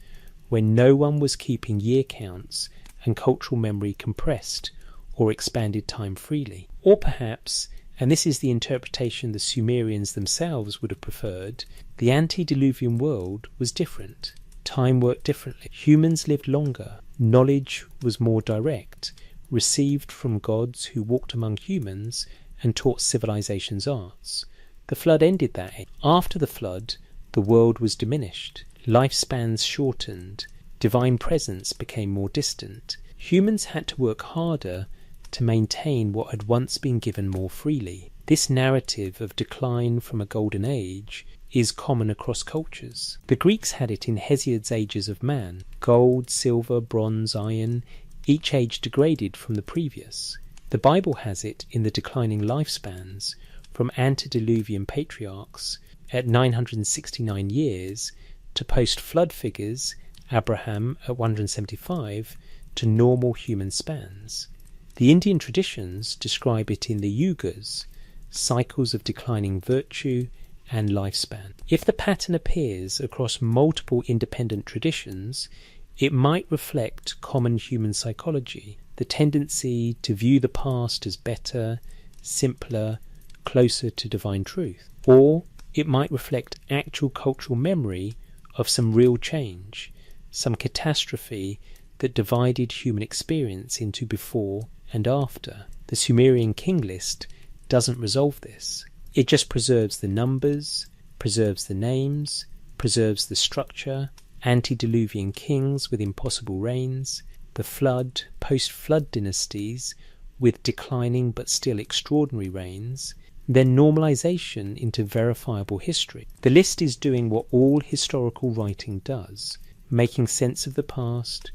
when no one was keeping year counts and cultural memory compressed or expanded time freely. Or perhaps, and this is the interpretation the Sumerians themselves would have preferred, the antediluvian world was different. Time worked differently. Humans lived longer. Knowledge was more direct, received from gods who walked among humans and taught civilizations arts. The flood ended that age. After the flood, the world was diminished. Lifespans shortened. Divine presence became more distant. Humans had to work harder to maintain what had once been given more freely. This narrative of decline from a golden age is common across cultures. The Greeks had it in Hesiod's Ages of Man. Gold, silver, bronze, iron, each age degraded from the previous. The Bible has it in the declining lifespans from antediluvian patriarchs at 969 years to post-flood figures, Abraham at 175, to normal human spans. The Indian traditions describe it in the yugas, cycles of declining virtue and lifespan. If the pattern appears across multiple independent traditions, it might reflect common human psychology, the tendency to view the past as better, simpler, closer to divine truth. Or it might reflect actual cultural memory of some real change, some catastrophe that divided human experience into before and after. The Sumerian king list doesn't resolve this. It just preserves the numbers, preserves the names, preserves the structure, antediluvian kings with impossible reigns, the flood, post-flood dynasties with declining but still extraordinary reigns, then normalization into verifiable history. The list is doing what all historical writing does, making sense of the past,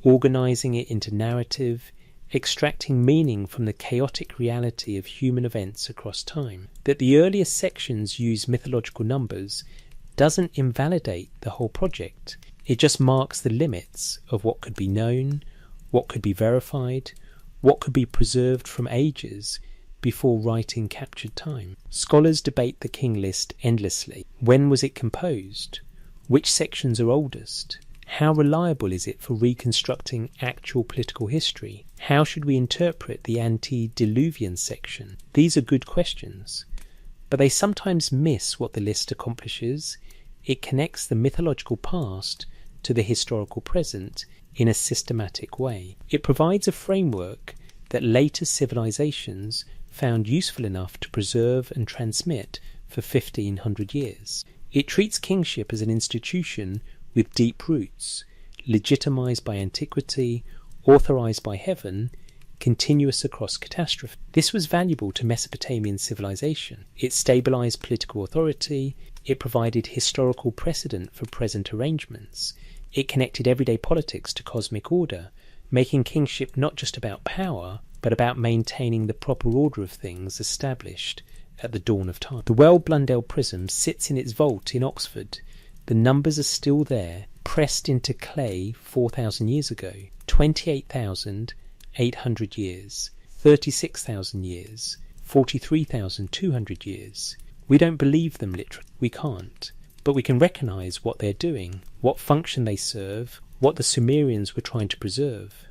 organizing it into narrative, extracting meaning from the chaotic reality of human events across time. That the earlier sections use mythological numbers doesn't invalidate the whole project. It just marks the limits of what could be known, what could be verified, what could be preserved from ages before writing captured time. Scholars debate the king list endlessly. When was it composed? Which sections are oldest? How reliable is it for reconstructing actual political history? How should we interpret the antediluvian section? These are good questions, but they sometimes miss what the list accomplishes. It connects the mythological past to the historical present in a systematic way. It provides a framework that later civilizations found useful enough to preserve and transmit for 1500 years. It treats kingship as an institution with deep roots, legitimized by antiquity, authorized by heaven, continuous across catastrophe. This was valuable to Mesopotamian civilization. It stabilized political authority, it provided historical precedent for present arrangements, it connected everyday politics to cosmic order, making kingship not just about power, but about maintaining the proper order of things established at the dawn of time. The Well-Blundell prism sits in its vault in Oxford. The numbers are still there, pressed into clay 4,000 years ago. 28,800 years, 36,000 years, 43,200 years. We don't believe them literally. We can't. But we can recognise what they're doing, what function they serve, what the Sumerians were trying to preserve.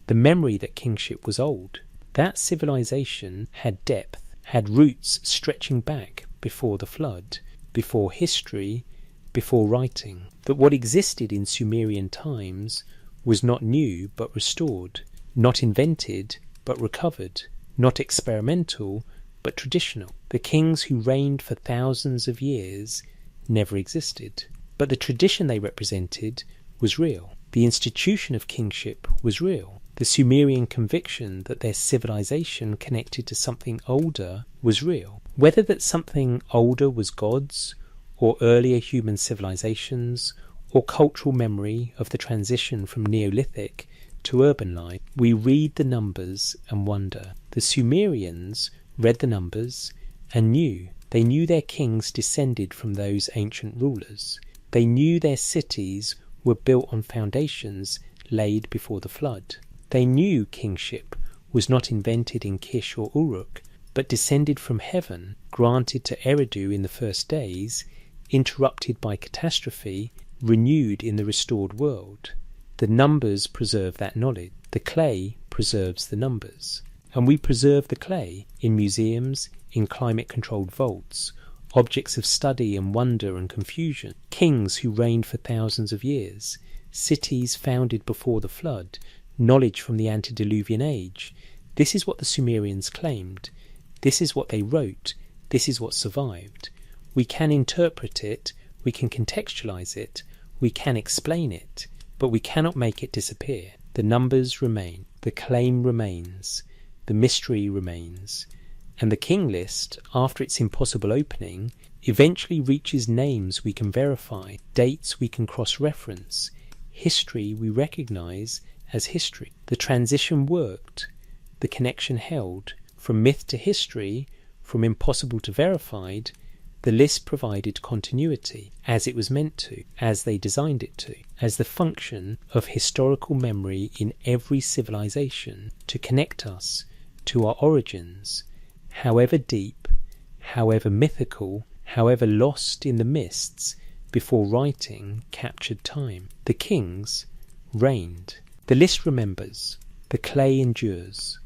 The memory that kingship was old. That civilization had depth, had roots stretching back before the flood, before history, before writing. That what existed in Sumerian times was not new but restored, not invented but recovered, not experimental but traditional. The kings who reigned for thousands of years never existed, but the tradition they represented was real. The institution of kingship was real. The Sumerian conviction that their civilization connected to something older was real. Whether that something older was gods, or earlier human civilizations, or cultural memory of the transition from Neolithic to urban life, we read the numbers and wonder. The Sumerians read the numbers and knew. They knew their kings descended from those ancient rulers. They knew their cities were built on foundations laid before the flood. They knew kingship was not invented in Kish or Uruk, but descended from heaven, granted to Eridu in the first days, interrupted by catastrophe, renewed in the restored world. The numbers preserve that knowledge. The clay preserves the numbers. And we preserve the clay in museums, in climate-controlled vaults, objects of study and wonder and confusion, kings who reigned for thousands of years, cities founded before the flood, knowledge from the antediluvian age. This is what the Sumerians claimed. This is what they wrote. This is what survived. We can interpret it, we can contextualize it, we can explain it, but we cannot make it disappear. The numbers remain, the claim remains, the mystery remains, and the king list, after its impossible opening, eventually reaches names we can verify, dates we can cross-reference, history we recognize as history. The transition worked, the connection held. From myth to history, from impossible to verified, the list provided continuity, as it was meant to, as they designed it to, as the function of historical memory in every civilization, to connect us to our origins, however deep, however mythical, however lost in the mists before writing captured time. The kings reigned. The list remembers. The clay endures.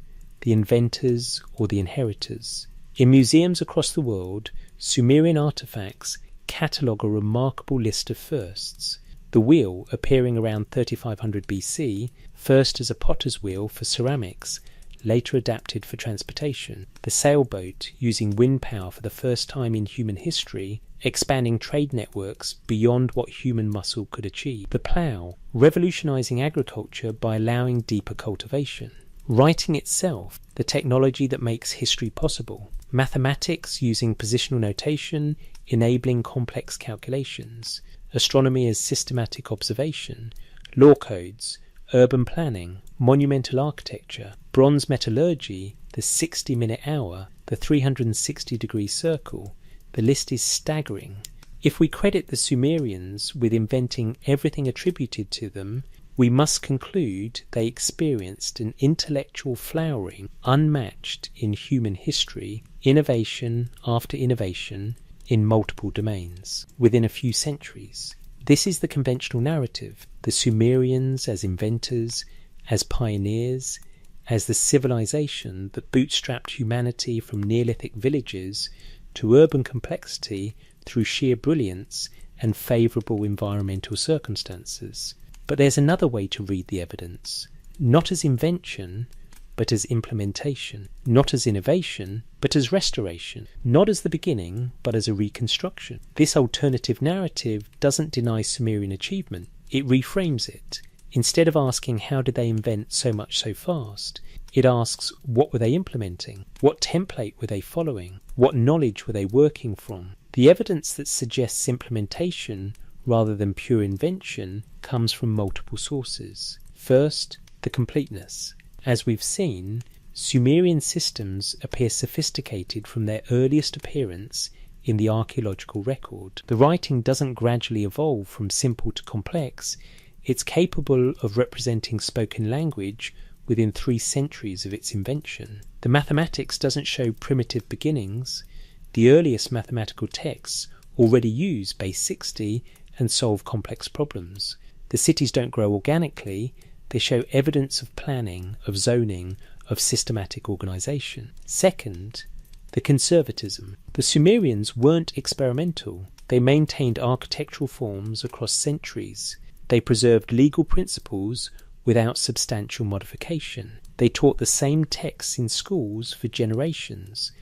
The inventors or the inheritors. In museums across the world, Sumerian artifacts catalogue a remarkable list of firsts. The wheel, appearing around 3500 BC, first as a potter's wheel for ceramics, later adapted for transportation. The sailboat, using wind power for the first time in human history, expanding trade networks beyond what human muscle could achieve. The plough, revolutionising agriculture by allowing deeper cultivation. Writing itself, the technology that makes history possible. Mathematics, using positional notation, enabling complex calculations. Astronomy as systematic observation. Law codes, urban planning, monumental architecture, bronze metallurgy, the 60-minute hour, the 360-degree circle. The list is staggering. If we credit the Sumerians with inventing everything attributed to them, we must conclude they experienced an intellectual flowering unmatched in human history, innovation after innovation, in multiple domains, within a few centuries. This is the conventional narrative. The Sumerians as inventors, as pioneers, as the civilization that bootstrapped humanity from Neolithic villages to urban complexity through sheer brilliance and favourable environmental circumstances. But there's another way to read the evidence, not as invention, but as implementation, not as innovation, but as restoration, not as the beginning, but as a reconstruction. This alternative narrative doesn't deny Sumerian achievement, it reframes it. Instead of asking how did they invent so much so fast, it asks what were they implementing, what template were they following, what knowledge were they working from. The evidence that suggests implementation rather than pure invention comes from multiple sources. First, the completeness. As we've seen, Sumerian systems appear sophisticated from their earliest appearance in the archaeological record. The writing doesn't gradually evolve from simple to complex, it's capable of representing spoken language within 3 centuries of its invention. The mathematics doesn't show primitive beginnings. The earliest mathematical texts already use base 60 and solve complex problems. The cities don't grow organically, they show evidence of planning, of zoning, of systematic organisation. Second, the conservatism. The Sumerians weren't experimental. They maintained architectural forms across centuries. They preserved legal principles without substantial modification. They taught the same texts in schools for generations.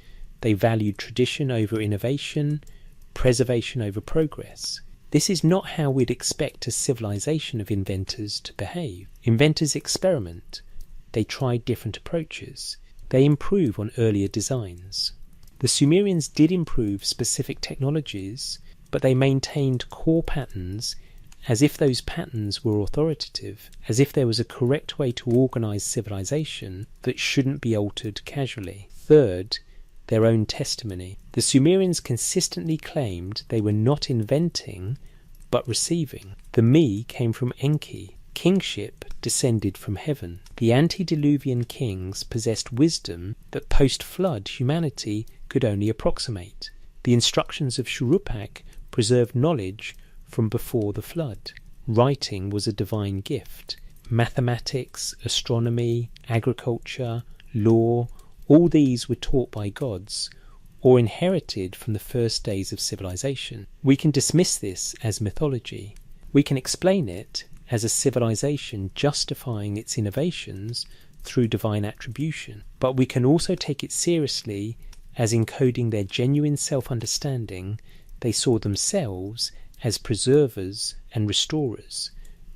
They valued tradition over innovation, preservation over progress. This is not how we'd expect a civilization of inventors to behave. Inventors experiment. They try different approaches. They improve on earlier designs. The Sumerians did improve specific technologies, but they maintained core patterns as if those patterns were authoritative, as if there was a correct way to organise civilization that shouldn't be altered casually. Third, their own testimony. The Sumerians consistently claimed they were not inventing, but receiving. The me came from Enki, Kingship descended from heaven. The antediluvian kings possessed wisdom that post-flood humanity could only approximate. The instructions of Shuruppak preserved knowledge from before the flood. Writing was a divine gift. Mathematics, astronomy, agriculture, law, all these were taught by gods or inherited from the first days of civilization. We can dismiss this as mythology. We can explain it as a civilization justifying its innovations through divine attribution. But we can also take it seriously as encoding their genuine self-understanding. They saw themselves as preservers and restorers,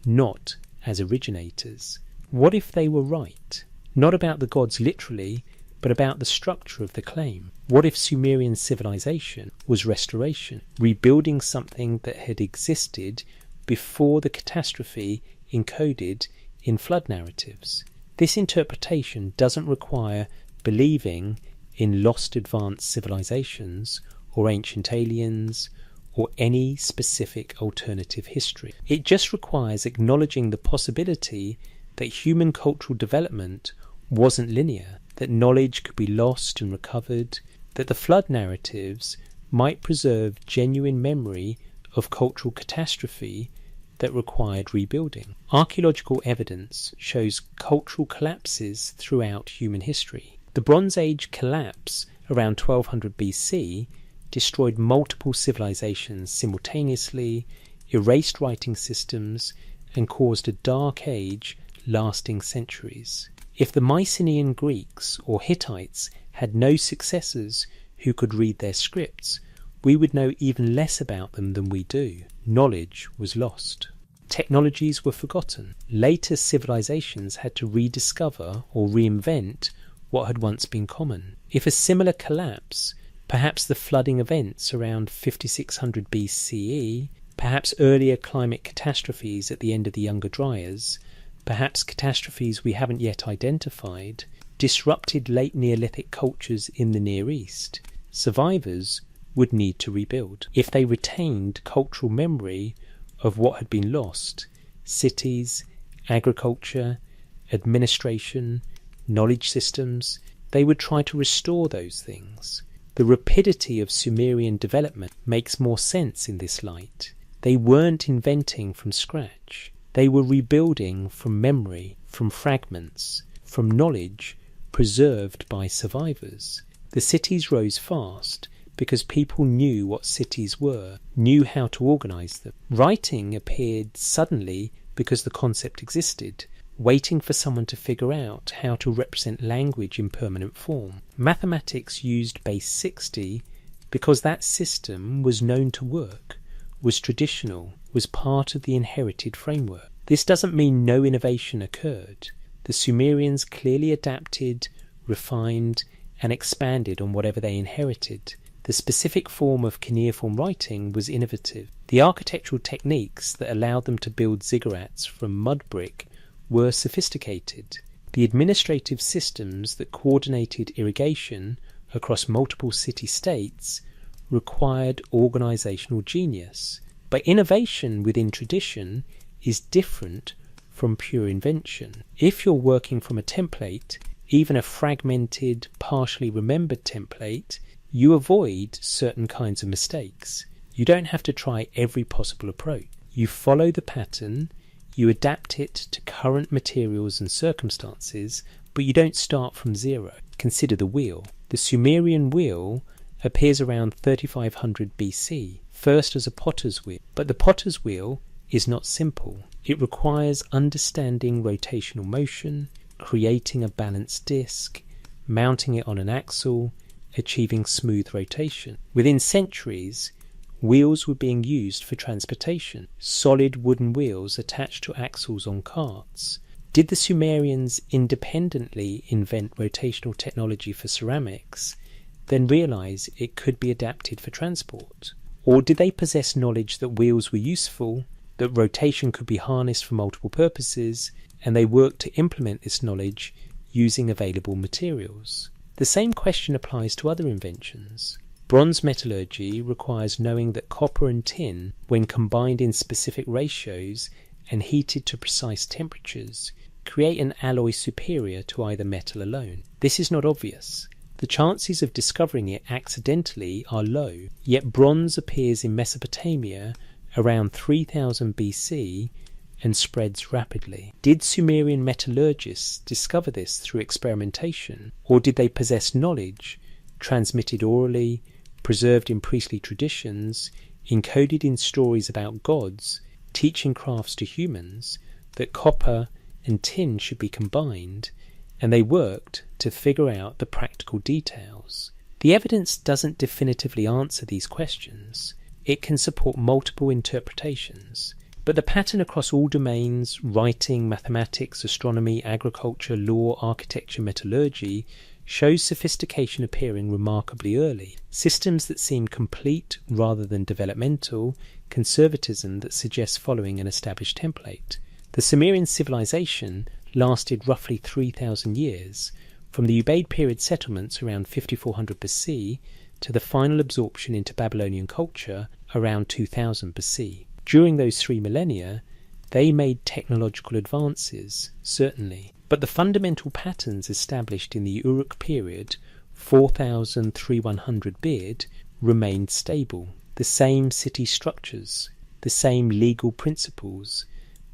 not as originators. What if they were right? Not about the gods literally, but about the structure of the claim. What if Sumerian civilization was restoration, rebuilding something that had existed before the catastrophe encoded in flood narratives? This interpretation doesn't require believing in lost advanced civilizations or ancient aliens or any specific alternative history. It just requires acknowledging the possibility that human cultural development wasn't linear, that knowledge could be lost and recovered, that the flood narratives might preserve genuine memory of cultural catastrophe that required rebuilding. Archaeological evidence shows cultural collapses throughout human history. The Bronze Age collapse around 1200 BC destroyed multiple civilizations simultaneously, erased writing systems, and caused a dark age lasting centuries. If the Mycenaean Greeks or Hittites had no successors who could read their scripts, we would know even less about them than we do. Knowledge was lost. Technologies were forgotten. Later civilizations had to rediscover or reinvent what had once been common. If a similar collapse, perhaps the flooding events around 5600 BCE, perhaps earlier climate catastrophes at the end of the Younger Dryas, perhaps catastrophes we haven't yet identified, disrupted late Neolithic cultures in the Near East, survivors would need to rebuild. If they retained cultural memory of what had been lost, cities, agriculture, administration, knowledge systems, they would try to restore those things. The rapidity of Sumerian development makes more sense in this light. They weren't inventing from scratch. They were rebuilding from memory, from fragments, from knowledge preserved by survivors. The cities rose fast because people knew what cities were, knew how to organize them. Writing appeared suddenly because the concept existed, waiting for someone to figure out how to represent language in permanent form. Mathematics used base 60 because that system was known to work, was traditional, was part of the inherited framework. This doesn't mean no innovation occurred. The Sumerians clearly adapted, refined, and expanded on whatever they inherited. The specific form of cuneiform writing was innovative. The architectural techniques that allowed them to build ziggurats from mud brick were sophisticated. The administrative systems that coordinated irrigation across multiple city-states required organizational genius. But innovation within tradition is different from pure invention. If you're working from a template, even a fragmented, partially remembered template, you avoid certain kinds of mistakes. You don't have to try every possible approach. You follow the pattern, you adapt it to current materials and circumstances, but you don't start from zero. Consider the wheel. The Sumerian wheel appears around 3500 BC, first as a potter's wheel. But the potter's wheel is not simple. It requires understanding rotational motion, creating a balanced disc, mounting it on an axle, achieving smooth rotation. Within centuries, wheels were being used for transportation, solid wooden wheels attached to axles on carts. Did the Sumerians independently invent rotational technology for ceramics, then realize it could be adapted for transport? Or did they possess knowledge that wheels were useful, that rotation could be harnessed for multiple purposes, and they worked to implement this knowledge using available materials? The same question applies to other inventions. Bronze metallurgy requires knowing that copper and tin, when combined in specific ratios and heated to precise temperatures, create an alloy superior to either metal alone. This is not obvious. The chances of discovering it accidentally are low, yet bronze appears in Mesopotamia around 3000 BC and spreads rapidly. Did Sumerian metallurgists discover this through experimentation, or did they possess knowledge, transmitted orally, preserved in priestly traditions, encoded in stories about gods, teaching crafts to humans, that copper and tin should be combined, and they worked to figure out the practical details? The evidence doesn't definitively answer these questions. It can support multiple interpretations, but the pattern across all domains, writing, mathematics, astronomy, agriculture, law, architecture, metallurgy, shows sophistication appearing remarkably early. Systems that seem complete rather than developmental, conservatism that suggests following an established template. The Sumerian civilization lasted roughly 3,000 years, from the Ubaid period settlements around 5400 BC to the final absorption into Babylonian culture around 2000 BC. During those 3 millennia, they made technological advances, certainly, but the fundamental patterns established in the Uruk period, 4300 BID, remained stable. The same city structures, the same legal principles,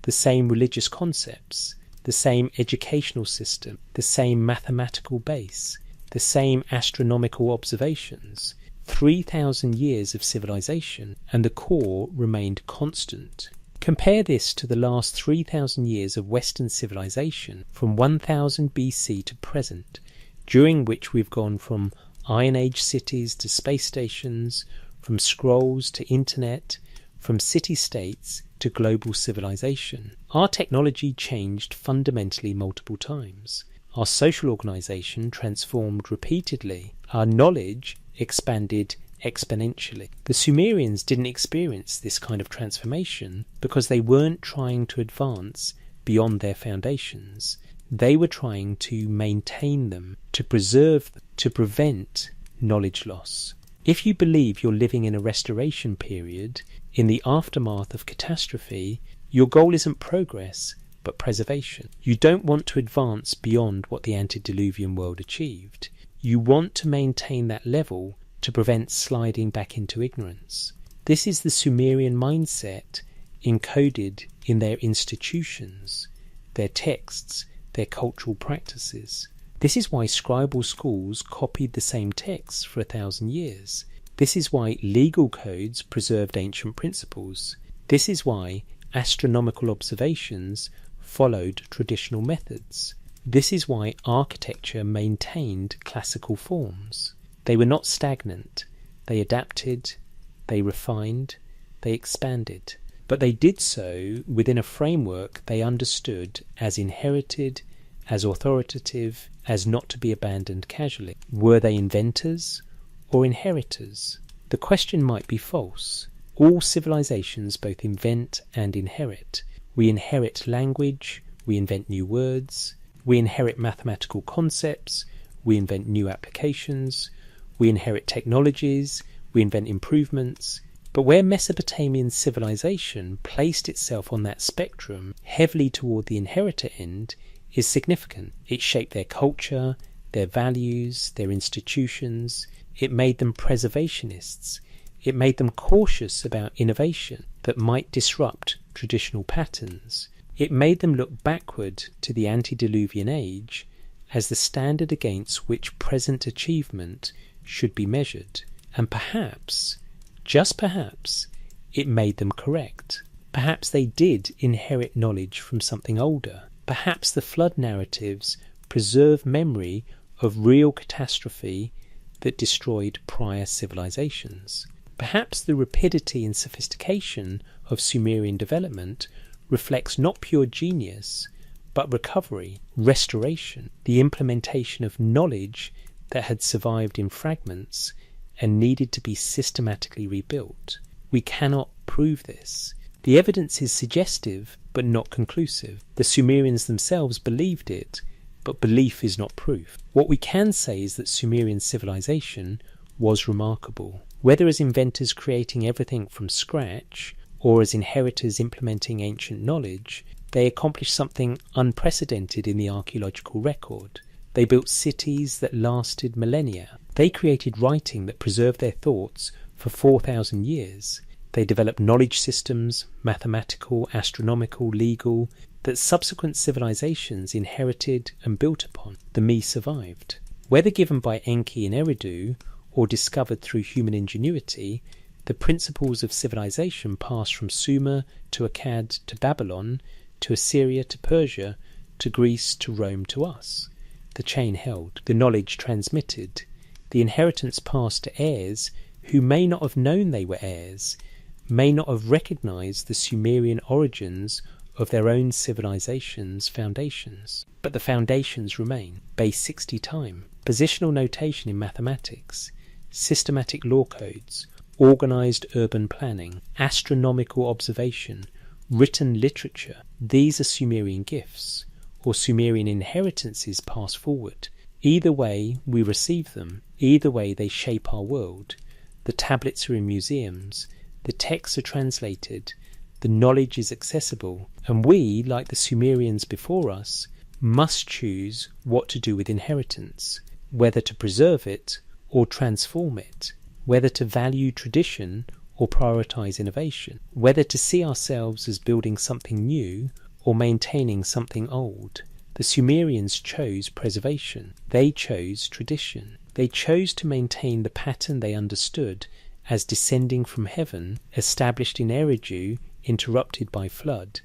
the same religious concepts, the same educational system, the same mathematical base, the same astronomical observations. 3,000 years of civilization, and the core remained constant. Compare this to the last 3,000 years of Western civilization from 1000 BC to present, during which we've gone from Iron Age cities to space stations, from scrolls to internet, from city-states to global civilization. Our technology changed fundamentally multiple times. Our social organization transformed repeatedly. Our knowledge expanded exponentially. The Sumerians didn't experience this kind of transformation because they weren't trying to advance beyond their foundations. They were trying to maintain them, to preserve them, to prevent knowledge loss. If you believe you're living in a restoration period, in the aftermath of catastrophe, your goal isn't progress, but preservation. You don't want to advance beyond what the antediluvian world achieved. You want to maintain that level to prevent sliding back into ignorance. This is the Sumerian mindset encoded in their institutions, their texts, their cultural practices. This is why scribal schools copied the same texts for 1,000 years. This is why legal codes preserved ancient principles. This is why astronomical observations followed traditional methods. This is why architecture maintained classical forms. They were not stagnant. They adapted, they refined, they expanded. But they did so within a framework they understood as inherited, as authoritative, as not to be abandoned casually. Were they inventors or inheritors? The question might be false. All civilizations both invent and inherit. We inherit language, we invent new words, we inherit mathematical concepts, we invent new applications, we inherit technologies, we invent improvements. But where Mesopotamian civilization placed itself on that spectrum, heavily toward the inheritor end, is significant. It shaped their culture, their values, their institutions. It made them preservationists. It made them cautious about innovation that might disrupt traditional patterns. It made them look backward to the antediluvian age as the standard against which present achievement should be measured. And perhaps, just perhaps, it made them correct. Perhaps they did inherit knowledge from something older. Perhaps the flood narratives preserve memory of real catastrophe that destroyed prior civilizations. Perhaps the rapidity and sophistication of Sumerian development reflects not pure genius, but recovery, restoration, the implementation of knowledge that had survived in fragments and needed to be systematically rebuilt. We cannot prove this. The evidence is suggestive, but not conclusive. The Sumerians themselves believed it, but belief is not proof. What we can say is that Sumerian civilization was remarkable. Whether as inventors creating everything from scratch, or as inheritors implementing ancient knowledge, they accomplished something unprecedented in the archaeological record. They built cities that lasted millennia. They created writing that preserved their thoughts for 4,000 years. They developed knowledge systems, mathematical, astronomical, legal, that subsequent civilizations inherited and built upon. The Me survived. Whether given by Enki and Eridu, or discovered through human ingenuity, the principles of civilization passed from Sumer to Akkad to Babylon, to Assyria to Persia, to Greece to Rome to us. The chain held, the knowledge transmitted, the inheritance passed to heirs who may not have known they were heirs, may not have recognized the Sumerian origins of their own civilization's foundations. But the foundations remain. Base 60 time, positional notation in mathematics, systematic law codes, organized urban planning, astronomical observation, written literature. These are Sumerian gifts, or Sumerian inheritances passed forward. Either way, we receive them. Either way, they shape our world. The tablets are in museums. The texts are translated. The knowledge is accessible. And we, like the Sumerians before us, must choose what to do with inheritance, whether to preserve it or transform it, whether to value tradition or prioritize innovation, whether to see ourselves as building something new or maintaining something old. The Sumerians chose preservation. They chose tradition. They chose to maintain the pattern they understood as descending from heaven, established in Eridu, interrupted by flood,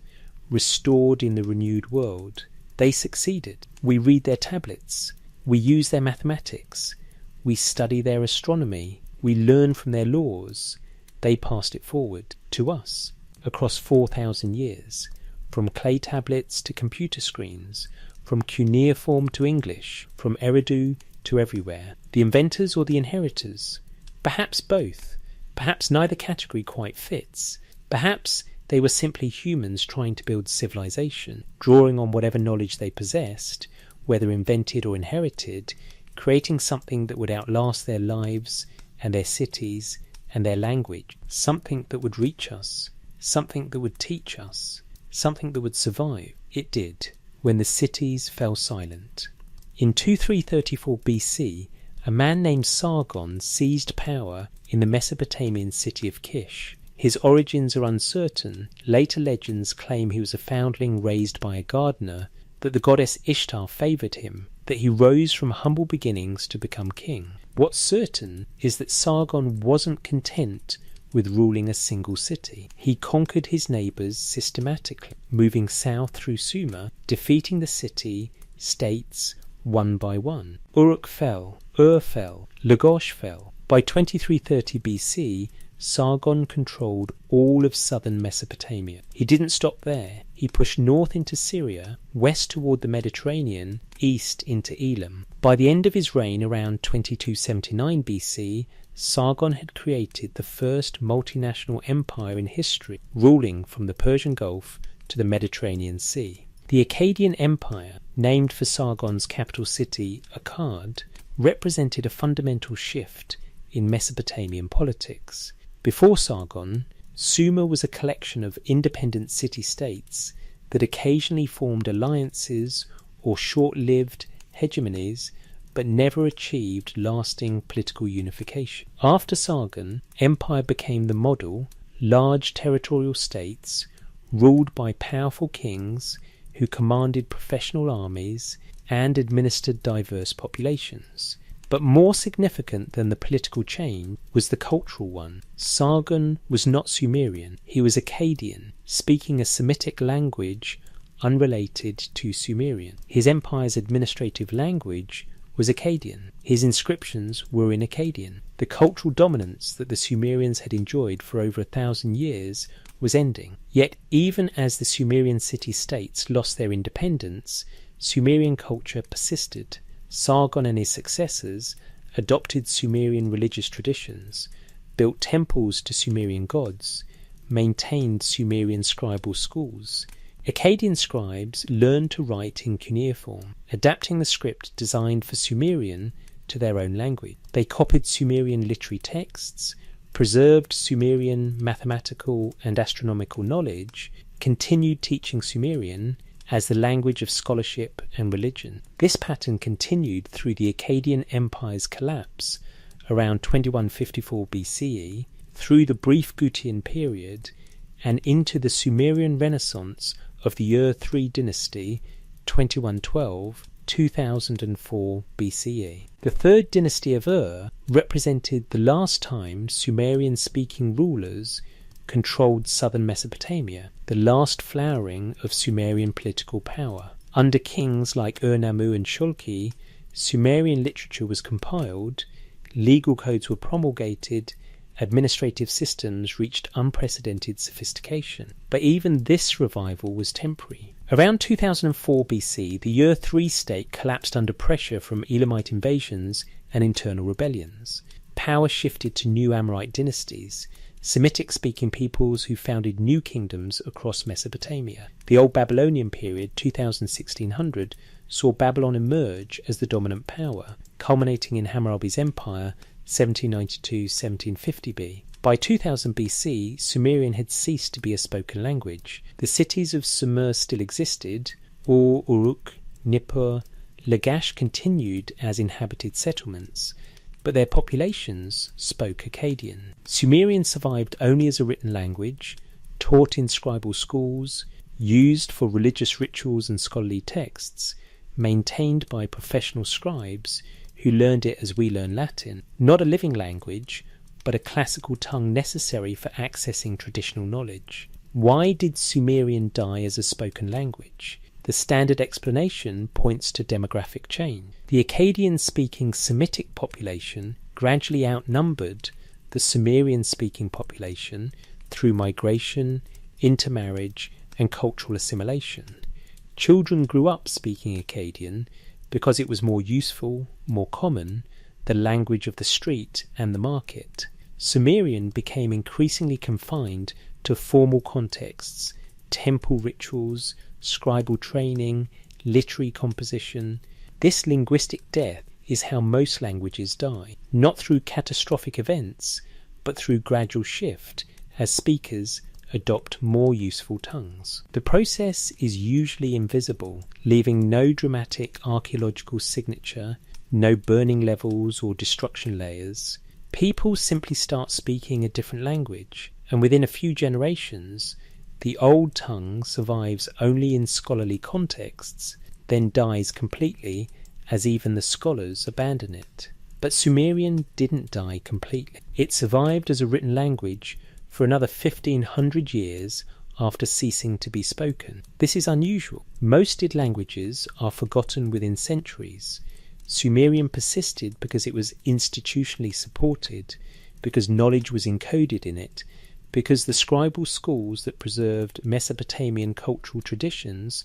restored in the renewed world. They succeeded. We read their tablets. We use their mathematics. We study their astronomy. We learn from their laws. They passed it forward to us across 4,000 years, from clay tablets to computer screens, from cuneiform to English, from Eridu to everywhere. The inventors or the inheritors? Perhaps both. Perhaps neither category quite fits. Perhaps they were simply humans trying to build civilization, drawing on whatever knowledge they possessed, whether invented or inherited, creating something that would outlast their lives and their cities and their language, something that would reach us, something that would teach us, something that would survive. It did, when the cities fell silent. In 2334 BC, a man named Sargon seized power in the Mesopotamian city of Kish. His origins are uncertain. Later legends claim he was a foundling raised by a gardener, that the goddess Ishtar favoured him, that he rose from humble beginnings to become king. What's certain is that Sargon wasn't content with ruling a single city. He conquered his neighbours systematically, moving south through Sumer, defeating the city-states one by one. Uruk fell, Ur fell, Lagash fell. By 2330 BC, Sargon controlled all of southern Mesopotamia. He didn't stop there. He pushed north into Syria, west toward the Mediterranean, east into Elam. By the end of his reign around 2279 BC, Sargon had created the first multinational empire in history, ruling from the Persian Gulf to the Mediterranean Sea. The Akkadian Empire, named for Sargon's capital city, Akkad, represented a fundamental shift in Mesopotamian politics. Before Sargon, Sumer was a collection of independent city-states that occasionally formed alliances or short-lived hegemonies, but never achieved lasting political unification. After Sargon, empire became the model, large territorial states, ruled by powerful kings who commanded professional armies and administered diverse populations. But more significant than the political change was the cultural one. Sargon was not Sumerian. He was Akkadian, speaking a Semitic language unrelated to Sumerian. His empire's administrative language was Akkadian. His inscriptions were in Akkadian. The cultural dominance that the Sumerians had enjoyed for over 1,000 years was ending. Yet even as the Sumerian city-states lost their independence, Sumerian culture persisted. Sargon and his successors adopted Sumerian religious traditions, built temples to Sumerian gods, maintained Sumerian scribal schools. Akkadian scribes learned to write in cuneiform, adapting the script designed for Sumerian to their own language. They copied Sumerian literary texts, preserved Sumerian mathematical and astronomical knowledge, continued teaching Sumerian as the language of scholarship and religion. This pattern continued through the Akkadian Empire's collapse around 2154 BCE, through the brief Gutian period, and into the Sumerian Renaissance of the Ur-3 dynasty 2112-2004 BCE. The third dynasty of Ur represented the last time Sumerian-speaking rulers controlled southern Mesopotamia, the last flowering of Sumerian political power. Under kings like Ur-Nammu and Shulki, Sumerian literature was compiled, legal codes were promulgated, administrative systems reached unprecedented sophistication. But even this revival was temporary. Around 2004 BC, the Ur-3 state collapsed under pressure from Elamite invasions and internal rebellions. Power shifted to new Amorite dynasties, Semitic-speaking peoples who founded new kingdoms across Mesopotamia. The Old Babylonian period, 2000-1600, saw Babylon emerge as the dominant power, culminating in Hammurabi's empire, 1792-1750 B. By 2000 BC, Sumerian had ceased to be a spoken language. The cities of Sumer still existed. Ur, Uruk, Nippur, Lagash continued as inhabited settlements, but their populations spoke Akkadian. Sumerian survived only as a written language, taught in scribal schools, used for religious rituals and scholarly texts, maintained by professional scribes who learned it as we learn Latin. Not a living language, but a classical tongue necessary for accessing traditional knowledge. Why did Sumerian die as a spoken language? The standard explanation points to demographic change. The Akkadian-speaking Semitic population gradually outnumbered the Sumerian-speaking population through migration, intermarriage, and cultural assimilation. Children grew up speaking Akkadian because it was more useful, more common, the language of the street and the market. Sumerian became increasingly confined to formal contexts, temple rituals, scribal training, literary composition. This linguistic death is how most languages die, not through catastrophic events, but through gradual shift as speakers adopt more useful tongues. The process is usually invisible, leaving no dramatic archaeological signature, no burning levels or destruction layers. People simply start speaking a different language, and within a few generations, the old tongue survives only in scholarly contexts, then dies completely as even the scholars abandon it. But Sumerian didn't die completely. It survived as a written language for another 1500 years after ceasing to be spoken. This is unusual. Most dead languages are forgotten within centuries. Sumerian persisted because it was institutionally supported, because knowledge was encoded in it, because the scribal schools that preserved Mesopotamian cultural traditions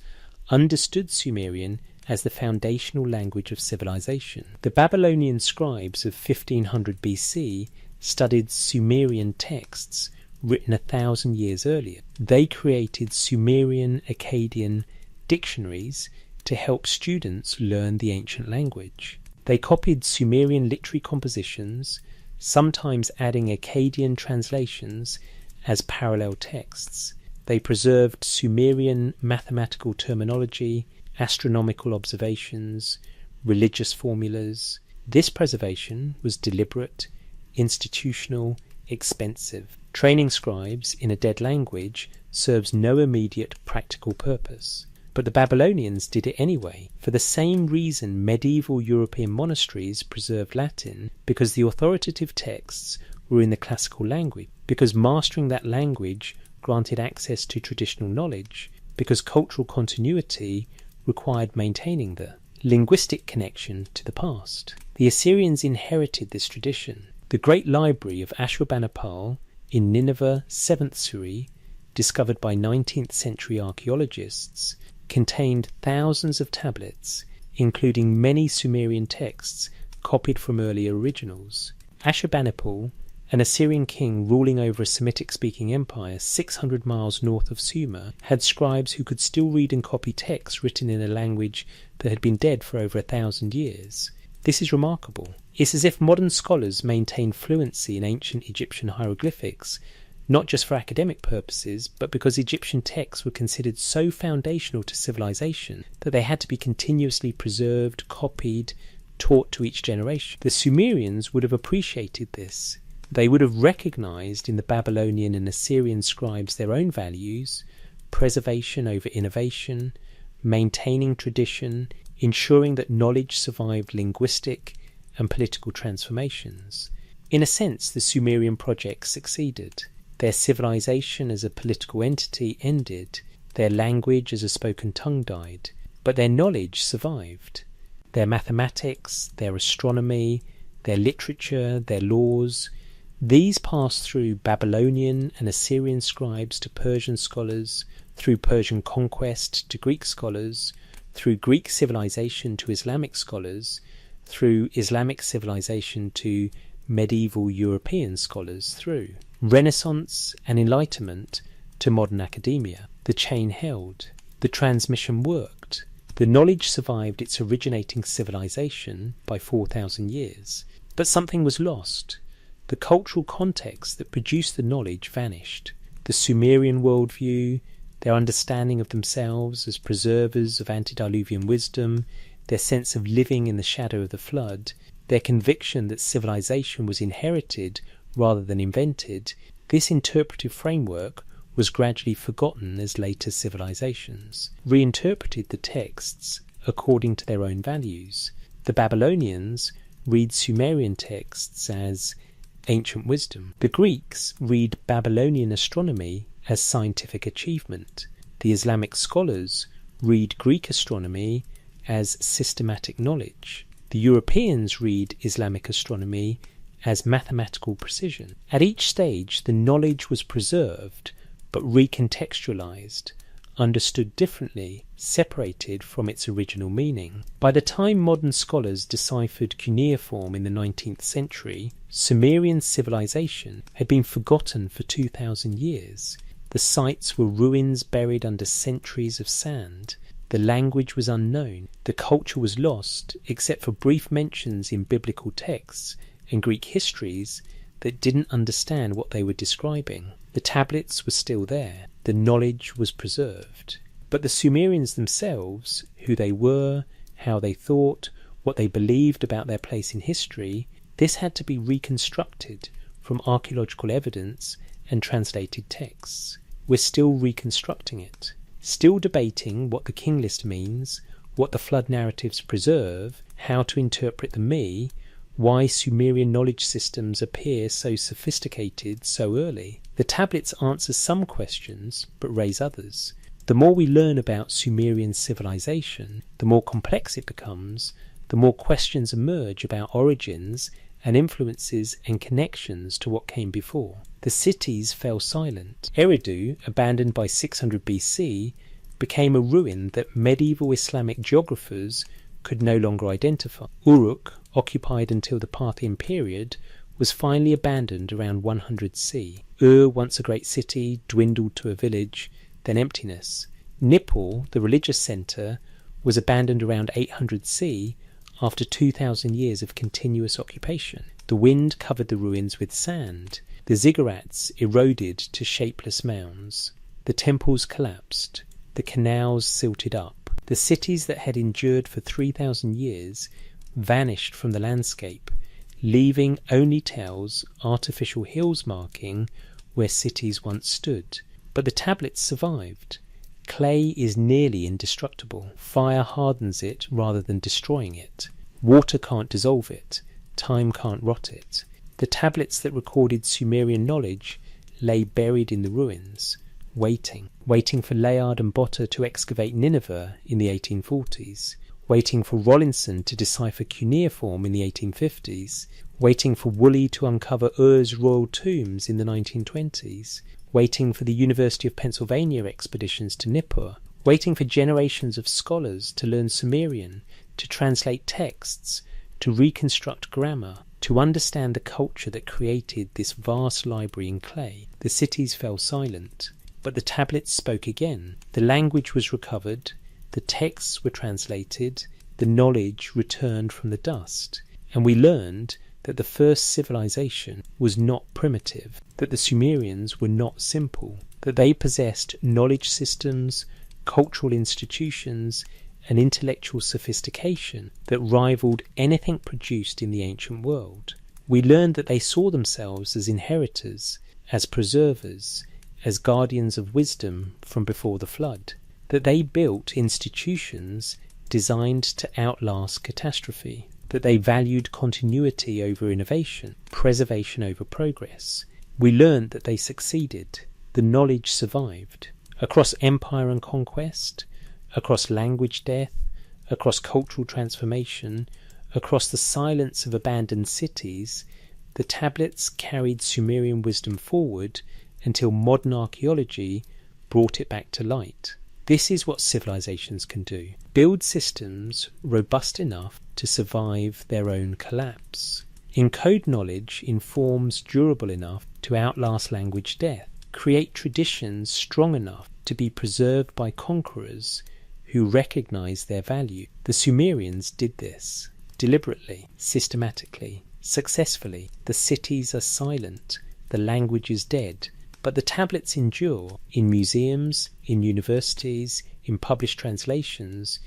understood Sumerian as the foundational language of civilization. The Babylonian scribes of 1500 BC studied Sumerian texts written 1,000 years earlier. They created Sumerian Akkadian dictionaries to help students learn the ancient language. They copied Sumerian literary compositions, sometimes adding Akkadian translations as parallel texts. They preserved Sumerian mathematical terminology, astronomical observations, religious formulas. This preservation was deliberate, institutional, expensive. Training scribes in a dead language serves no immediate practical purpose. But the Babylonians did it anyway, for the same reason medieval European monasteries preserved Latin, because the authoritative texts were in the classical language, because mastering that language granted access to traditional knowledge, because cultural continuity required maintaining the linguistic connection to the past. The Assyrians inherited this tradition. The great library of Ashurbanipal in Nineveh, 7th Suri, discovered by 19th century archaeologists, contained thousands of tablets, including many Sumerian texts copied from earlier originals. Ashurbanipal, an Assyrian king ruling over a Semitic-speaking empire 600 miles north of Sumer, had scribes who could still read and copy texts written in a language that had been dead for over 1,000 years. This is remarkable. It's as if modern scholars maintain fluency in ancient Egyptian hieroglyphics, not just for academic purposes, but because Egyptian texts were considered so foundational to civilization that they had to be continuously preserved, copied, taught to each generation. The Sumerians would have appreciated this. They would have recognized in the Babylonian and Assyrian scribes their own values: preservation over innovation, maintaining tradition, ensuring that knowledge survived linguistic and political transformations. In a sense, the Sumerian project succeeded. Their civilization as a political entity ended, their language as a spoken tongue died, but their knowledge survived. Their mathematics, their astronomy, their literature, their laws, these passed through Babylonian and Assyrian scribes to Persian scholars, through Persian conquest to Greek scholars, through Greek civilization to Islamic scholars, through Islamic civilization to medieval European scholars, through Renaissance and Enlightenment to modern academia. The chain held. The transmission worked. The knowledge survived its originating civilization by 4,000 years. But something was lost. The cultural context that produced the knowledge vanished. The Sumerian worldview, their understanding of themselves as preservers of antediluvian wisdom, their sense of living in the shadow of the flood, their conviction that civilization was inherited rather than invented, this interpretive framework was gradually forgotten as later civilizations reinterpreted the texts according to their own values. The Babylonians read Sumerian texts as ancient wisdom. The Greeks read Babylonian astronomy as scientific achievement. The Islamic scholars read Greek astronomy as systematic knowledge. The Europeans read Islamic astronomy as mathematical precision. At each stage, the knowledge was preserved, but recontextualized, understood differently, separated from its original meaning. By the time modern scholars deciphered cuneiform in the 19th century, Sumerian civilization had been forgotten for 2,000 years. The sites were ruins buried under centuries of sand. The language was unknown. The culture was lost, except for brief mentions in biblical texts and Greek histories that didn't understand what they were describing. The tablets were still there. The knowledge was preserved. But the Sumerians themselves, who they were, how they thought, what they believed about their place in history, this had to be reconstructed from archaeological evidence and translated texts. We're still reconstructing it, still debating what the king list means, what the flood narratives preserve, how to interpret the me, why Sumerian knowledge systems appear so sophisticated so early. The tablets answer some questions, but raise others. The more we learn about Sumerian civilization, the more complex it becomes, the more questions emerge about origins and influences and connections to what came before. The cities fell silent. Eridu, abandoned by 600 BC, became a ruin that medieval Islamic geographers could no longer identify. Uruk, occupied until the Parthian period, was finally abandoned around 100 C. Once a great city, dwindled to a village, then emptiness. Nippur, the religious centre, was abandoned around 800 C after 2,000 years of continuous occupation. The wind covered the ruins with sand. The ziggurats eroded to shapeless mounds. The temples collapsed. The canals silted up. The cities that had endured for 3,000 years vanished from the landscape, leaving only tells artificial hills marking where cities once stood. But the tablets survived. Clay is nearly indestructible. Fire hardens it rather than destroying it. Water can't dissolve it. Time can't rot it. The tablets that recorded Sumerian knowledge lay buried in the ruins, waiting for Layard and Botta to excavate Nineveh in the 1840s, waiting for Rawlinson to decipher cuneiform in the 1850s, waiting for Woolley to uncover Ur's royal tombs in the 1920s, waiting for the University of Pennsylvania expeditions to Nippur, waiting for generations of scholars to learn Sumerian, to translate texts, to reconstruct grammar, to understand the culture that created this vast library in clay. The cities fell silent, but the tablets spoke again. The language was recovered, the texts were translated, the knowledge returned from the dust, and we learned that the first civilization was not primitive, that the Sumerians were not simple, that they possessed knowledge systems, cultural institutions, and intellectual sophistication that rivaled anything produced in the ancient world. We learned that they saw themselves as inheritors, as preservers, as guardians of wisdom from before the flood, that they built institutions designed to outlast catastrophe, that they valued continuity over innovation, preservation over progress. We learned that they succeeded. The knowledge survived. Across empire and conquest, across language death, across cultural transformation, across the silence of abandoned cities, the tablets carried Sumerian wisdom forward until modern archaeology brought it back to light. This is what civilizations can do. Build systems robust enough to survive their own collapse. Encode knowledge in forms durable enough to outlast language death. Create traditions strong enough to be preserved by conquerors who recognize their value. The Sumerians did this. Deliberately, systematically, successfully. The cities are silent. The language is dead. But the tablets endure in museums, in universities, in published translations,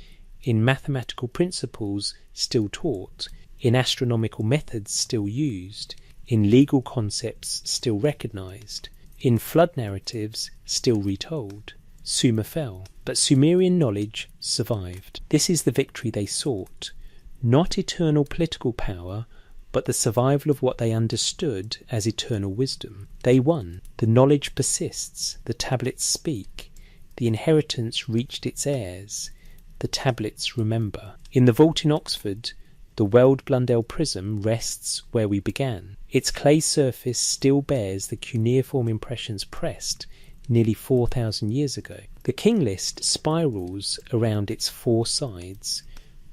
in mathematical principles still taught, in astronomical methods still used, in legal concepts still recognized, in flood narratives still retold. Sumer fell, but Sumerian knowledge survived. This is the victory they sought. Not eternal political power, but the survival of what they understood as eternal wisdom. They won. The knowledge persists. The tablets speak. The inheritance reached its heirs. The tablets remember. In the vault in Oxford, the Weld Blundell prism rests where we began. Its clay surface still bears the cuneiform impressions pressed nearly 4,000 years ago. The king list spirals around its four sides,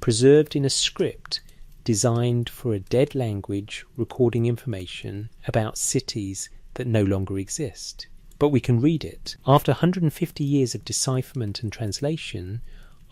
preserved in a script designed for a dead language recording information about cities that no longer exist. But we can read it. After 150 years of decipherment and translation,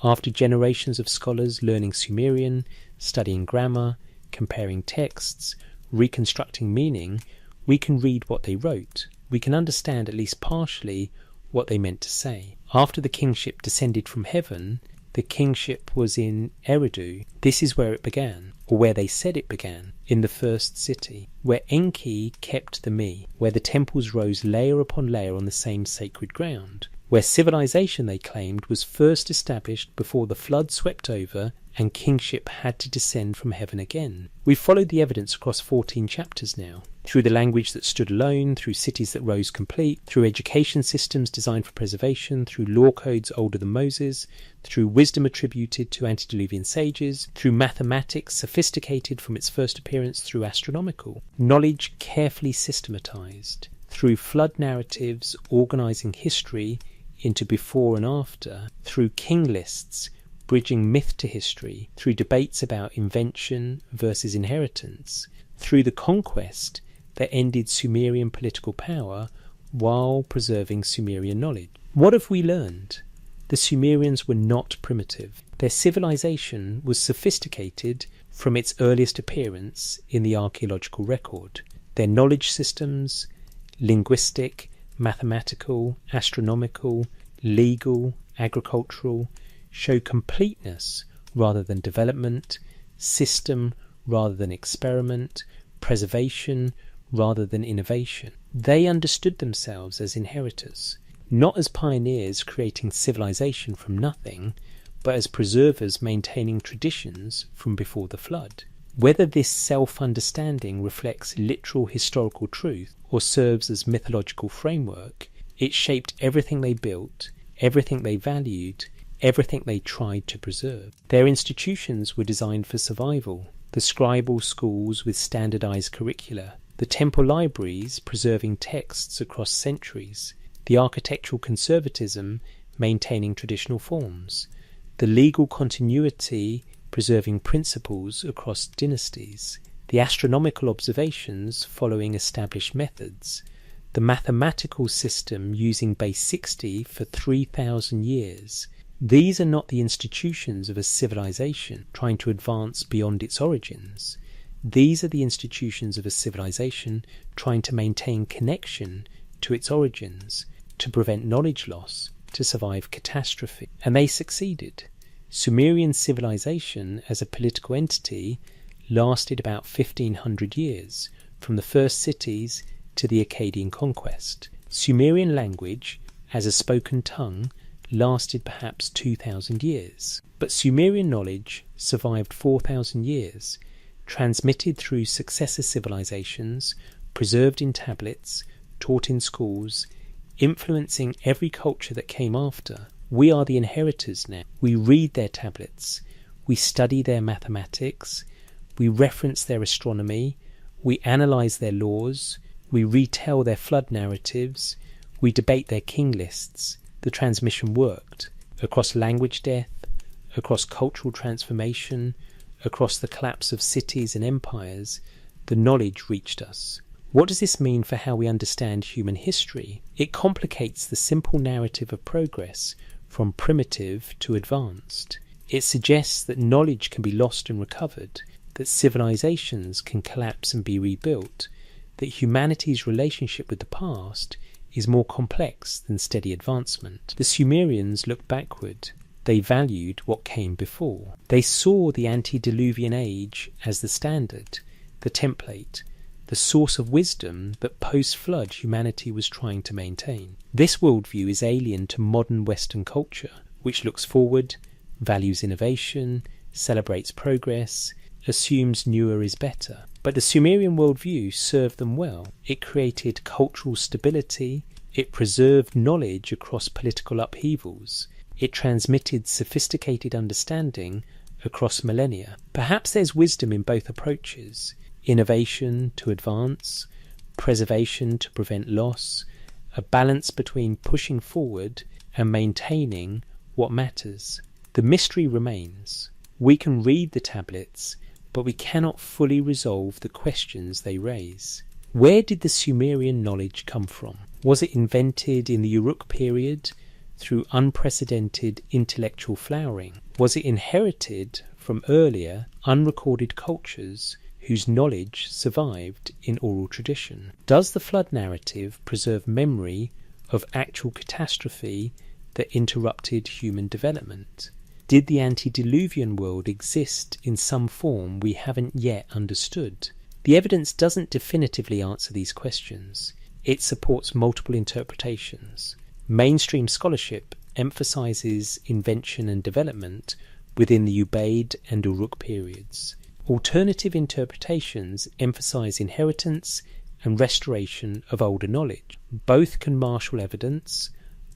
after generations of scholars learning Sumerian, studying grammar, comparing texts, reconstructing meaning, we can read what they wrote. We can understand at least partially what they meant to say. After the kingship descended from heaven, the kingship was in Eridu. This is where it began, or where they said it began, in the first city, where Enki kept the me, where the temples rose layer upon layer on the same sacred ground, where civilization, they claimed, was first established before the flood swept over and kingship had to descend from heaven again. We've followed the evidence across 14 chapters now, through the language that stood alone, through cities that rose complete, through education systems designed for preservation, through law codes older than Moses, through wisdom attributed to antediluvian sages, through mathematics sophisticated from its first appearance, through astronomical, knowledge carefully systematized, through flood narratives organizing history into before and after, through king lists bridging myth to history, through debates about invention versus inheritance, through the conquest that ended Sumerian political power while preserving Sumerian knowledge. What have we learned? The Sumerians were not primitive. Their civilization was sophisticated from its earliest appearance in the archaeological record. Their knowledge systems, linguistic, mathematical, astronomical, legal, agricultural, show completeness rather than development, system rather than experiment, preservation rather than innovation. They understood themselves as inheritors, not as pioneers creating civilization from nothing, but as preservers maintaining traditions from before the flood. Whether this self-understanding reflects literal historical truth or serves as mythological framework, it shaped everything they built, everything they valued, everything they tried to preserve. Their institutions were designed for survival. The scribal schools with standardized curricula, the temple libraries preserving texts across centuries, the architectural conservatism maintaining traditional forms, the legal continuity preserving principles across dynasties, the astronomical observations following established methods, the mathematical system using base 60 for 3,000 years, These are not the institutions of a civilization trying to advance beyond its origins. These are the institutions of a civilization trying to maintain connection to its origins, to prevent knowledge loss, to survive catastrophe. And they succeeded. Sumerian civilization as a political entity lasted about 1500 years, from the first cities to the Akkadian conquest. Sumerian language as a spoken tongue lasted perhaps 2000 years. But Sumerian knowledge survived 4000 years, transmitted through successive civilizations, preserved in tablets, taught in schools, influencing every culture that came after. We are the inheritors now. We read their tablets, we study their mathematics, we reference their astronomy, we analyse their laws, we retell their flood narratives, we debate their king lists. The transmission worked across language death, across cultural transformation, across the collapse of cities and empires. The knowledge reached us. What does this mean for how we understand human history? It complicates the simple narrative of progress from primitive to advanced. It suggests that knowledge can be lost and recovered, that civilizations can collapse and be rebuilt, that humanity's relationship with the past is more complex than steady advancement. The Sumerians looked backward. They valued what came before. They saw the antediluvian age as the standard, the template, the source of wisdom that post-flood humanity was trying to maintain. This worldview is alien to modern Western culture, which looks forward, values innovation, celebrates progress, assumes newer is better. But the Sumerian worldview served them well. It created cultural stability, it preserved knowledge across political upheavals, it transmitted sophisticated understanding across millennia. Perhaps there's wisdom in both approaches: innovation to advance, preservation to prevent loss, a balance between pushing forward and maintaining what matters. The mystery remains. We can read the tablets, but we cannot fully resolve the questions they raise. Where did the Sumerian knowledge come from? Was it invented in the Uruk period through unprecedented intellectual flowering? Was it inherited from earlier, unrecorded cultures whose knowledge survived in oral tradition? Does the flood narrative preserve memory of actual catastrophe that interrupted human development? Did the antediluvian world exist in some form we haven't yet understood? The evidence doesn't definitively answer these questions. It supports multiple interpretations. Mainstream scholarship emphasizes invention and development within the Ubaid and Uruk periods. Alternative interpretations emphasize inheritance and restoration of older knowledge. Both can marshal evidence,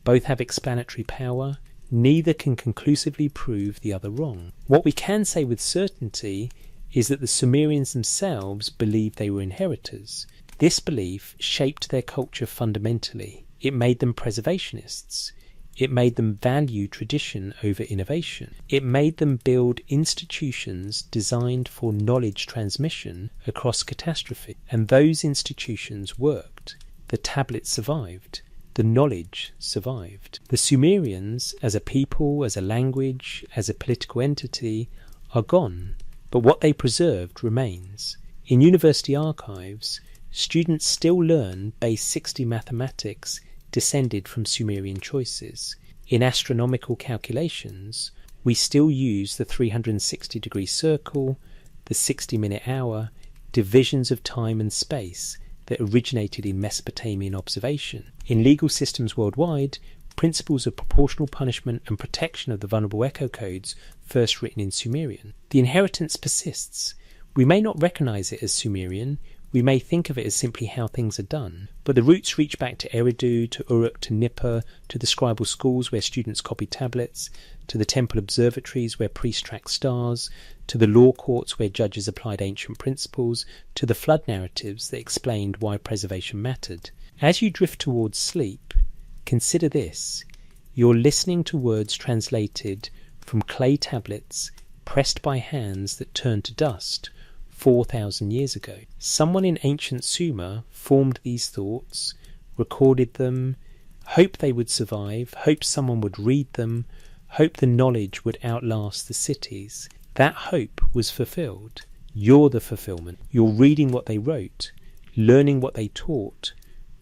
both have explanatory power, neither can conclusively prove the other wrong. What we can say with certainty is that the Sumerians themselves believed they were inheritors. This belief shaped their culture fundamentally. It made them preservationists. It made them value tradition over innovation. It made them build institutions designed for knowledge transmission across catastrophe. And those institutions worked. The tablets survived. The knowledge survived. The Sumerians, as a people, as a language, as a political entity, are gone, but what they preserved remains. In university archives, students still learn base 60 mathematics descended from Sumerian choices. In astronomical calculations, we still use the 360-degree circle, the 60-minute hour, divisions of time and space that originated in Mesopotamian observation. In legal systems worldwide, principles of proportional punishment and protection of the vulnerable echo codes first written in Sumerian. The inheritance persists. We may not recognize it as Sumerian, we may think of it as simply how things are done, but the roots reach back to Eridu, to Uruk, to Nippur, to the scribal schools where students copied tablets, to the temple observatories where priests tracked stars, to the law courts where judges applied ancient principles, to the flood narratives that explained why preservation mattered. As you drift towards sleep, consider this. You're listening to words translated from clay tablets pressed by hands that turned to dust 4,000 years ago. Someone in ancient Sumer formed these thoughts, recorded them, hoped they would survive, hoped someone would read them, Hope the knowledge would outlast the cities. That hope was fulfilled. You're the fulfillment. You're reading what they wrote, learning what they taught,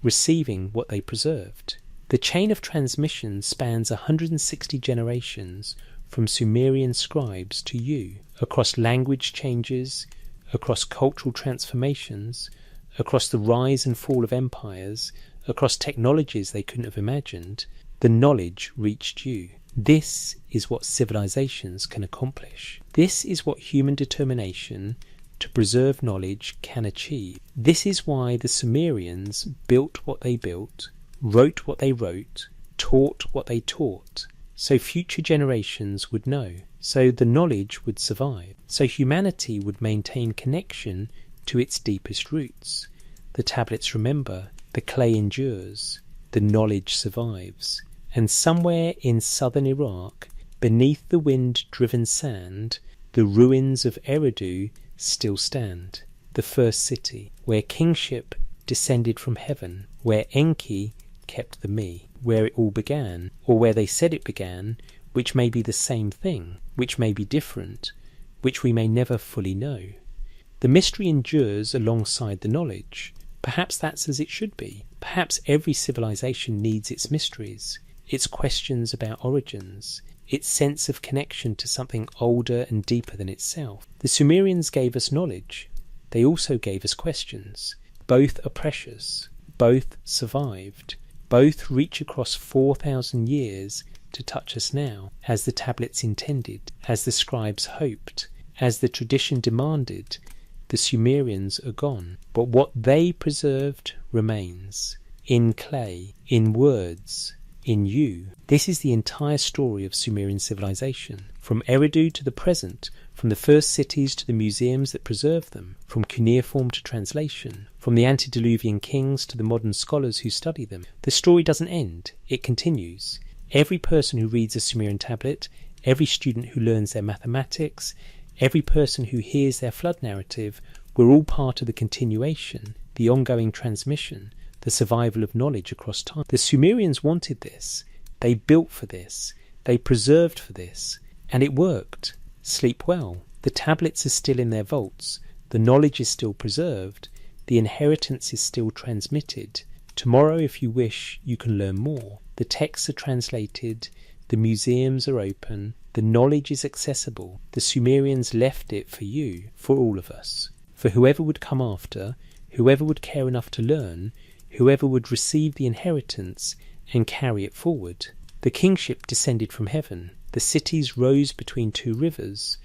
receiving what they preserved. The chain of transmission spans 160 generations from Sumerian scribes to you, across language changes, across cultural transformations, across the rise and fall of empires, across technologies they couldn't have imagined. The knowledge reached you. This is what civilizations can accomplish. This is what human determination to preserve knowledge can achieve. This is why the Sumerians built what they built, wrote what they wrote, taught what they taught, so future generations would know, so the knowledge would survive, so humanity would maintain connection to its deepest roots. The tablets remember, the clay endures, the knowledge survives. And somewhere in southern Iraq, beneath the wind-driven sand, the ruins of Eridu still stand, the first city, where kingship descended from heaven, where Enki kept the me, where it all began, or where they said it began, which may be the same thing, which may be different, which we may never fully know. The mystery endures alongside the knowledge. Perhaps that's as it should be. Perhaps every civilization needs its mysteries, its questions about origins, its sense of connection to something older and deeper than itself. The Sumerians gave us knowledge. They also gave us questions. Both are precious. Both survived. Both reach across 4,000 years to touch us now, as the tablets intended, as the scribes hoped, as the tradition demanded. The Sumerians are gone, but what they preserved remains, in clay, in words, in you. This is the entire story of Sumerian civilization, from Eridu to the present, from the first cities to the museums that preserve them, from cuneiform to translation, from the antediluvian kings to the modern scholars who study them. The story doesn't end, it continues. Every person who reads a Sumerian tablet, every student who learns their mathematics, every person who hears their flood narrative, we're all part of the continuation, the ongoing transmission, the survival of knowledge across time. The Sumerians wanted this. They built for this. They preserved for this. And it worked. Sleep well. The tablets are still in their vaults. The knowledge is still preserved. The inheritance is still transmitted. Tomorrow, if you wish, you can learn more. The texts are translated. The museums are open. The knowledge is accessible. The Sumerians left it for you, for all of us. For whoever would come after, whoever would care enough to learn, whoever would receive the inheritance and carry it forward. The kingship descended from heaven. The cities rose between two rivers.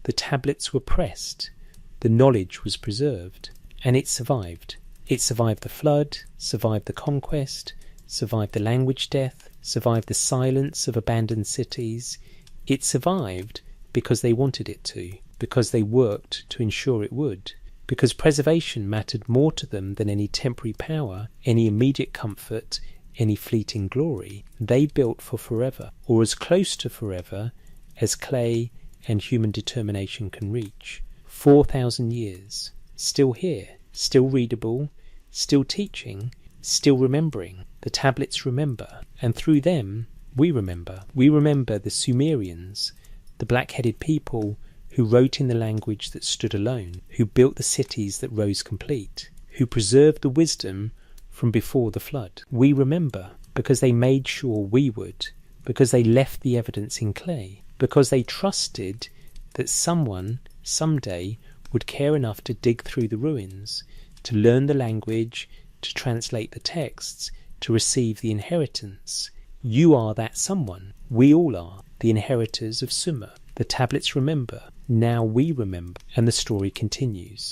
The tablets were pressed. The knowledge was preserved. And it survived. It survived the flood, survived the conquest, survived the language death, survived the silence of abandoned cities. It survived because they wanted it to, because they worked to ensure it would. Because preservation mattered more to them than any temporary power, any immediate comfort, any fleeting glory. They built for forever, or as close to forever as clay and human determination can reach. 4,000 years, still here, still readable, still teaching, still remembering. The tablets remember, and through them we remember. We remember the Sumerians, the black-headed people who wrote in the language that stood alone, who built the cities that rose complete, who preserved the wisdom from before the flood. We remember because they made sure we would, because they left the evidence in clay, because they trusted that someone, someday, would care enough to dig through the ruins, to learn the language, to translate the texts, to receive the inheritance. You are that someone. We all are, the inheritors of Sumer. The tablets remember. Now we remember. And the story continues.